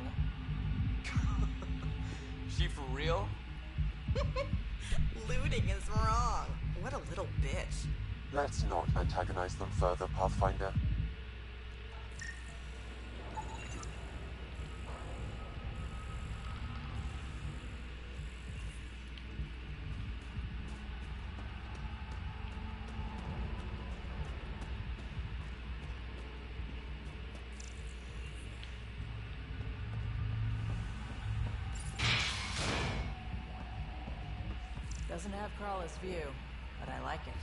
She for real? Looting is wrong. What a little bitch. Let's not antagonize them further, Pathfinder. Doesn't have Crawler's view, but I like it.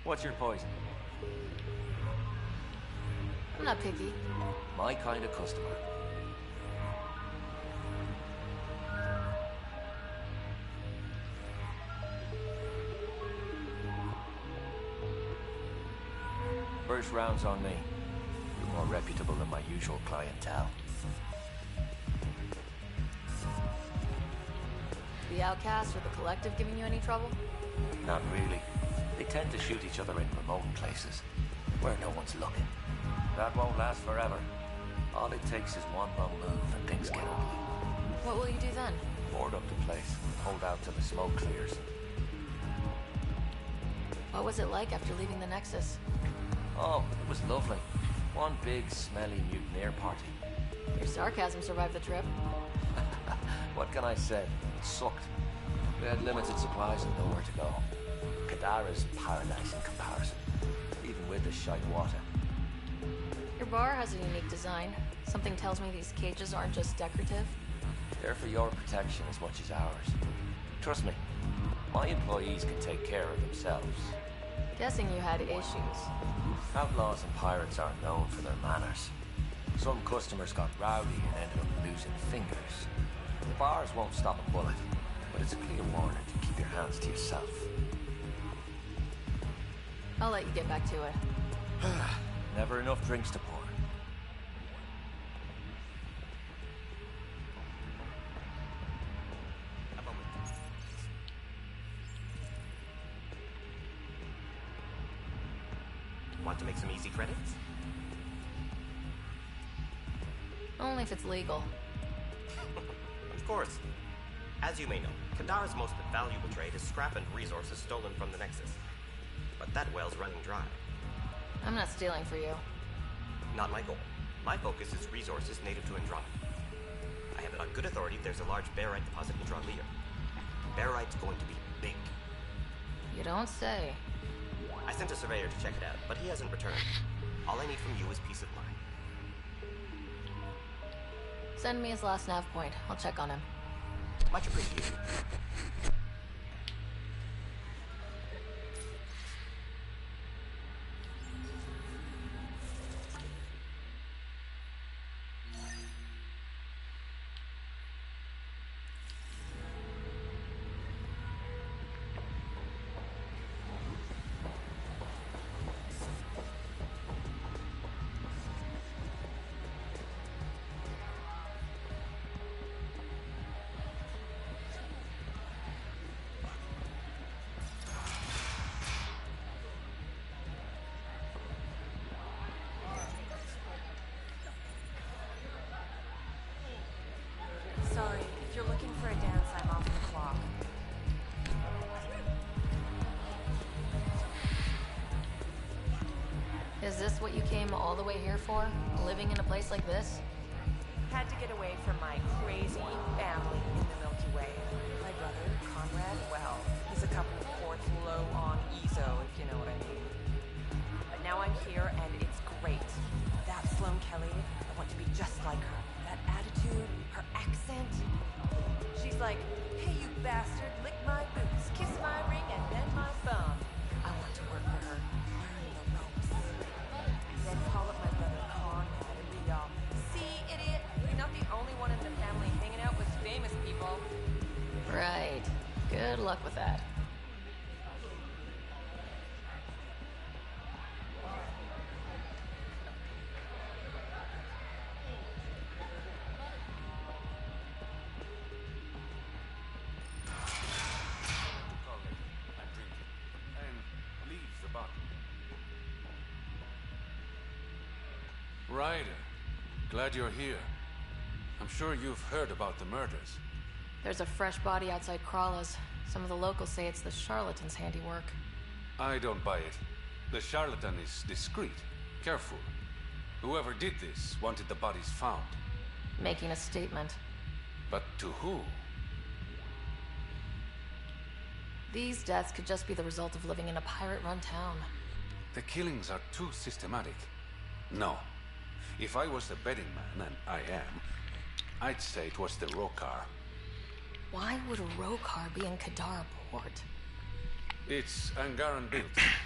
What's your poison? I'm not picky. My kind of customer. First round's on me. You're more reputable than my usual clientele. The outcast or the collective giving you any trouble? Not really. They tend to shoot each other in remote places, where no one's looking. That won't last forever. All it takes is one wrong move and things get ugly. What will you do then? Board up the place, hold out till the smoke clears. What was it like after leaving the Nexus? Oh, it was lovely. One big, smelly mutineer party. Your sarcasm survived the trip. What can I say? It sucked. We had limited supplies and nowhere to go. Kadara's paradise in comparison, even with the shite water. Your bar has a unique design. Something tells me these cages aren't just decorative. They're for your protection as much as ours. Trust me, my employees can take care of themselves. Guessing you had issues. Outlaws and pirates aren't known for their manners. Some customers got rowdy and ended up losing fingers. The bars won't stop a bullet, but it's a clear warning to keep your hands to yourself. I'll let you get back to it. Never enough drinks to pour. Want to make some easy credits? Only if it's legal. Of course. As you may know, Kadara's most valuable trade is scrap and resources stolen from the Nexus. But that well's running dry. I'm not stealing for you. Not my goal. My focus is resources native to Andromeda. I have it on good authority there's a large barite deposit in Dralier. Barite's going to be big. You don't say. I sent a surveyor to check it out, but he hasn't returned. All I need from you is peace of mind. Send me his last nav point. I'll check on him. Much appreciated. Sorry, if you're looking for a dance, I'm off the clock. Is this what you came all the way here for? Living in a place like this? Had to get away from my crazy family in the Milky Way. My brother, Conrad, well, he's a couple of ports low on EZO, if you know what I mean. But now I'm here, and it's great. That Sloane Kelly, I want to be just like her. That attitude, her accent. She's like, hey, you bastard, lick my boots, kiss my ring, and bend my thumb. I want to work for her, learn the ropes. Then call up my brother Conrad and be all, see, idiot, you're not the only one in the family hanging out with famous people. Right. Good luck with that. Ryder, glad you're here. I'm sure you've heard about the murders. There's a fresh body outside Crawla's. Some of the locals say it's the charlatan's handiwork. I don't buy it. The charlatan is discreet, careful. Whoever did this wanted the bodies found. Making a statement. But to who? These deaths could just be the result of living in a pirate-run town. The killings are too systematic. No. If I was the betting man, and I am, I'd say it was the Rokar. Why would a Rokar be in Kadara port? It's Angaran built,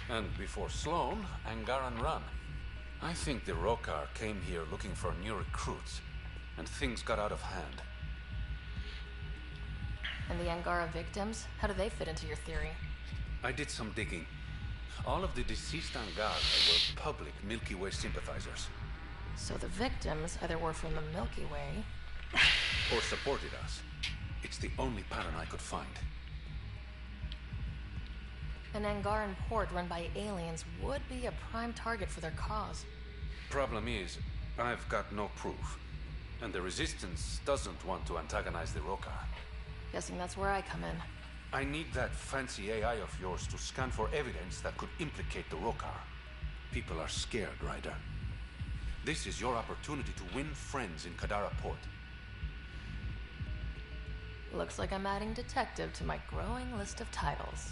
and before Sloan, Angaran run. I think the Rokar came here looking for new recruits, and things got out of hand. And the Angara victims? How do they fit into your theory? I did some digging. All of the deceased Angara were public Milky Way sympathizers. So the victims either were from the Milky Way... or supported us. It's the only pattern I could find. An Angaran port run by aliens would be a prime target for their cause. Problem is, I've got no proof. And the Resistance doesn't want to antagonize the Rokar. Guessing that's where I come in. I need that fancy AI of yours to scan for evidence that could implicate the Rokar. People are scared, Ryder. This is your opportunity to win friends in Kadara Port. Looks like I'm adding detective to my growing list of titles.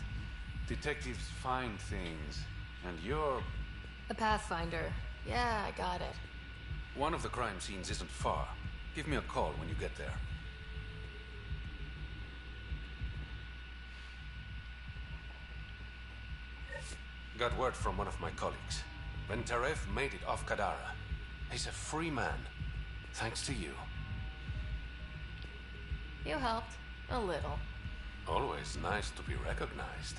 Detectives find things, and you're... A pathfinder. Yeah, I got it. One of the crime scenes isn't far. Give me a call when you get there. Got word from one of my colleagues. When Taref made it off Kadara, he's a free man. Thanks to you. You helped. A little. Always nice to be recognized.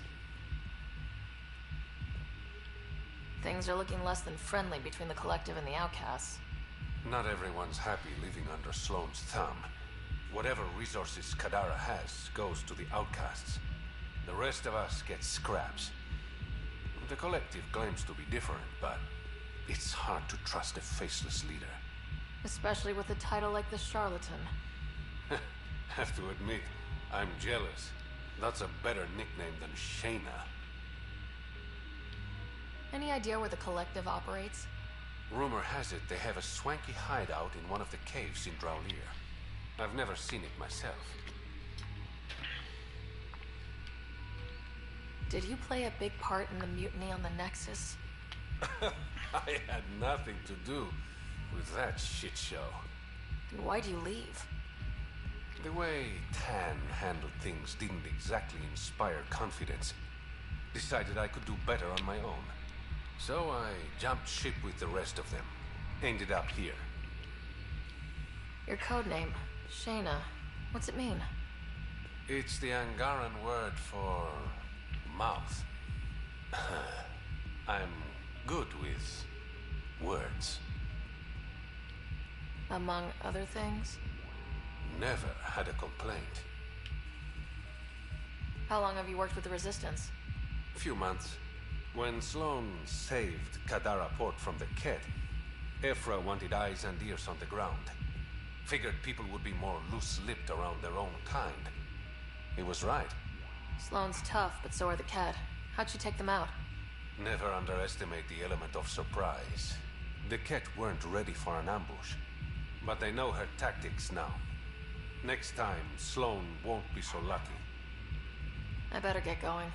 Things are looking less than friendly between the Collective and the Outcasts. Not everyone's happy living under Sloane's thumb. Whatever resources Kadara has goes to the Outcasts. The rest of us get scraps. The Collective claims to be different, but it's hard to trust a faceless leader. Especially with a title like the Charlatan. Have to admit, I'm jealous. That's a better nickname than Shayna. Any idea where the Collective operates? Rumor has it they have a swanky hideout in one of the caves in Draulir. I've never seen it myself. Did you play a big part in the mutiny on the Nexus? I had nothing to do with that shit show. Then why'd you leave? The way Tan handled things didn't exactly inspire confidence. Decided I could do better on my own. So I jumped ship with the rest of them. Ended up here. Your codename, Shayna. What's it mean? It's the Angaran word for mouth. I'm good with words. Among other things? Never had a complaint. How long have you worked with the Resistance? Few months. When Sloan saved Kadara Port from the Kett, Ephra wanted eyes and ears on the ground. Figured people would be more loose-lipped around their own kind. He was right. Sloan's tough, but so are the Kett. How'd you take them out? Never underestimate the element of surprise. The Kett weren't ready for an ambush, but they know her tactics now. Next time, Sloan won't be so lucky. I better get going.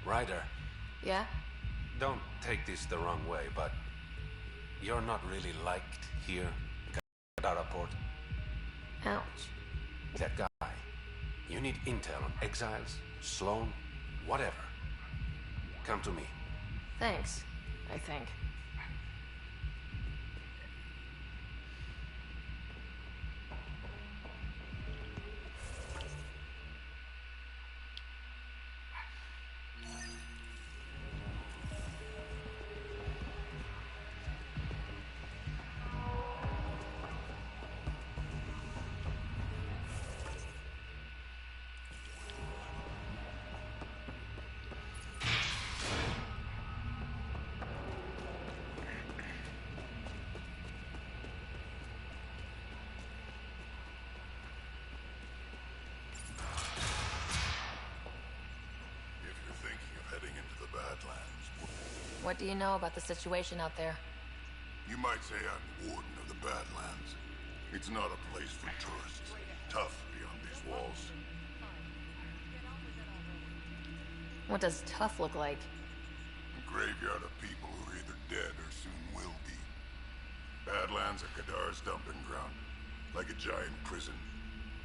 Ryder. Yeah? Don't take this the wrong way, but you're not really liked here in Kadara Port. Ouch. That guy. You need intel on exiles, Sloan, whatever. Come to me. Thanks, I think. What do you know about the situation out there? You might say I'm warden of the Badlands. It's not a place for tourists. Tough beyond these walls. What does tough look like? A graveyard of people who are either dead or soon will be. Badlands are Kadar's dumping ground. Like a giant prison.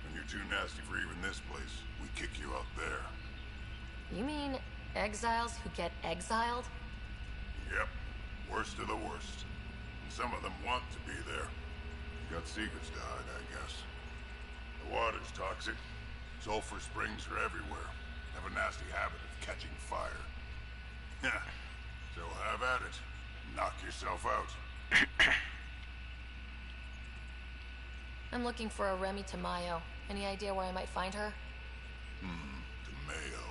When you're too nasty for even this place, we kick you out there. You mean exiles who get exiled? Yep. Worst of the worst. And some of them want to be there. Got secrets to hide, I guess. The water's toxic. Sulfur springs are everywhere. Have a nasty habit of catching fire. Yeah. So have at it. Knock yourself out. I'm looking for a Remy Tamayo. Any idea where I might find her? Tamayo.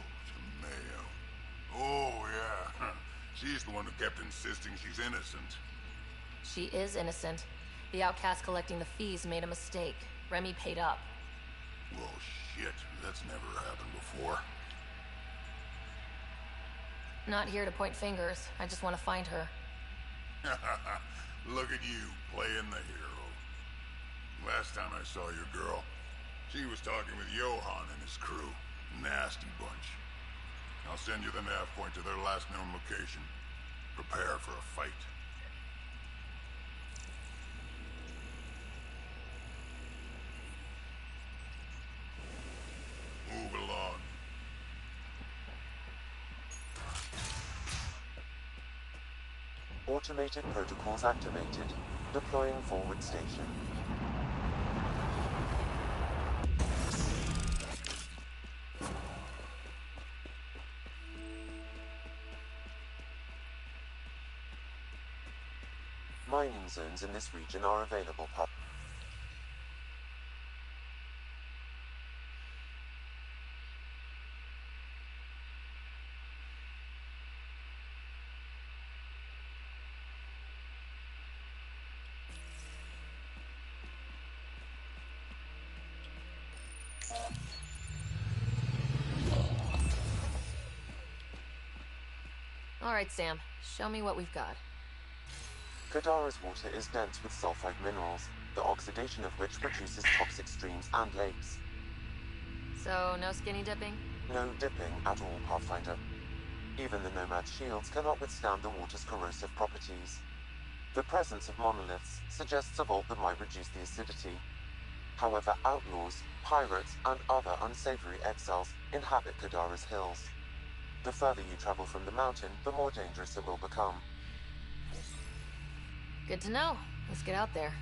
Oh, yeah. She's the one who kept insisting she's innocent. She is innocent. The outcast collecting the fees made a mistake. Remy paid up. Well, shit. That's never happened before. Not here to point fingers. I just want to find her. Look at you, playing the hero. Last time I saw your girl, she was talking with Johan and his crew. Nasty bunch. I'll send you the nav point to their last known location. Prepare for a fight. Move along. Automated protocols activated. Deploying forward station. Mining zones in this region are available. All right, Sam. Show me what we've got. Kadara's water is dense with sulfide minerals, the oxidation of which produces toxic streams and lakes. So, no skinny dipping? No dipping at all, Pathfinder. Even the Nomad shields cannot withstand the water's corrosive properties. The presence of monoliths suggests a vault that might reduce the acidity. However, outlaws, pirates, and other unsavory exiles inhabit Kadara's hills. The further you travel from the mountain, the more dangerous it will become. Good to know. Let's get out there.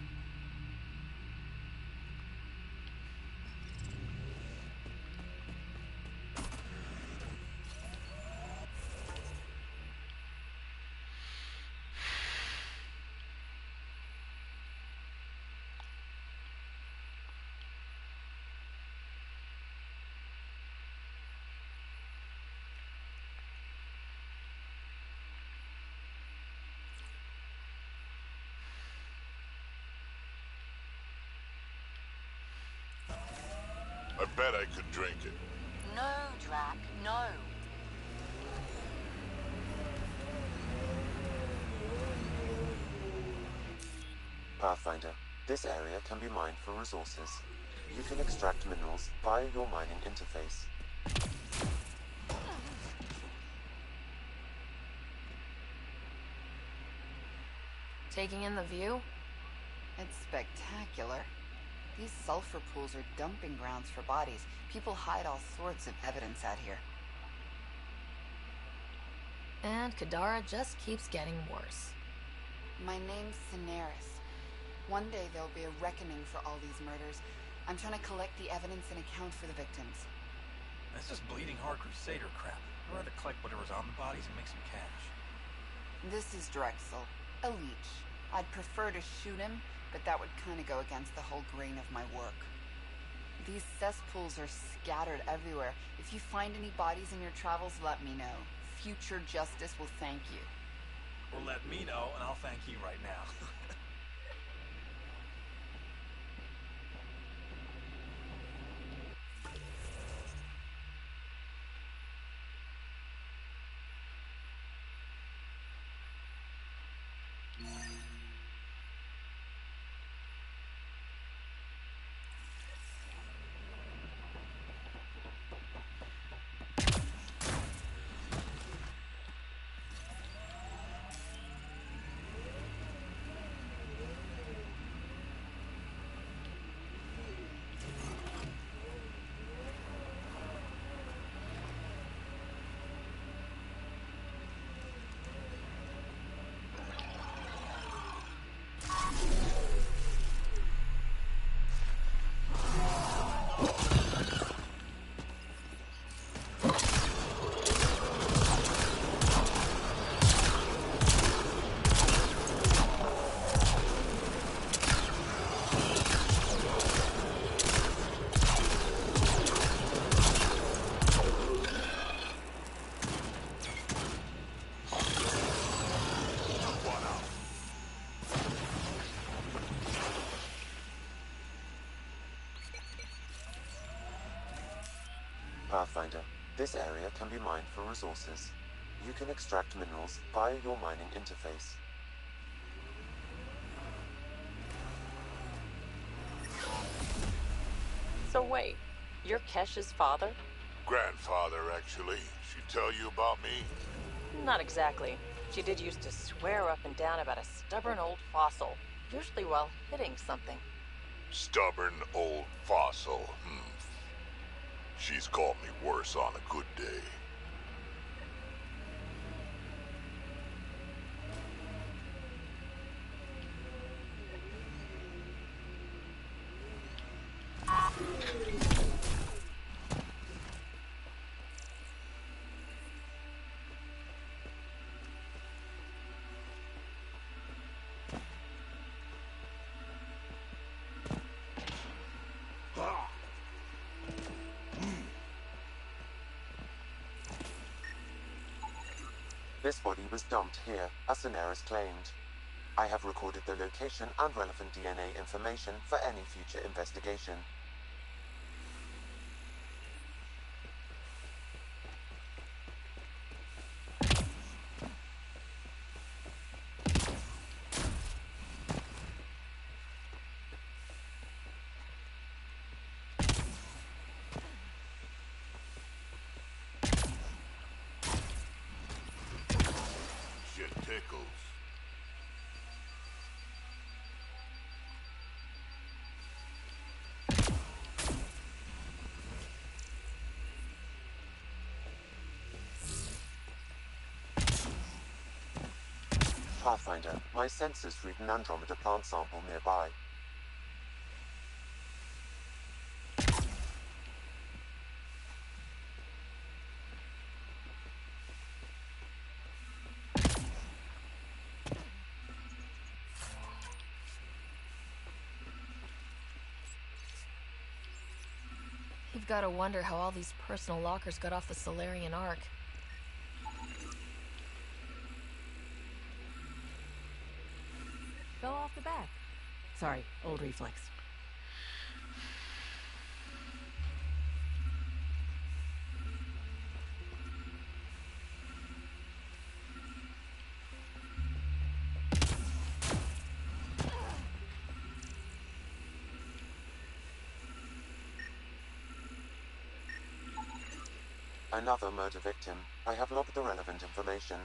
I bet I could drink it. No, Drac, no. Pathfinder, this area can be mined for resources. You can extract minerals via your mining interface. Taking in the view? It's spectacular. These sulfur pools are dumping grounds for bodies. People hide all sorts of evidence out here. And Kadara just keeps getting worse. My name's Cineris. One day there'll be a reckoning for all these murders. I'm trying to collect the evidence and account for the victims. That's just bleeding heart crusader crap. I'd rather collect whatever's on the bodies and make some cash. This is Drexel, a leech. I'd prefer to shoot him, but that would kind of go against the whole grain of my work. These cesspools are scattered everywhere. If you find any bodies in your travels, let me know. Future justice will thank you. Or let me know, and I'll thank you right now. Pathfinder, this area can be mined for resources. You can extract minerals via your mining interface. So wait, you're Kesh's father? Grandfather, actually. She tell you about me? Not exactly. She did used to swear up and down about a stubborn old fossil, usually while hitting something. Stubborn old fossil, She's called me worse on a good day. This body was dumped here, as Cineris claimed. I have recorded the location and relevant DNA information for any future investigation. Pathfinder, my sensors read an Andromeda plant sample nearby. You've got to wonder how all these personal lockers got off the Solarian Ark. Fell off the back. Sorry, old reflex. Another murder victim. I have logged the relevant information.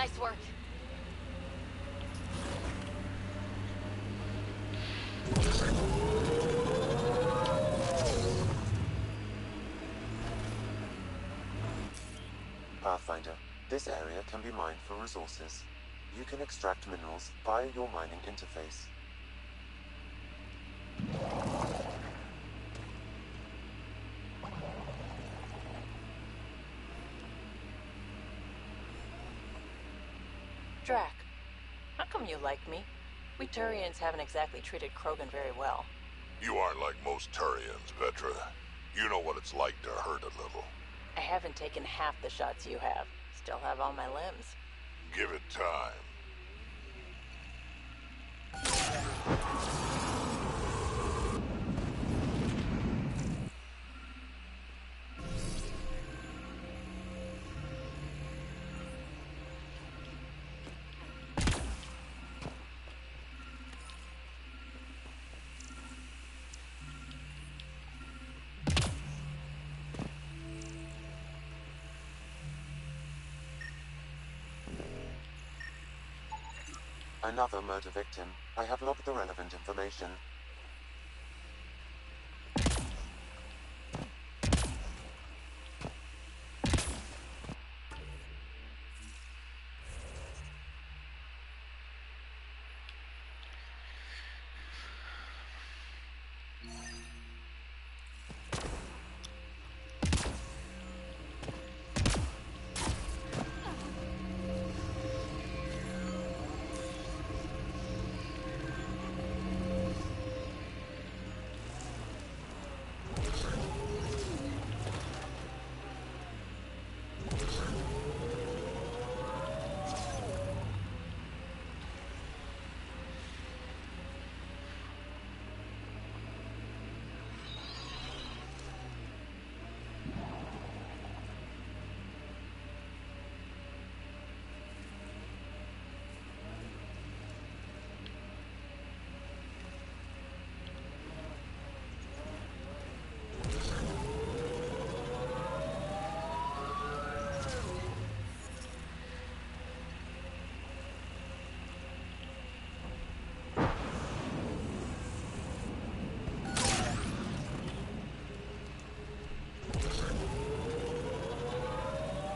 Nice work. Pathfinder, this area can be mined for resources. You can extract minerals via your mining interface. Drac, how come you like me? We Turians haven't exactly treated Krogan very well. You aren't like most Turians, Petra. You know what it's like to hurt a little. I haven't taken half the shots you have. Still have all my limbs. Give it time. Another murder victim. I have logged the relevant information.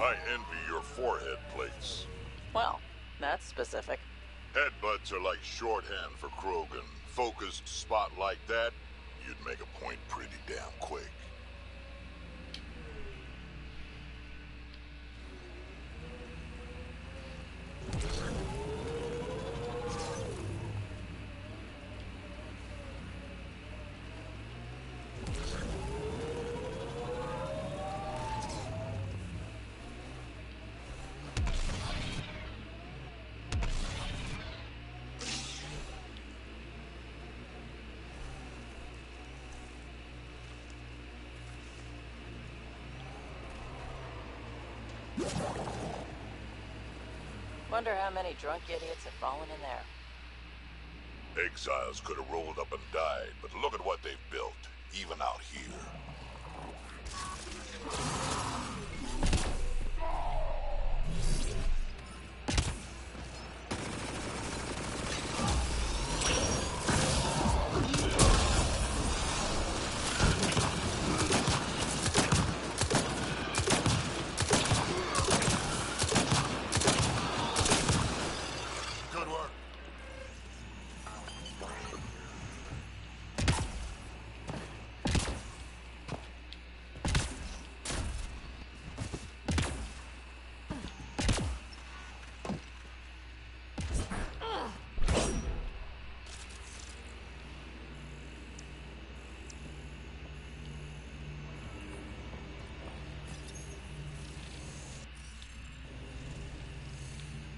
I envy your forehead plates. Well, that's specific. Headbutts are like shorthand for Krogan. Focused spot like that, you'd make a point pretty damn quick. Wonder how many drunk idiots have fallen in there. Exiles could have rolled up and died, but look at what they've built, even out here.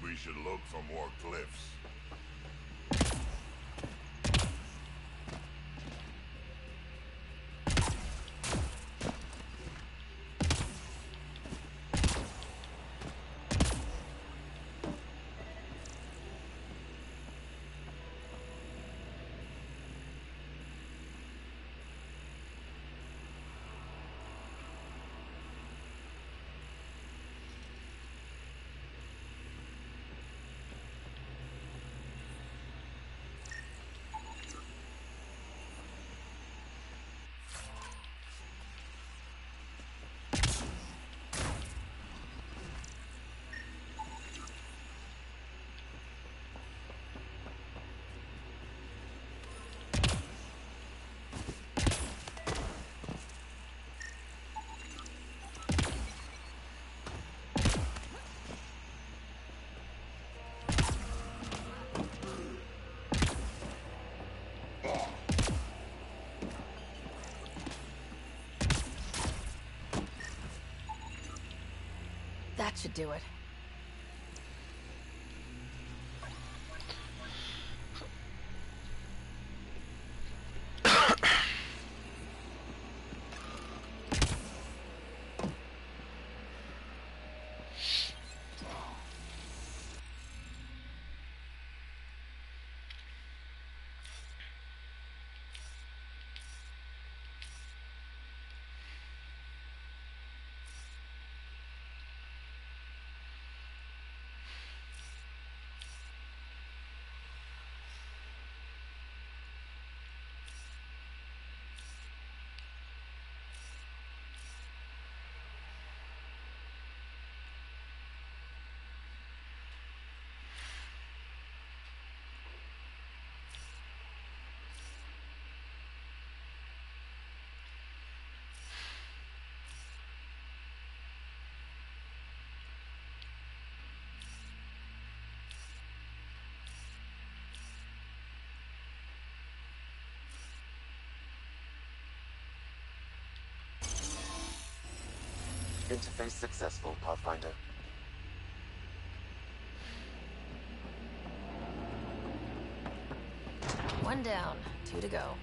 We should look for more glyphs. That should do it. Interface successful, Pathfinder. One down, 2 to go.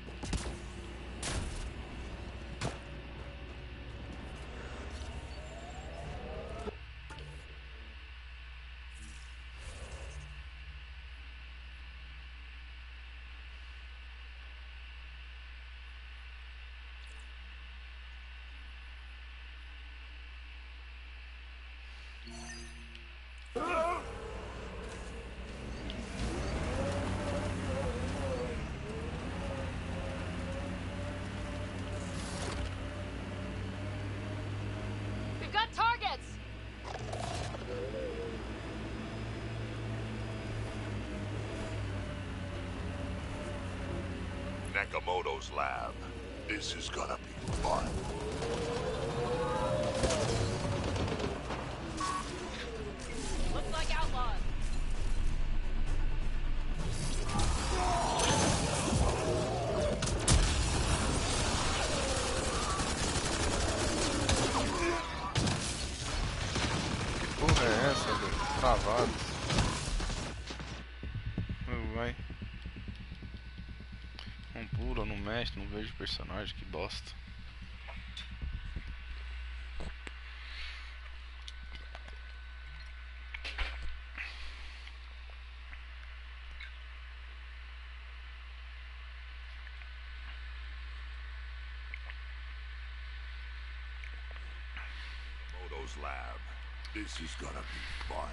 We've got targets! Nakamoto's lab. This is gonna be fun. Looks like outlaws. Que porra é essa, velho? Travado. Vai. Não pula, não mexe, não vejo personagem, que bosta. Moto's lab. This is gonna be fun.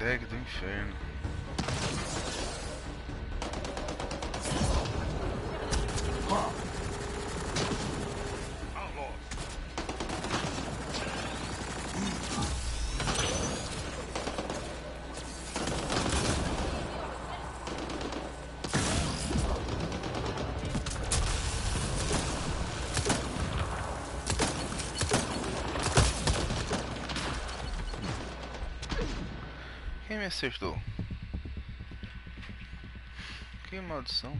Lag do inferno. Quem me acertou? Que maldição.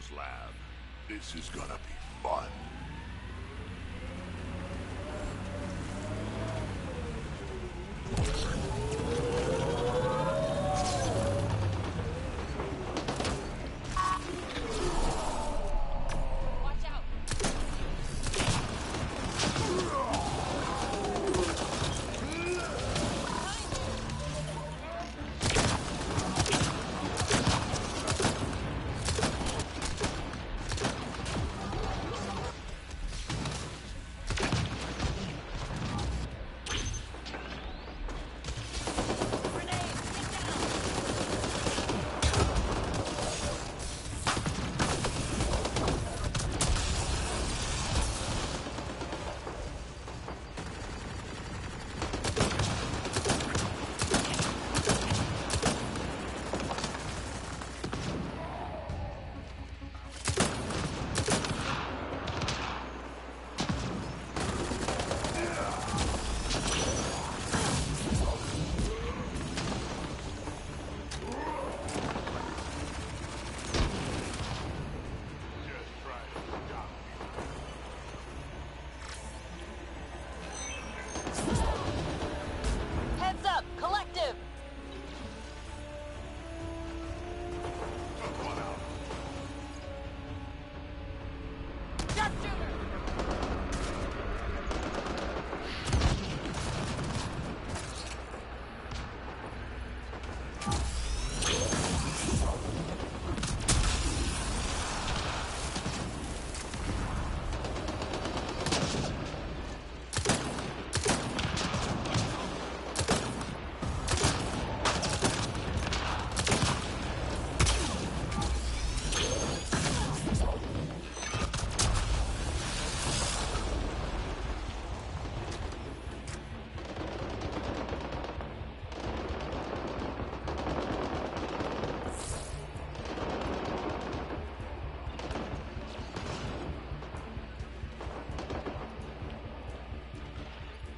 Echo's lab. This is gonna be fun. Heads up, collective!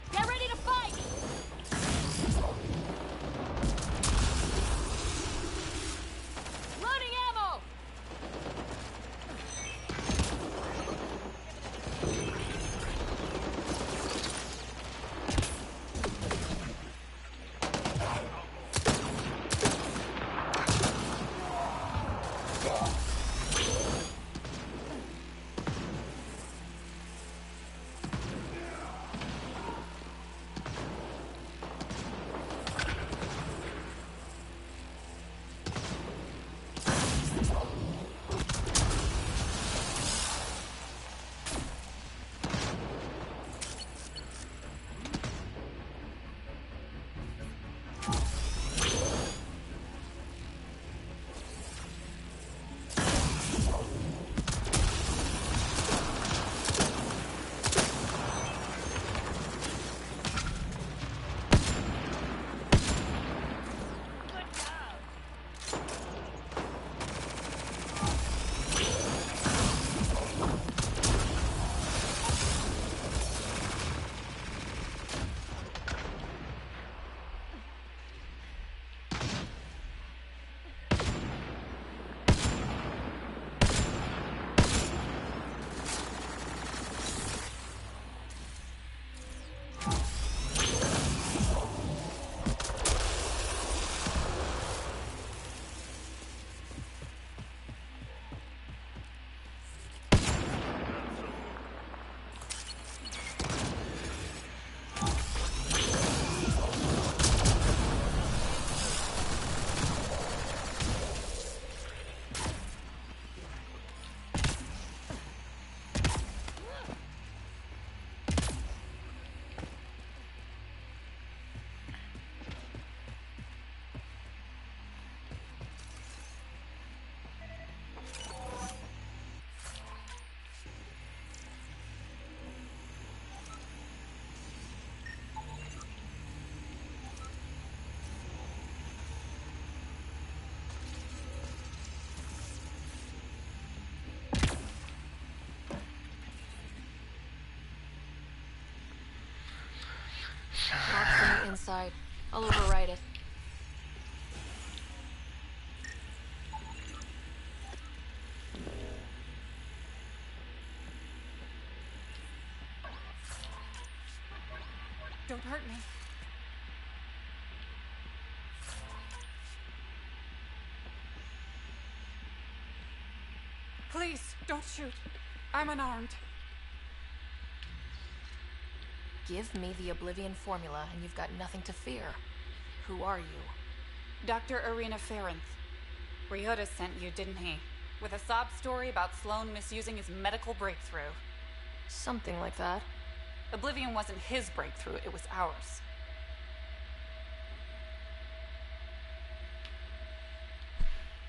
Get ready to fight! Loading ammo! Lock's on the inside. I'll override it. Don't hurt me. Please, don't shoot. I'm unarmed. Give me the Oblivion formula and you've got nothing to fear. Who are you? Dr. Irina Ferenth. Ryota sent you, didn't he? With a sob story about Sloan misusing his medical breakthrough. Something like that. Oblivion wasn't his breakthrough, it was ours.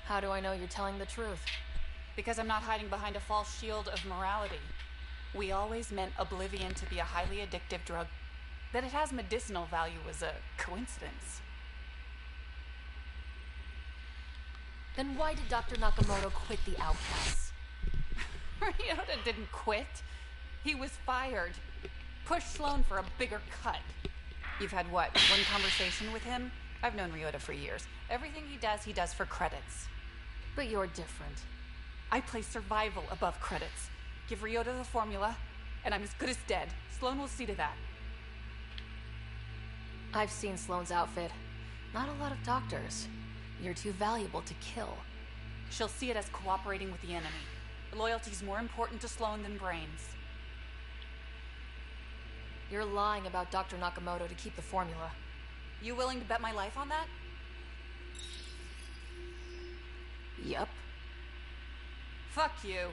How do I know you're telling the truth? Because I'm not hiding behind a false shield of morality. We always meant Oblivion to be a highly addictive drug. That it has medicinal value was a coincidence. Then why did Dr. Nakamoto quit the Outcasts? Ryota didn't quit. He was fired. Push Sloan for a bigger cut. You've had what, one conversation with him? I've known Ryota for years. Everything he does for credits. But you're different. I place survival above credits. Give Ryota the formula, and I'm as good as dead. Sloan will see to that. I've seen Sloan's outfit. Not a lot of doctors. You're too valuable to kill. She'll see it as cooperating with the enemy. Loyalty's more important to Sloan than brains. You're lying about Dr. Nakamoto to keep the formula. You willing to bet my life on that? Yup. Fuck you.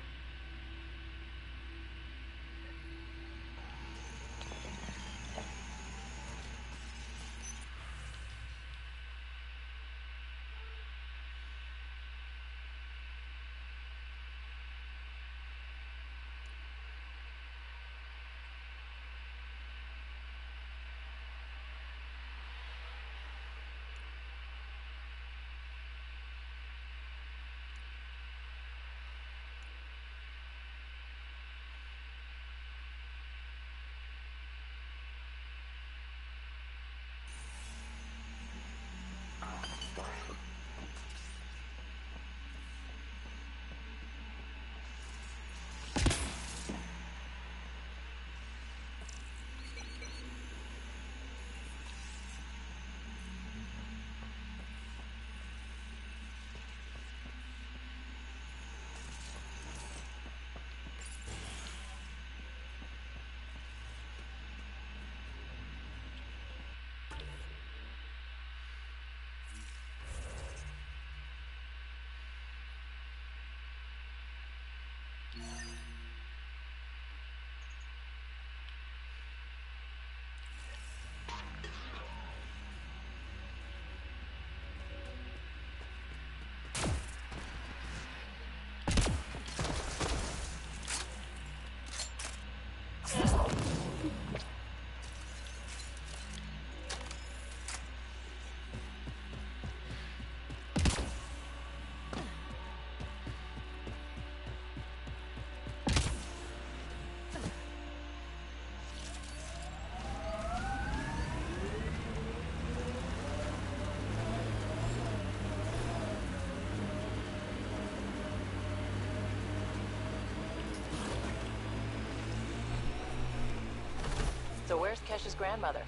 So where's Kesh's grandmother?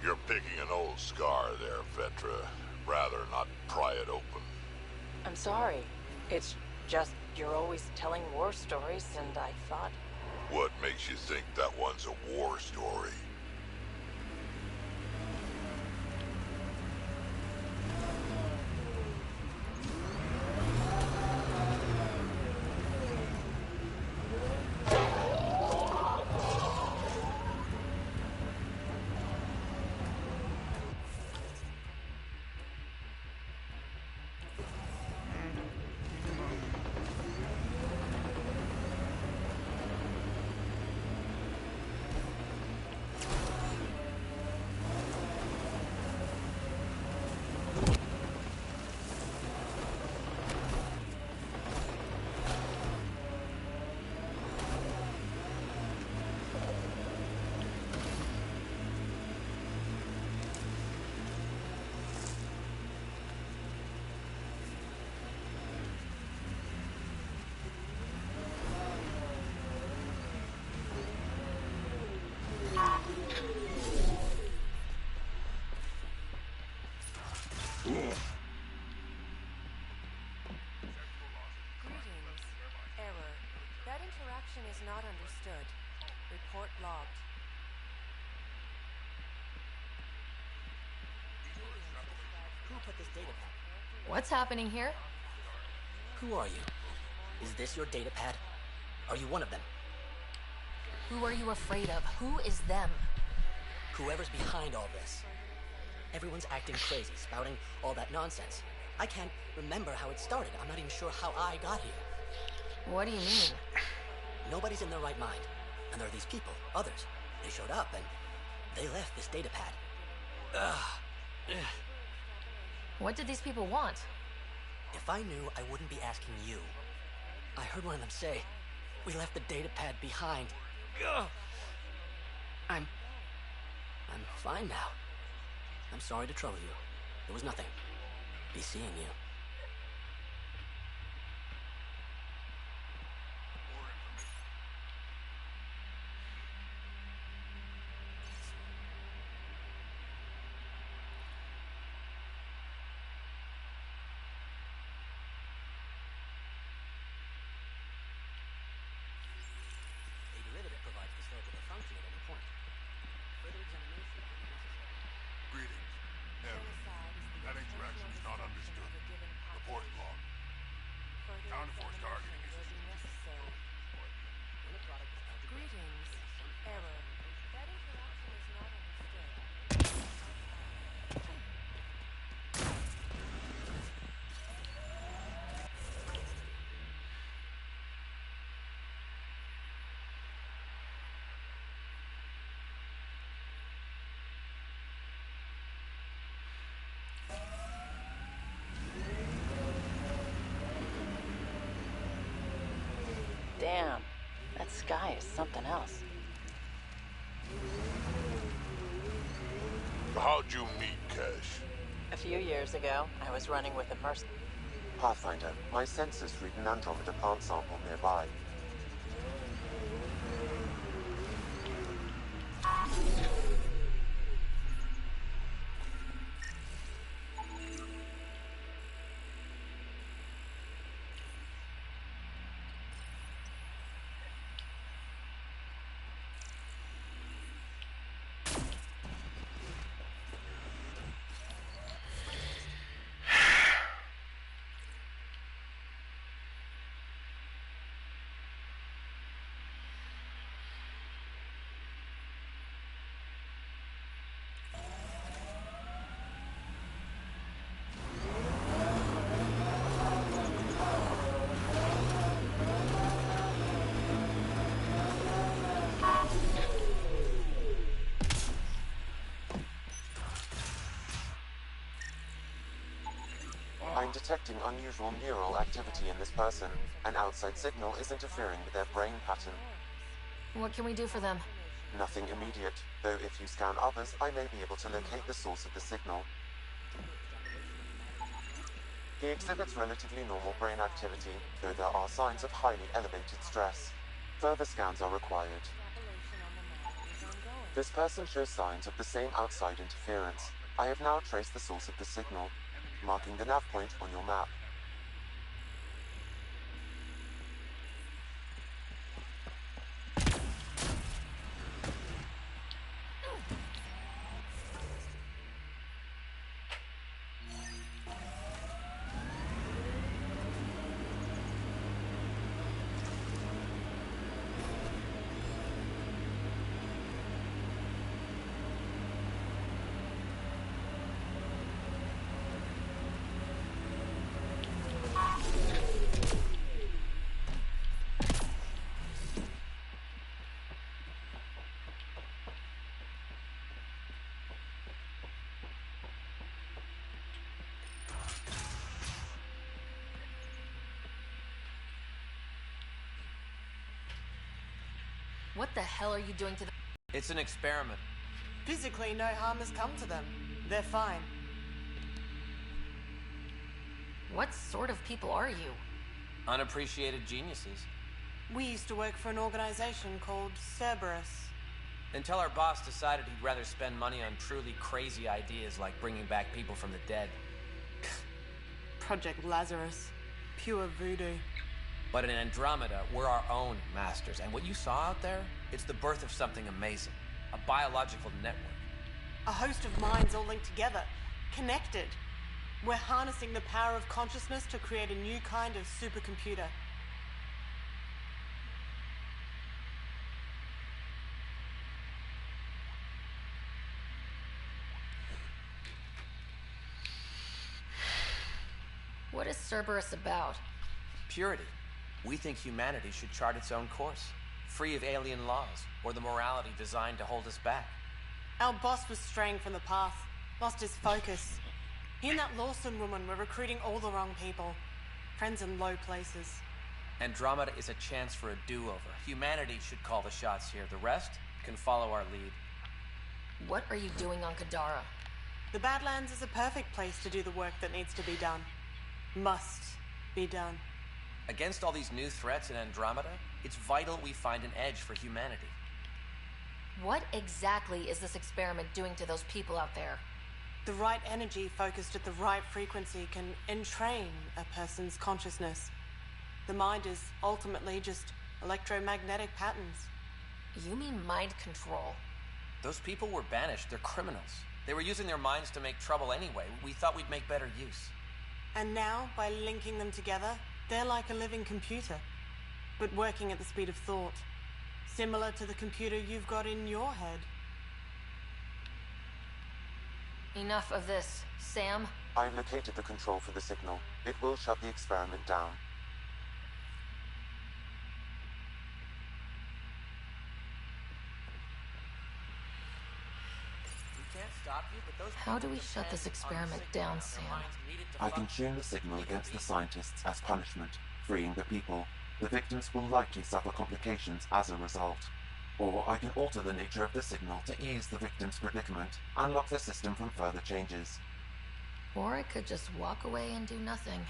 You're picking an old scar there, Vetra. Rather not pry it open. I'm sorry. It's just you're always telling war stories, and I thought... What makes you think that one's a war story? is not understood. Report logged. Who put this data pad? What's happening here? Who are you? Is this your data pad? Are you one of them? Who are you afraid of? Who is them? Whoever's behind all this. Everyone's acting crazy, spouting all that nonsense. I can't remember how it started. I'm not even sure how I got here. What do you mean? Nobody's in their right mind. And there are these people, others. They showed up and they left this data pad. Ugh. What did these people want? If I knew, I wouldn't be asking you. I heard one of them say, we left the data pad behind. Ugh. I'm fine now. I'm sorry to trouble you. It was nothing. Be seeing you. Damn, that sky is something else. How'd you meet Cash? A few years ago, I was running with a merc. Pathfinder, my sensors read an Andromeda plant sample nearby. I'm detecting unusual neural activity in this person. An outside signal is interfering with their brain pattern. What can we do for them? Nothing immediate, though if you scan others, I may be able to locate the source of the signal. He exhibits relatively normal brain activity, though there are signs of highly elevated stress. Further scans are required. This person shows signs of the same outside interference. I have now traced the source of the signal, marking the nav point on your map. What the hell are you doing to them? It's an experiment. Physically, no harm has come to them. They're fine. What sort of people are you? Unappreciated geniuses. We used to work for an organization called Cerberus. Until our boss decided he'd rather spend money on truly crazy ideas like bringing back people from the dead. Project Lazarus. Pure voodoo. But in Andromeda, we're our own masters. And what you saw out there, it's the birth of something amazing. A biological network. A host of minds all linked together, connected. We're harnessing the power of consciousness to create a new kind of supercomputer. What is Cerberus about? Purity. We think humanity should chart its own course, free of alien laws or the morality designed to hold us back. Our boss was straying from the path, lost his focus. He and that Lawson woman were recruiting all the wrong people. Friends in low places. Andromeda is a chance for a do-over. Humanity should call the shots here. The rest can follow our lead. What are you doing on Kadara? The Badlands is a perfect place to do the work that needs to be done. Must be done. Against all these new threats in Andromeda, it's vital we find an edge for humanity. What exactly is this experiment doing to those people out there? The right energy focused at the right frequency can entrain a person's consciousness. The mind is ultimately just electromagnetic patterns. You mean mind control? Those people were banished. They're criminals. They were using their minds to make trouble anyway. We thought we'd make better use. And now, by linking them together, they're like a living computer, but working at the speed of thought. Similar to the computer you've got in your head. Enough of this. Sam? I located the control for the signal. It will shut the experiment down. How do we shut this experiment down, Sam? I can tune the signal against the scientists as punishment, freeing the people. The victims will likely suffer complications as a result. Or I can alter the nature of the signal to ease the victim's predicament, unlock the system from further changes. Or I could just walk away and do nothing.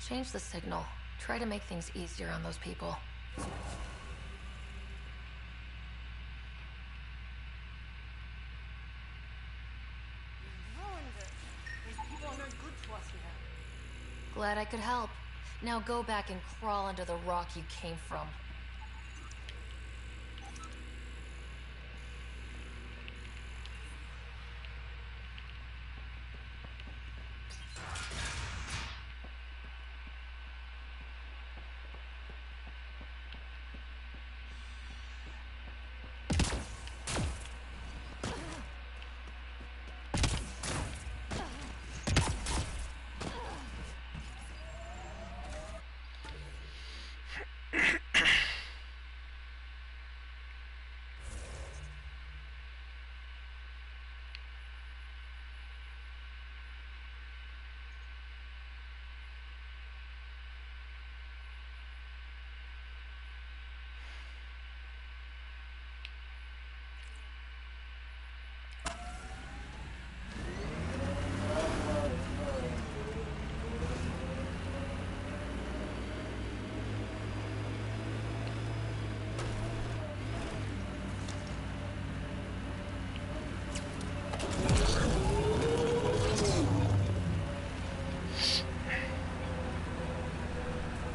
Change the signal. Try to make things easier on those people. Glad I could help. Now go back and crawl under the rock you came from.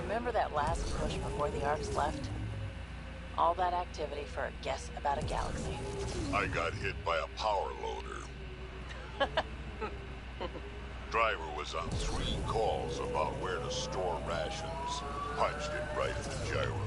Remember that last push before the Arks left? All that activity for a guess about a galaxy. I got hit by a power loader. Driver was on 3 calls about where to store rations. Punched it right in the gyros.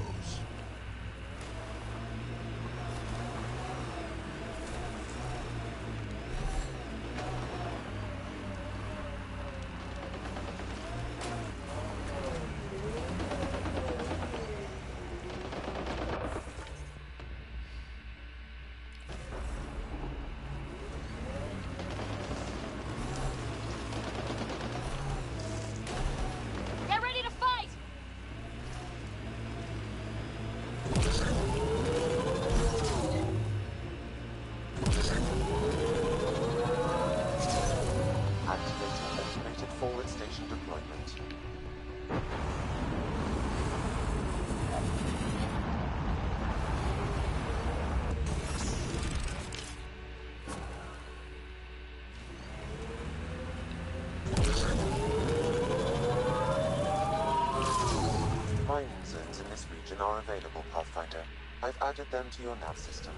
mining zones in this region are available, Pathfinder. I've added them to your nav system.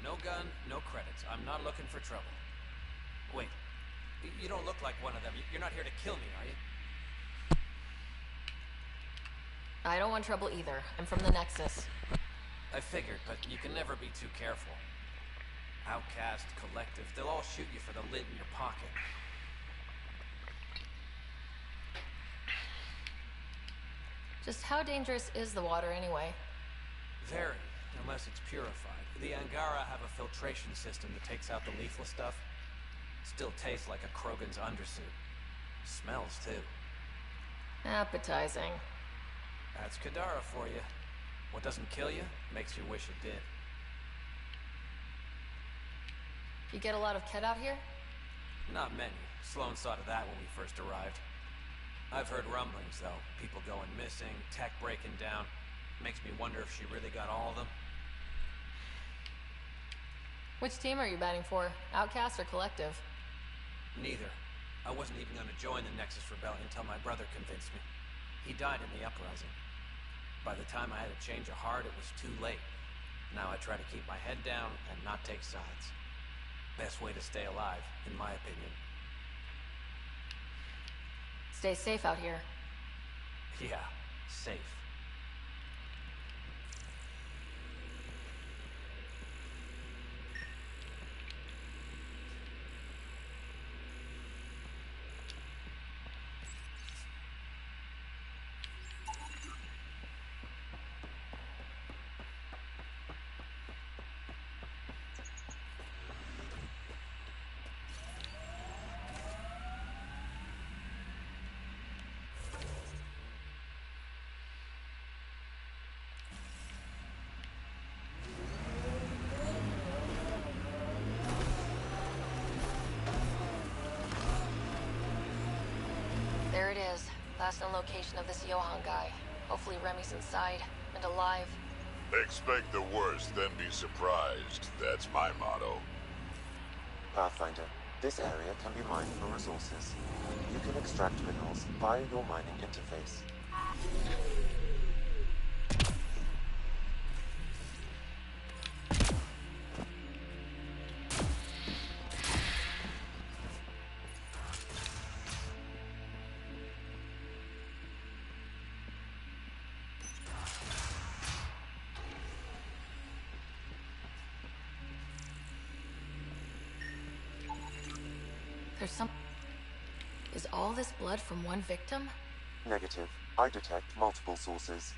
No gun, no credits. I'm not looking for trouble. Wait, you don't look like one of them. You're not here to kill me, are you? I don't want trouble either. I'm from the Nexus. I figured, but you can never be too careful. Outcast, collective, they'll all shoot you for the lint in your pocket. Just how dangerous is the water anyway? Very, unless it's purified. The Angara have a filtration system that takes out the lethal stuff. Still tastes like a Krogan's undersuit. Smells, too. Appetizing. That's Kadara for you. What doesn't kill you, makes you wish it did. You get a lot of Ked out here? Not many. Sloan saw to that when we first arrived. I've heard rumblings, though. People going missing, tech breaking down. Makes me wonder if she really got all of them. Which team are you batting for? Outcast or Collective? Neither. I wasn't even going to join the Nexus Rebellion until my brother convinced me. He died in the uprising. By the time I had a change of heart, it was too late. Now I try to keep my head down and not take sides. Best way to stay alive, in my opinion. Stay safe out here. Yeah, safe. There it is. Last known location of this Johan guy. Hopefully Remy's inside and alive. Expect the worst, then be surprised. That's my motto. Pathfinder, this area can be mined for resources. You can extract minerals via your mining interface. There's some... Is all this blood from one victim? Negative. I detect multiple sources.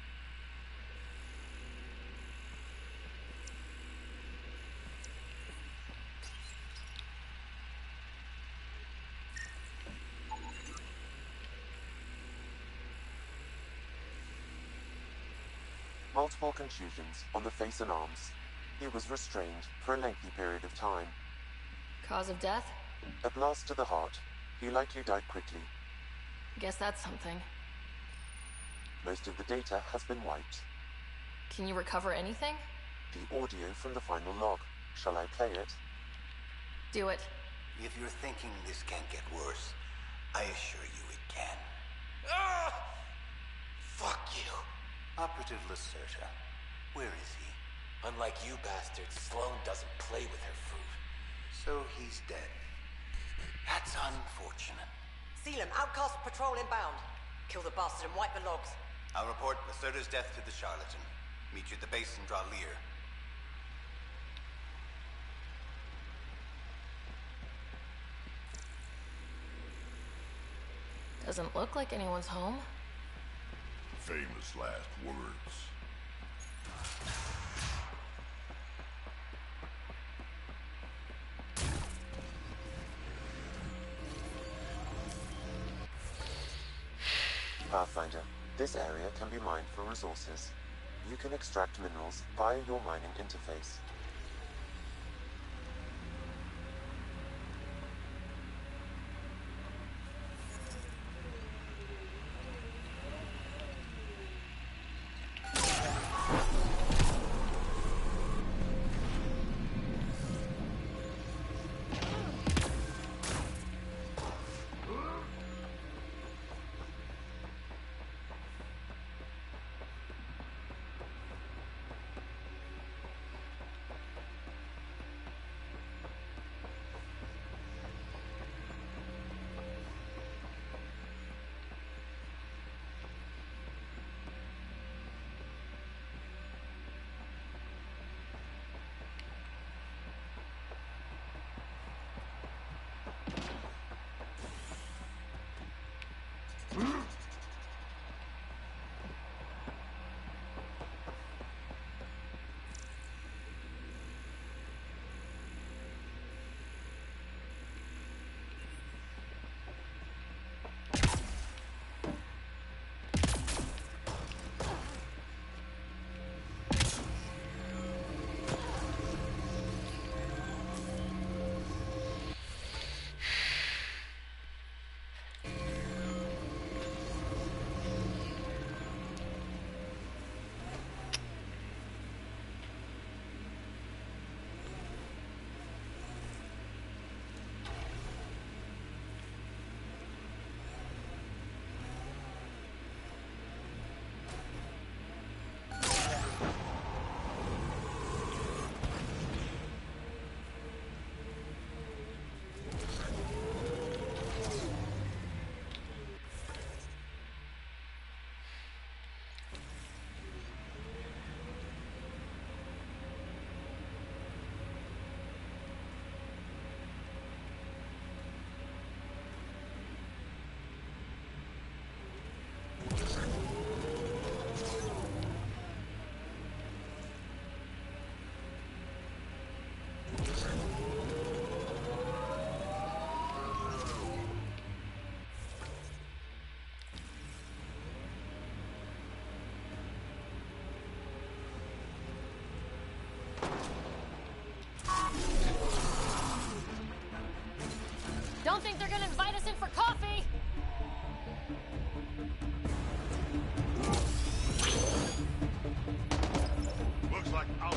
Multiple contusions on the face and arms. He was restrained for a lengthy period of time. Cause of death? A blast to the heart. He likely died quickly. Guess that's something. Most of the data has been wiped. Can you recover anything? The audio from the final log. Shall I play it? Do it. If you're thinking this can't get worse, I assure you it can. Fuck you. Operative Lacerta. Where is he? Unlike you bastards, Sloane doesn't play with her fruit. So he's dead. That's unfortunate. Seal him. Outcast patrol inbound. Kill the bastard and wipe the logs. I'll report Lacerda's death to the charlatan. Meet you at the base and draw Lear. Doesn't look like anyone's home. Famous last words. Pathfinder, this area can be mined for resources. You can extract minerals via your mining interface. Don't think they're gonna invite us in for coffee! Looks like out.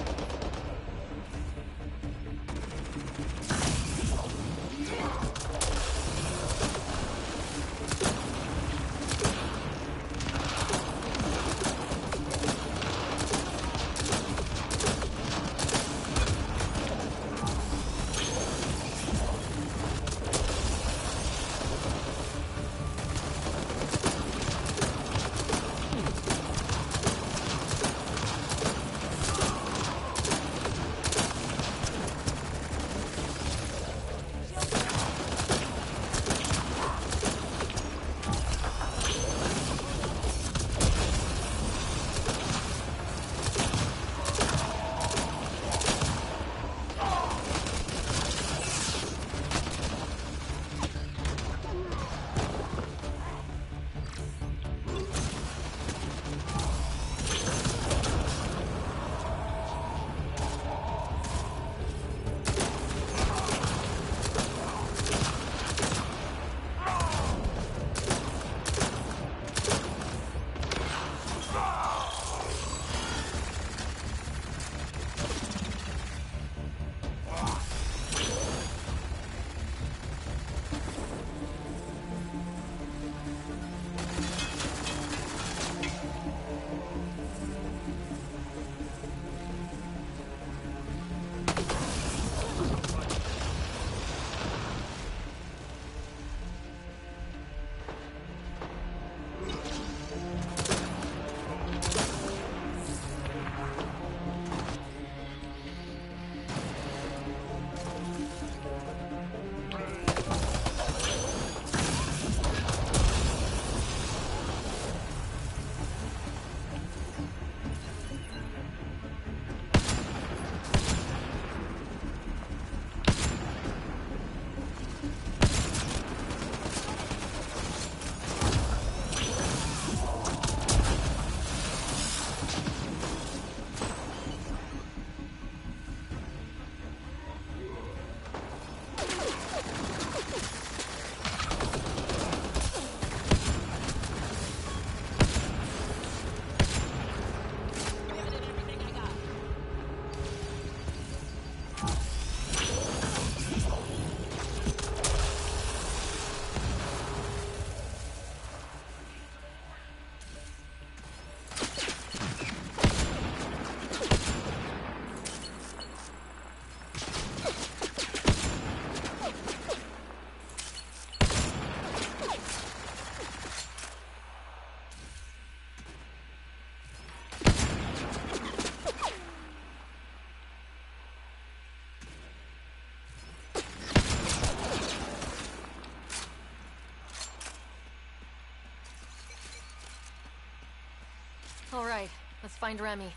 Let's find Remy.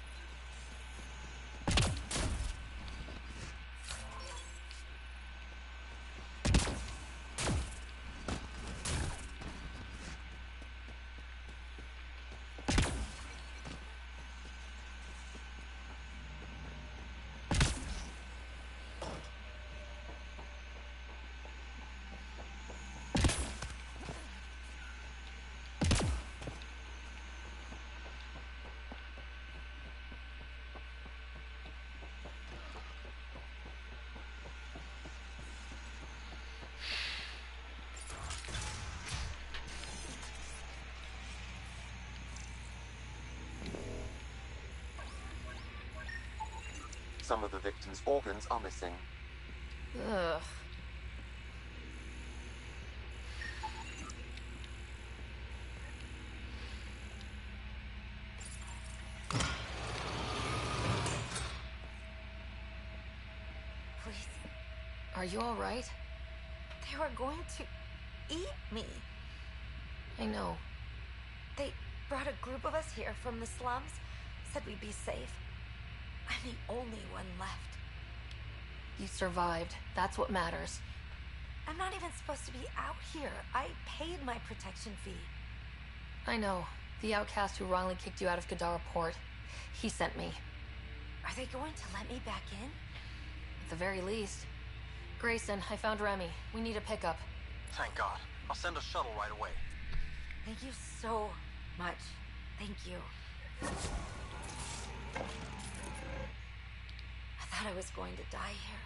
Some of the victim's organs are missing. Ugh. Please. Are you all right? They were going to eat me. I know. They brought a group of us here from the slums, said we'd be safe. I'm the only one left. You survived. That's what matters. I'm not even supposed to be out here. I paid my protection fee. I know. The outcast who wrongly kicked you out of Gadara Port. He sent me. Are they going to let me back in? At the very least. Grayson, I found Remy. We need a pickup. Thank God. I'll send a shuttle right away. Thank you so much. Thank you. I thought I was going to die here.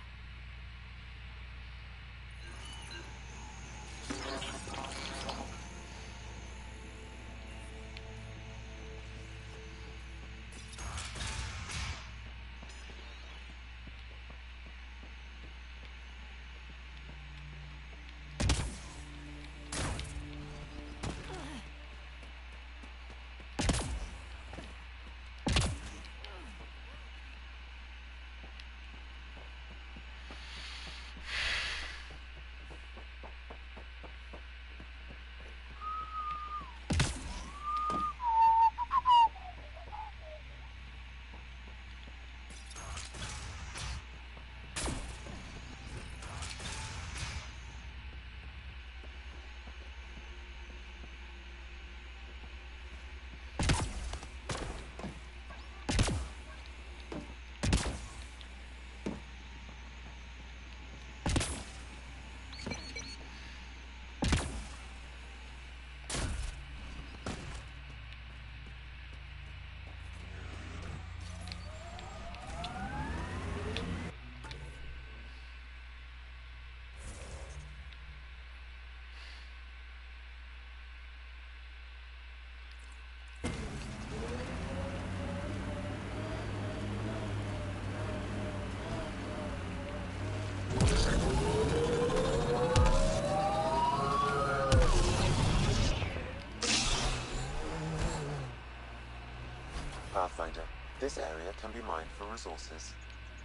Pathfinder, this area can be mined for resources.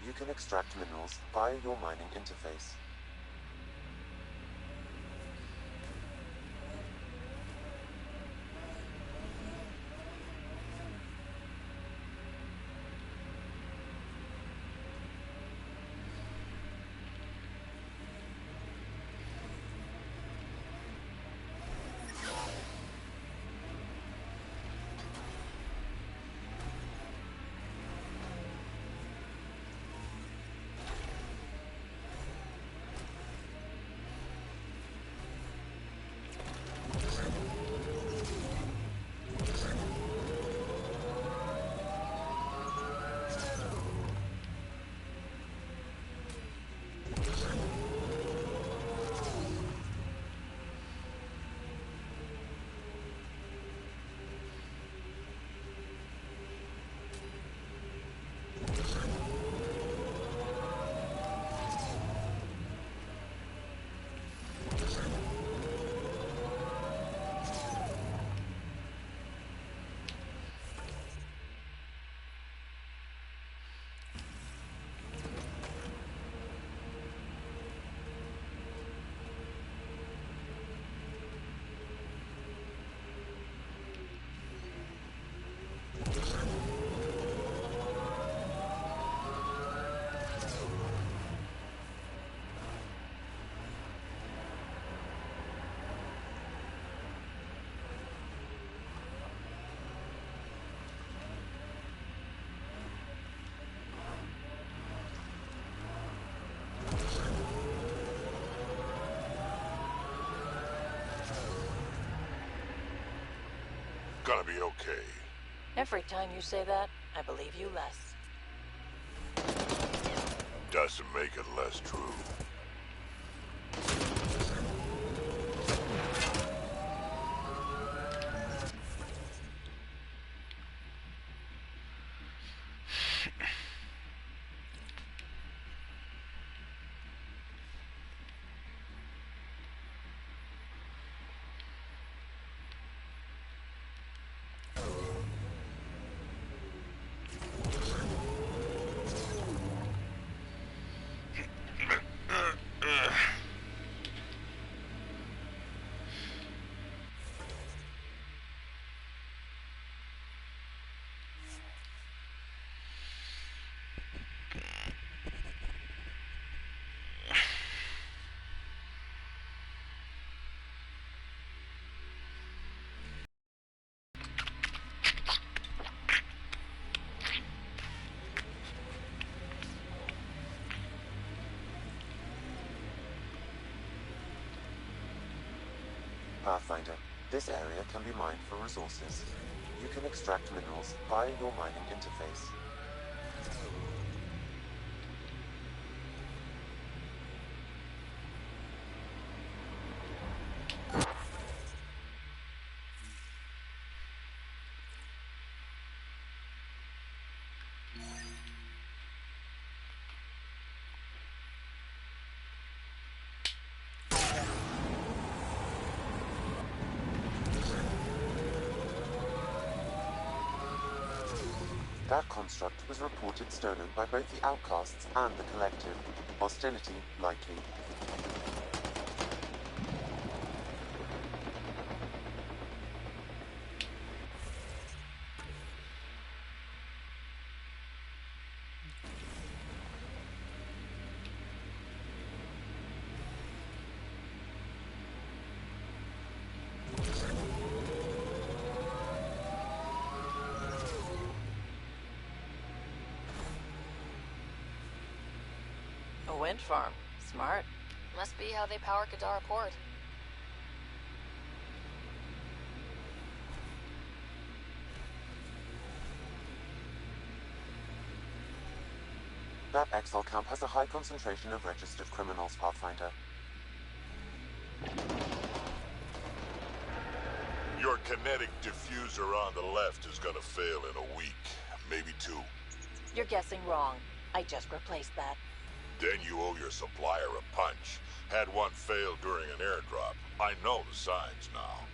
You can extract minerals via your mining interface. Gonna be okay. Every time you say that, I believe you less. Doesn't make it less true. Pathfinder, this area can be mined for resources. You can extract minerals via your mining interface. That construct was reported stolen by both the outcasts and the collective. Hostility likely. A wind farm. Smart. Must be how they power Kadara Port. That exile camp has a high concentration of registered criminals, Pathfinder. Your kinetic diffuser on the left is gonna fail in a week, maybe 2. You're guessing wrong. I just replaced that. Then you owe your supplier a punch. Had one fail during an airdrop. I know the signs now.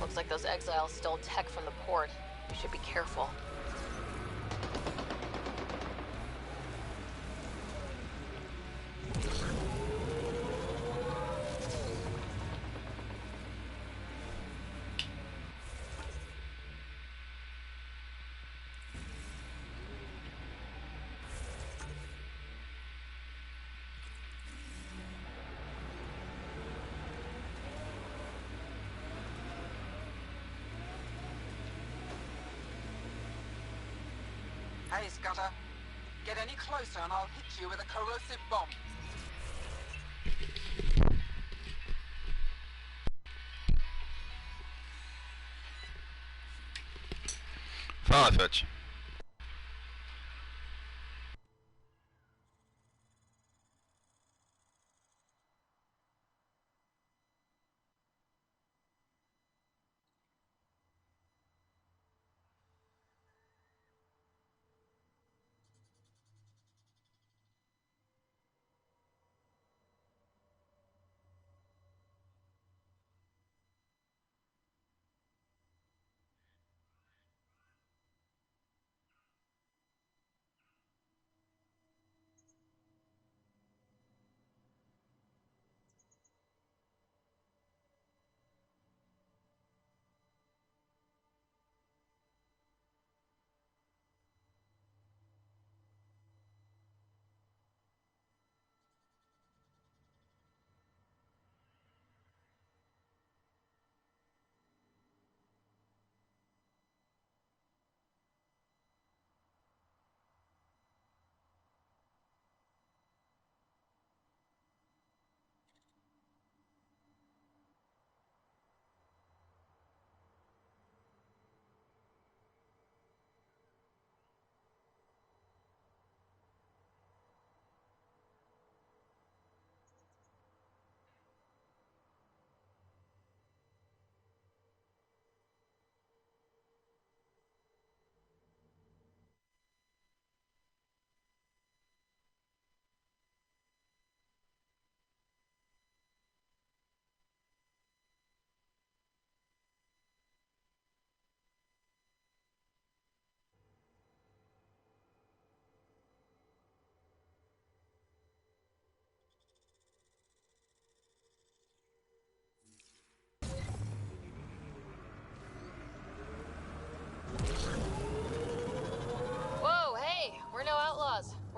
Looks like those exiles stole tech from the port. We should be careful. Hey, Scudder. Get any closer and I'll hit you with a corrosive bomb. Fala, Fete.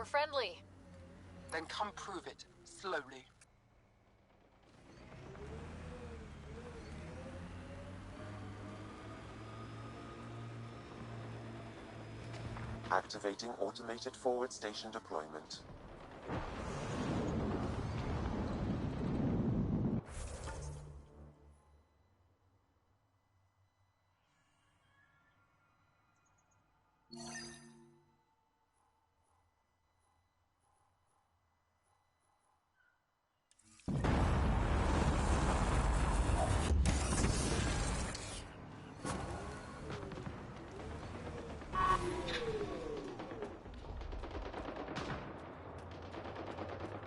We're friendly. Then come prove it, slowly. Activating automated forward station deployment.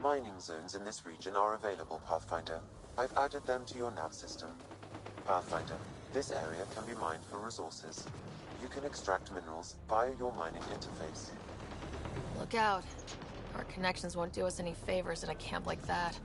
Mining zones in this region are available, Pathfinder. I've added them to your nav system. Pathfinder, this area can be mined for resources. You can extract minerals via your mining interface. Look out. Our connections won't do us any favors in a camp like that.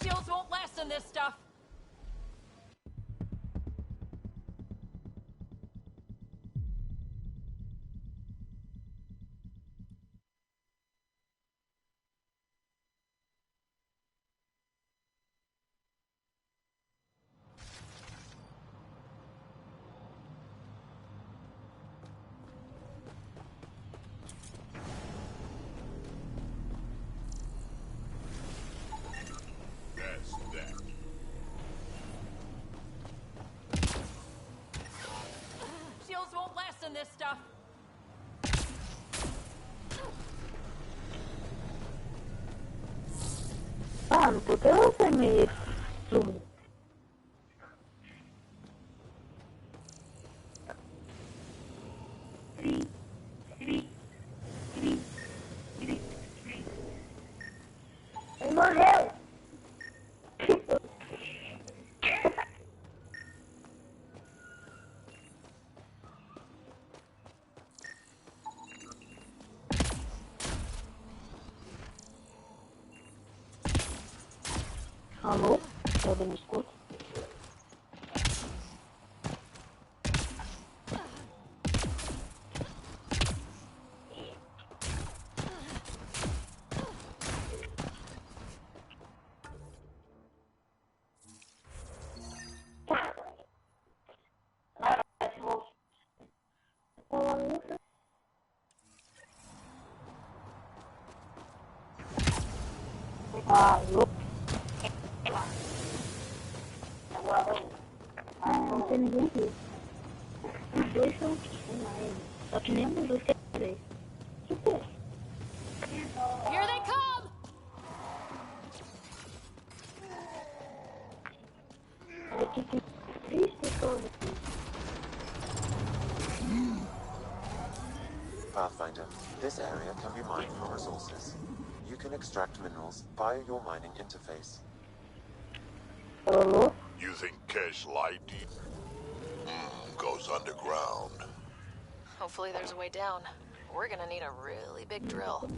Shields won't last in this stuff. Shields won't last in this stuff. Mano, por que você me isso? Ele morreu. Alô? Todo me escuta? Alô? Não tem ninguém aqui. Os dois estão aqui, só que nenhum dos dois quer ver. Here they come! Aqui tem 3 pessoas aqui. Pathfinder, this area can be mined for resources. You can can extract minerals via your mining interface. You think Cash Light goes underground? Hopefully there's a way down. We're gonna need a really big drill.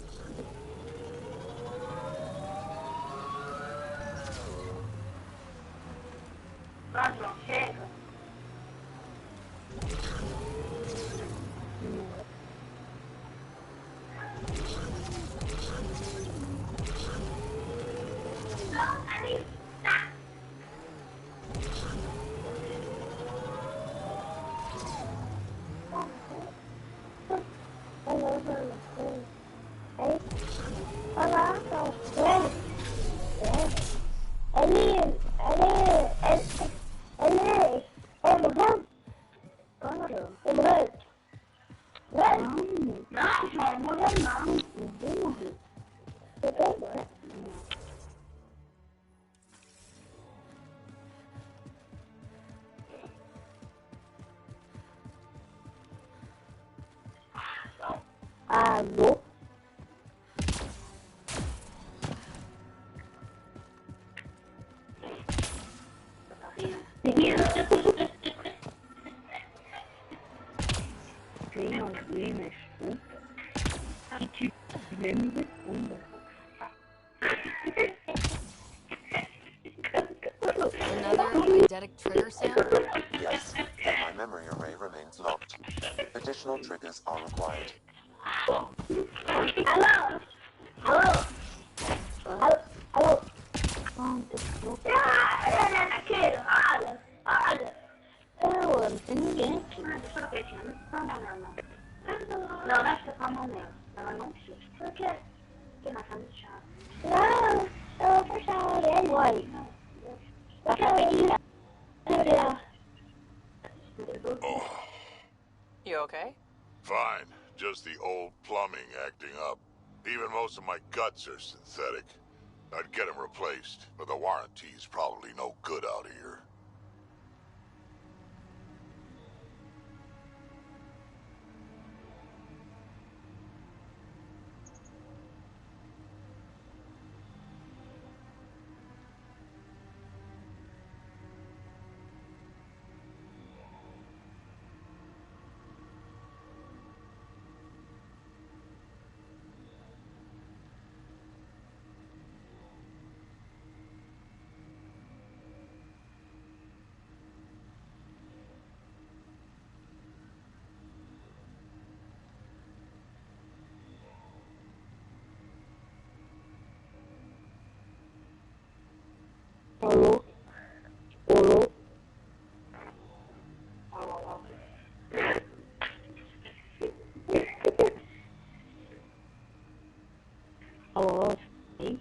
Alô? Another eidetic trigger sound? Yes, and my memory array remains locked. Additional triggers are required. Hello? Hello? Hello? Hello? Olha. Não tem ninguém aqui. Não, acho que é só momento. Ela não precisa. Por quê? Porque nós estamos chatos. Não, eu vou fechar ele. Oi. You okay? Fine. Just the old plumbing acting up. Even most of my guts are synthetic. I'd get them replaced, but the warranty's probably no good out here. Alô? Alô? Alô? Sim?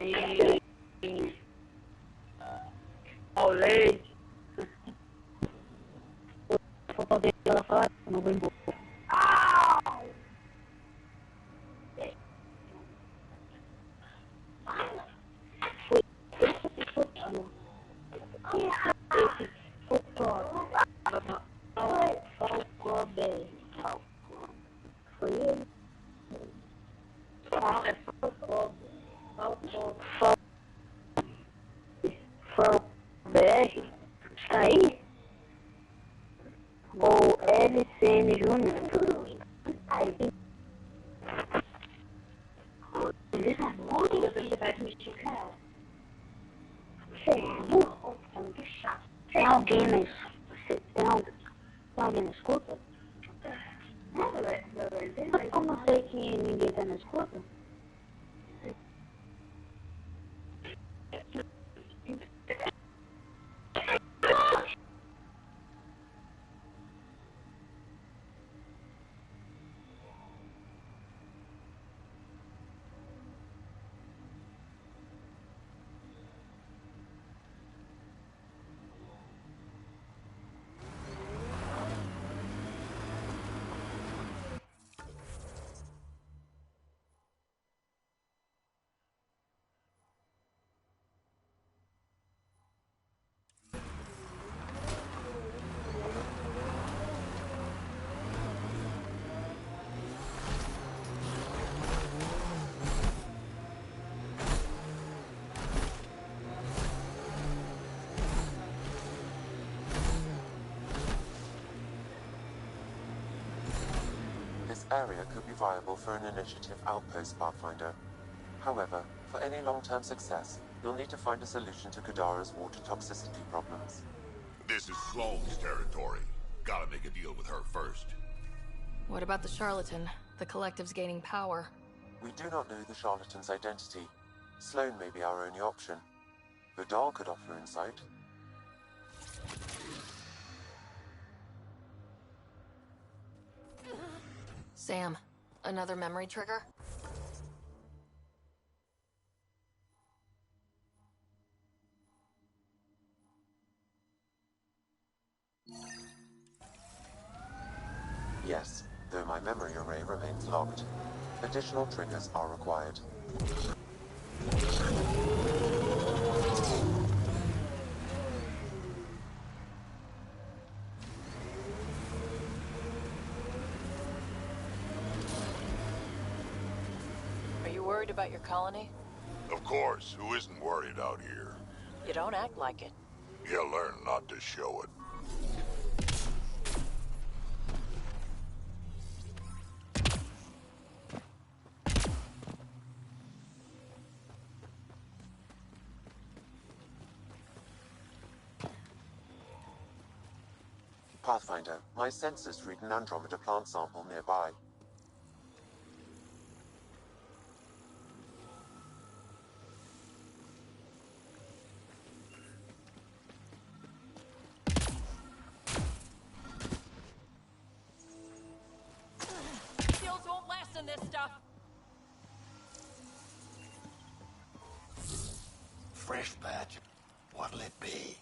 E ao leite. Vou poder ela falar, não vou embora. Foi ele? BR? Está aí? Ou LCN Júnior? Aí. Você vai mexer com ela. Você é burro? É muito chato. Tem alguém na escuta? Tem alguém na escuta? Mas como eu sei que ninguém está na escuta? This area could be viable for an initiative outpost, Pathfinder. However, for any long-term success, you'll need to find a solution to Kadara's water toxicity problems. This is Sloane's territory. Gotta make a deal with her first. What about the charlatan? The collective's gaining power. We do not know the charlatan's identity. Sloane may be our only option. Vidal could offer insight. Sam, another memory trigger? Yes, though my memory array remains locked. Additional triggers are required. Are you worried about your colony? Of course, who isn't worried out here? You don't act like it. You'll learn not to show it. Pathfinder, my sensors read an Andromeda plant sample nearby. Shields won't last in this stuff. Fresh batch. What'll it be?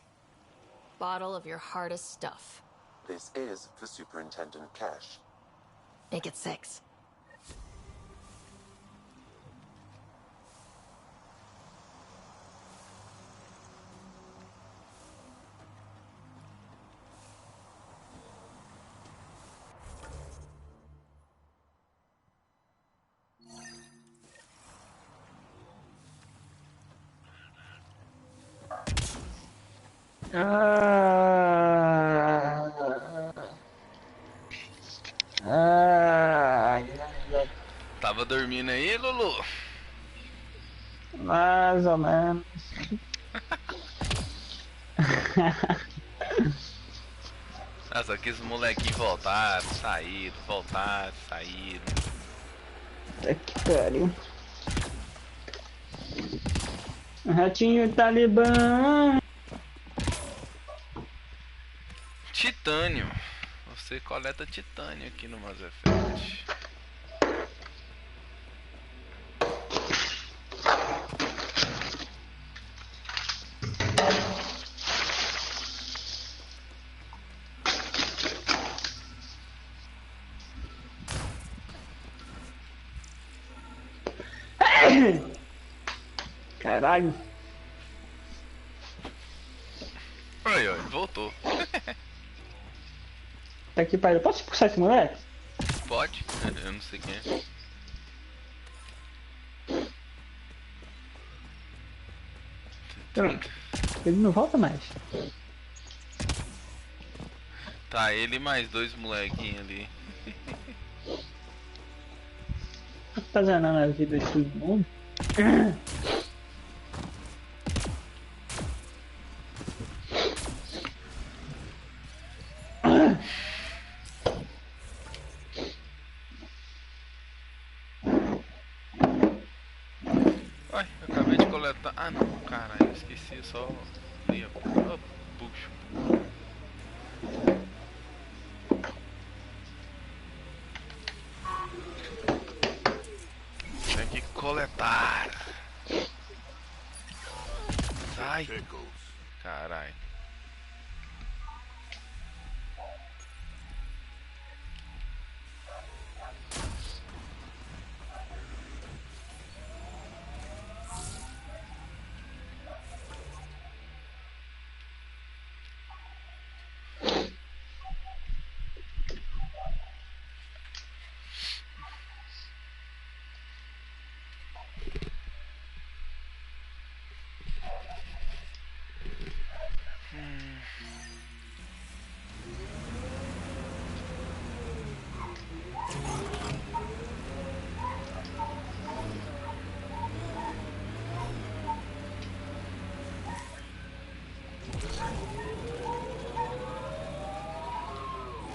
Bottle of your hardest stuff. This is for Superintendent Cash. Make it 6. Tava dormindo aí, Lulu? Mais ou menos. Nossa, que os molequinhos voltaram, saíram. Puta que pariu. Ratinho Talibã. Titânio. Você coleta titânio aqui no Mass Effect. caralho. Aí, ó, ele voltou. Tá aqui, pai. Eu posso expulsar esse moleque? Pode? Eu não sei quem é. Pronto. Ele não volta mais. Tá, ele e mais dois molequinhos ali. Tá zanando a vida de todo mundo. Ai, eu acabei de coletar. Ah não, caralho, esqueci, eu só li a puxo. Tem que coletar. Sai. Caralho.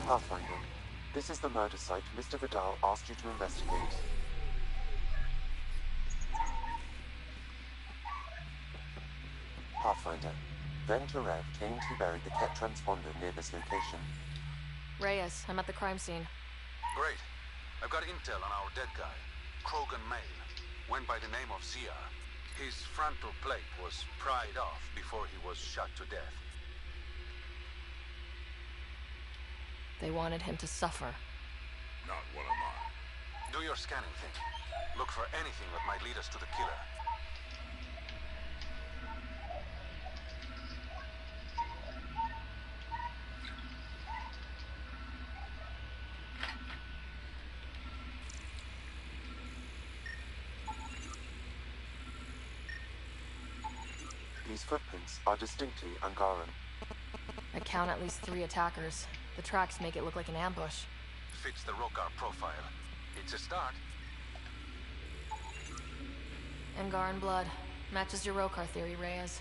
Pathfinder, this is the murder site Mr. Vidal asked you to investigate. Pathfinder, Venturev claimed he buried the Ket transponder near this location. Reyes, I'm at the crime scene. Great. I've got intel on our dead guy, Krogan Male. Went by the name of Zia. His frontal plate was pried off before he was shot to death. They wanted him to suffer. Not one of mine. Do your scanning thing. Look for anything that might lead us to the killer. These footprints are distinctly Angaran. I count at least 3 attackers. The tracks make it look like an ambush. Fits the Rokar profile. It's a start. Angaran blood. Matches your Rokar theory, Reyes.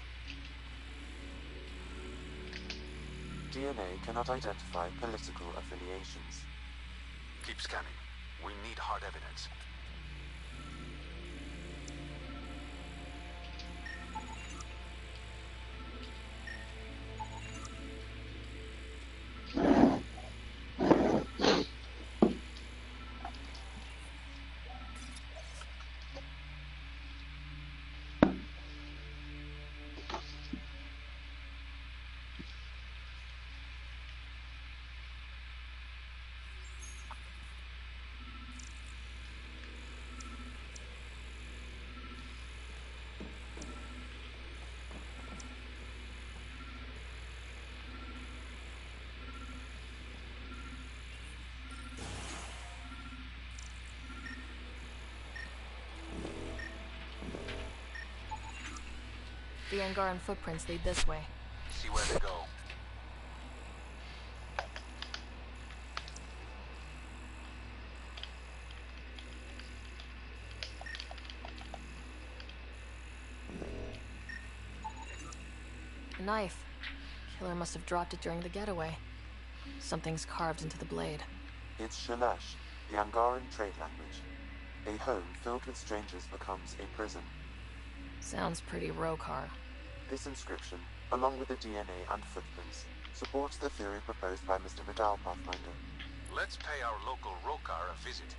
DNA cannot identify political affiliations. Keep scanning. We need hard evidence. The Angaran footprints lead this way. See where they go. A knife. Killer must have dropped it during the getaway. Something's carved into the blade. It's Shalash, the Angaran trade language. A home filled with strangers becomes a prison. Sounds pretty Rokar. This inscription, along with the DNA and footprints, supports the theory proposed by Mr. Vidal, Pathfinder. Let's pay our local Rokar a visit.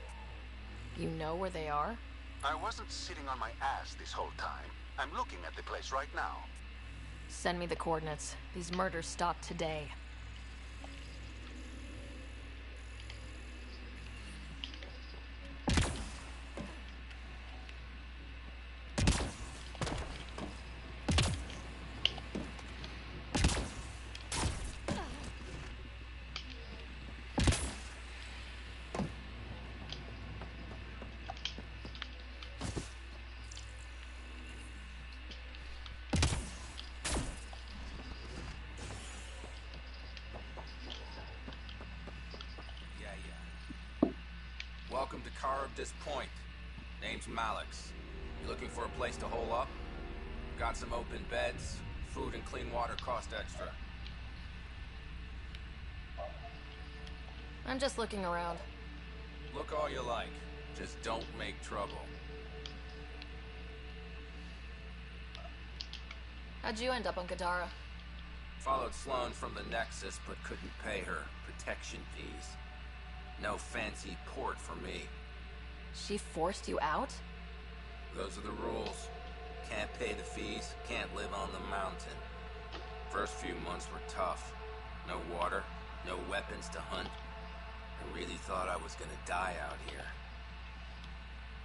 You know where they are? I wasn't sitting on my ass this whole time. I'm looking at the place right now. Send me the coordinates. These murders stopped today. Caribdis Point. Name's Malix. You looking for a place to hole up? Got some open beds. Food and clean water cost extra. I'm just looking around. Look all you like. Just don't make trouble. How'd you end up on Kadara? Followed Sloane from the Nexus, but couldn't pay her protection fees. No fancy port for me. She forced you out? Those are the rules. Can't pay the fees, can't live on the mountain. First few months were tough. No water, no weapons to hunt. I really thought I was gonna die out here.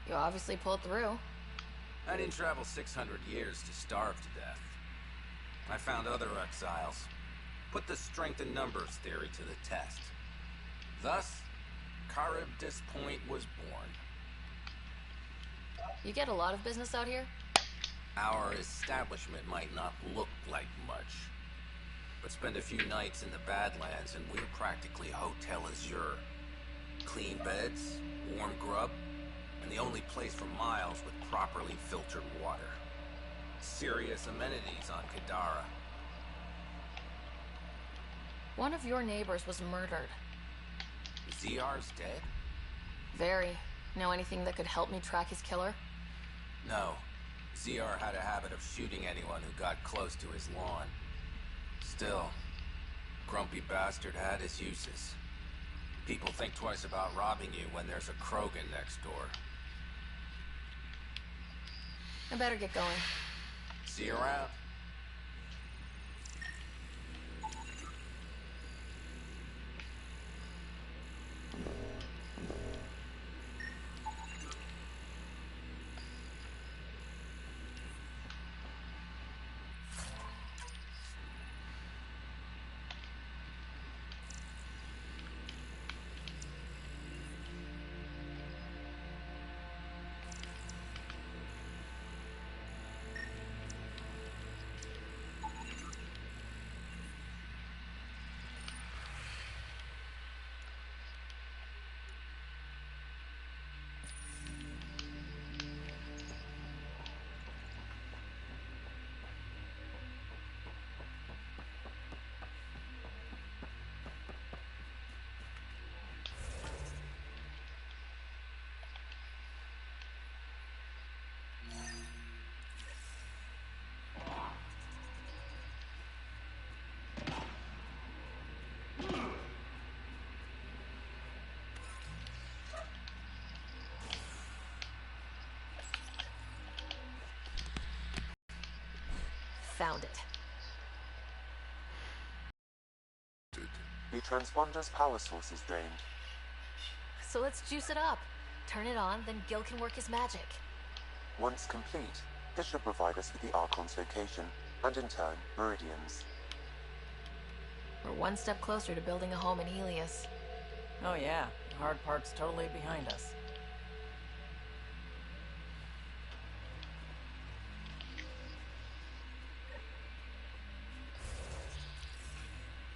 You obviously pulled through. I didn't travel 600 years to starve to death. I found other exiles. Put the strength in numbers theory to the test. Thus, Caribdis Point was born. You get a lot of business out here? Our establishment might not look like much, but spend a few nights in the Badlands and we're practically Hotel Azure. Clean beds, warm grub, and the only place for miles with properly filtered water. Serious amenities on Kadara. One of your neighbors was murdered. ZR's dead? Very. Know anything that could help me track his killer? No. ZR had a habit of shooting anyone who got close to his lawn. Still, grumpy bastard had his uses. People think twice about robbing you when there's a Krogan next door. I better get going. See you around. Found it. The transponder's power source is drained. So let's juice it up. Turn it on, then Gil can work his magic. Once complete, this should provide us with the Archon's location, and in turn, meridians. We're one step closer to building a home in Helios. Oh yeah, the hard part's totally behind us.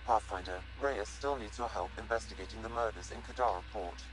Pathfinder, Reyes still needs your help investigating the murders in Kadara Port.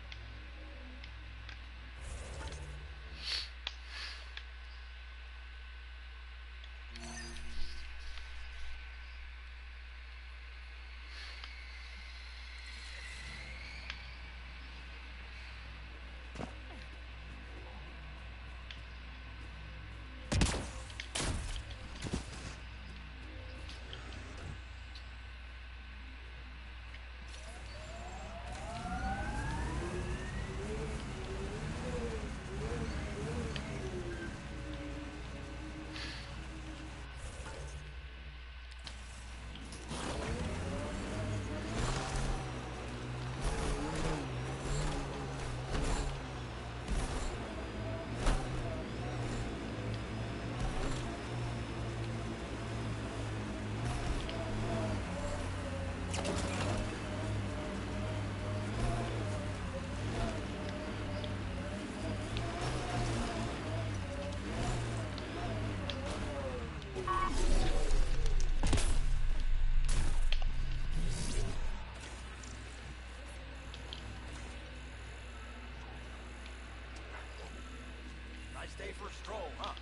for a stroll, huh?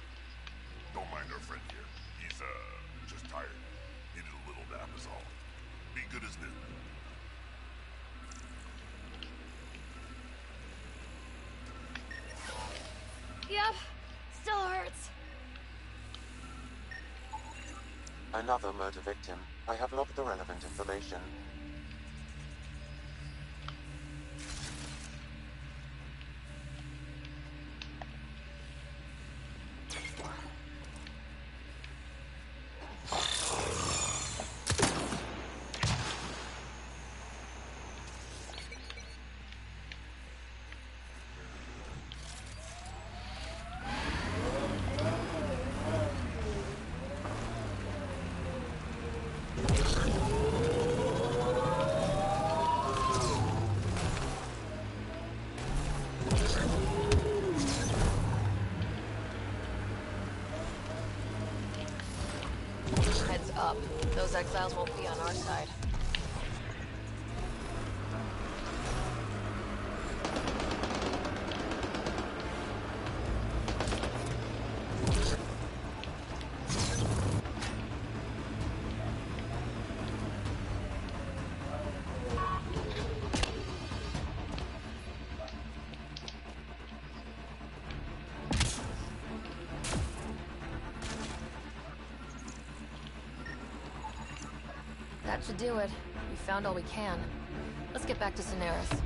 Don't mind our friend here. He's, just tired. Needed a little nap is all. Be good as new. Yep, still hurts. Another murder victim. I have logged the relevant information. Heads up. Those exiles won't be on our side. That should do it. We found all we can. Let's get back to Cineris.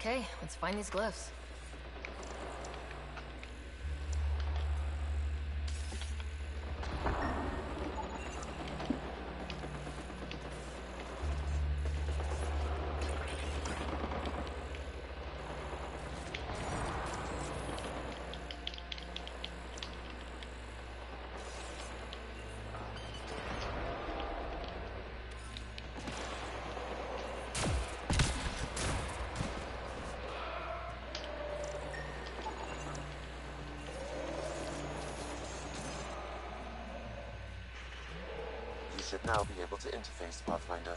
Okay, let's find these glyphs. You should now be able to interface, Pathfinder.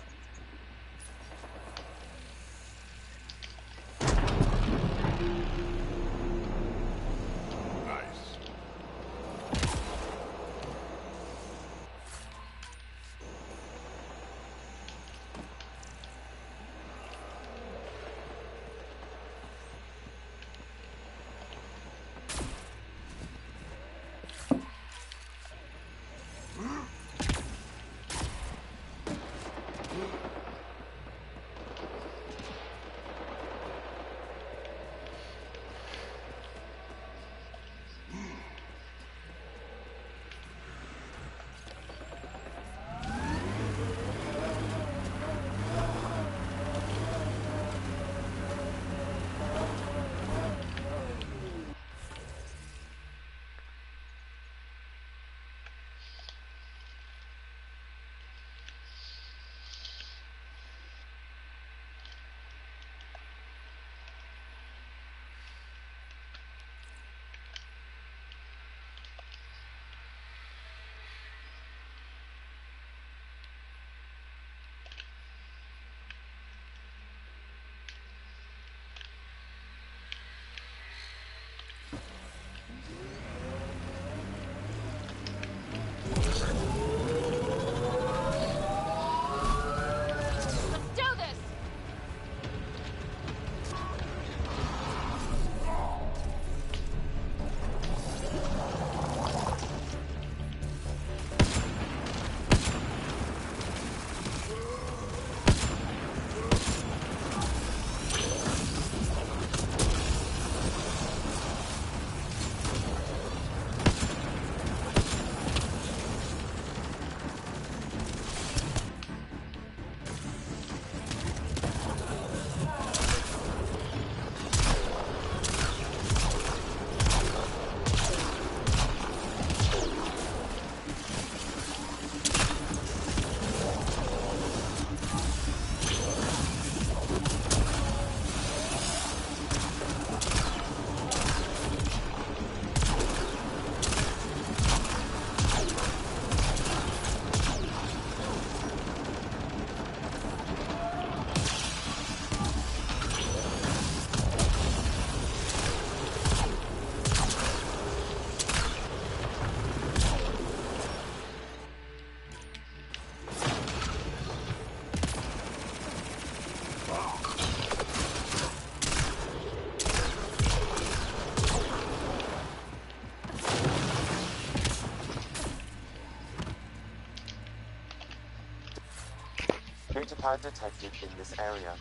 Datapad detected in this area.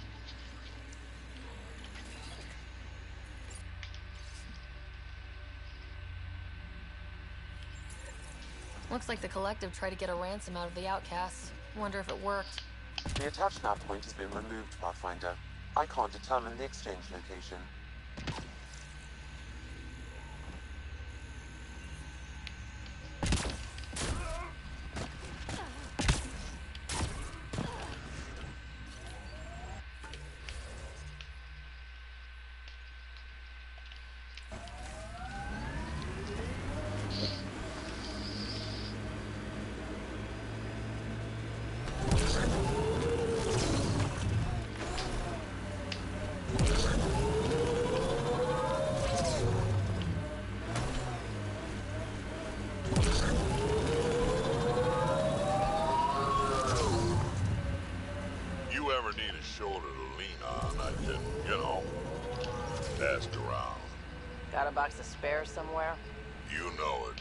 Looks like the collective tried to get a ransom out of the outcasts. Wonder if it worked. The attached nav point has been removed, Pathfinder. I can't determine the exchange location. Shoulder to lean on, I can, ask around. Got a box of spares somewhere? You know it.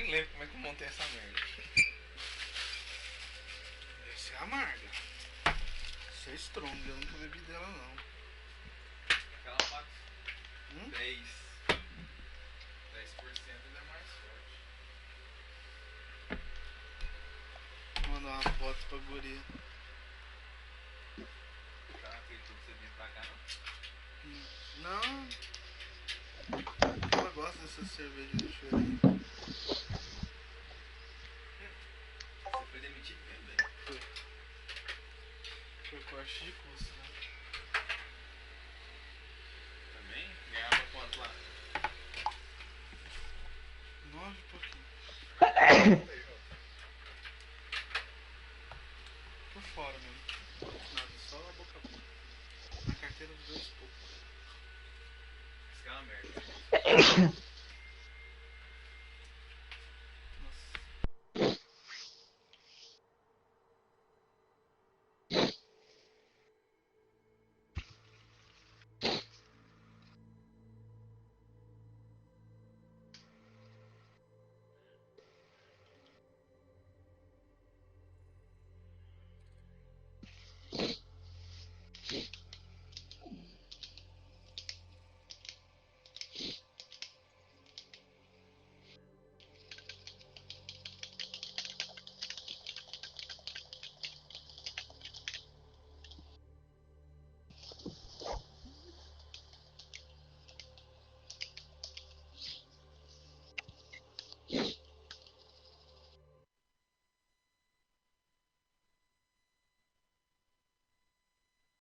nem lembro como é que eu montei essa merda. Essa é amarga. Essa é strong, eu nunca bebi dela não. Aquela Max 10% ainda é mais forte. Vou mandar uma foto pra guria. Tá, acreditou que você vinha pra cá, não? Não. Ela gosta dessa cerveja diferente. Você foi demitido mesmo, velho? Foi com a Chico.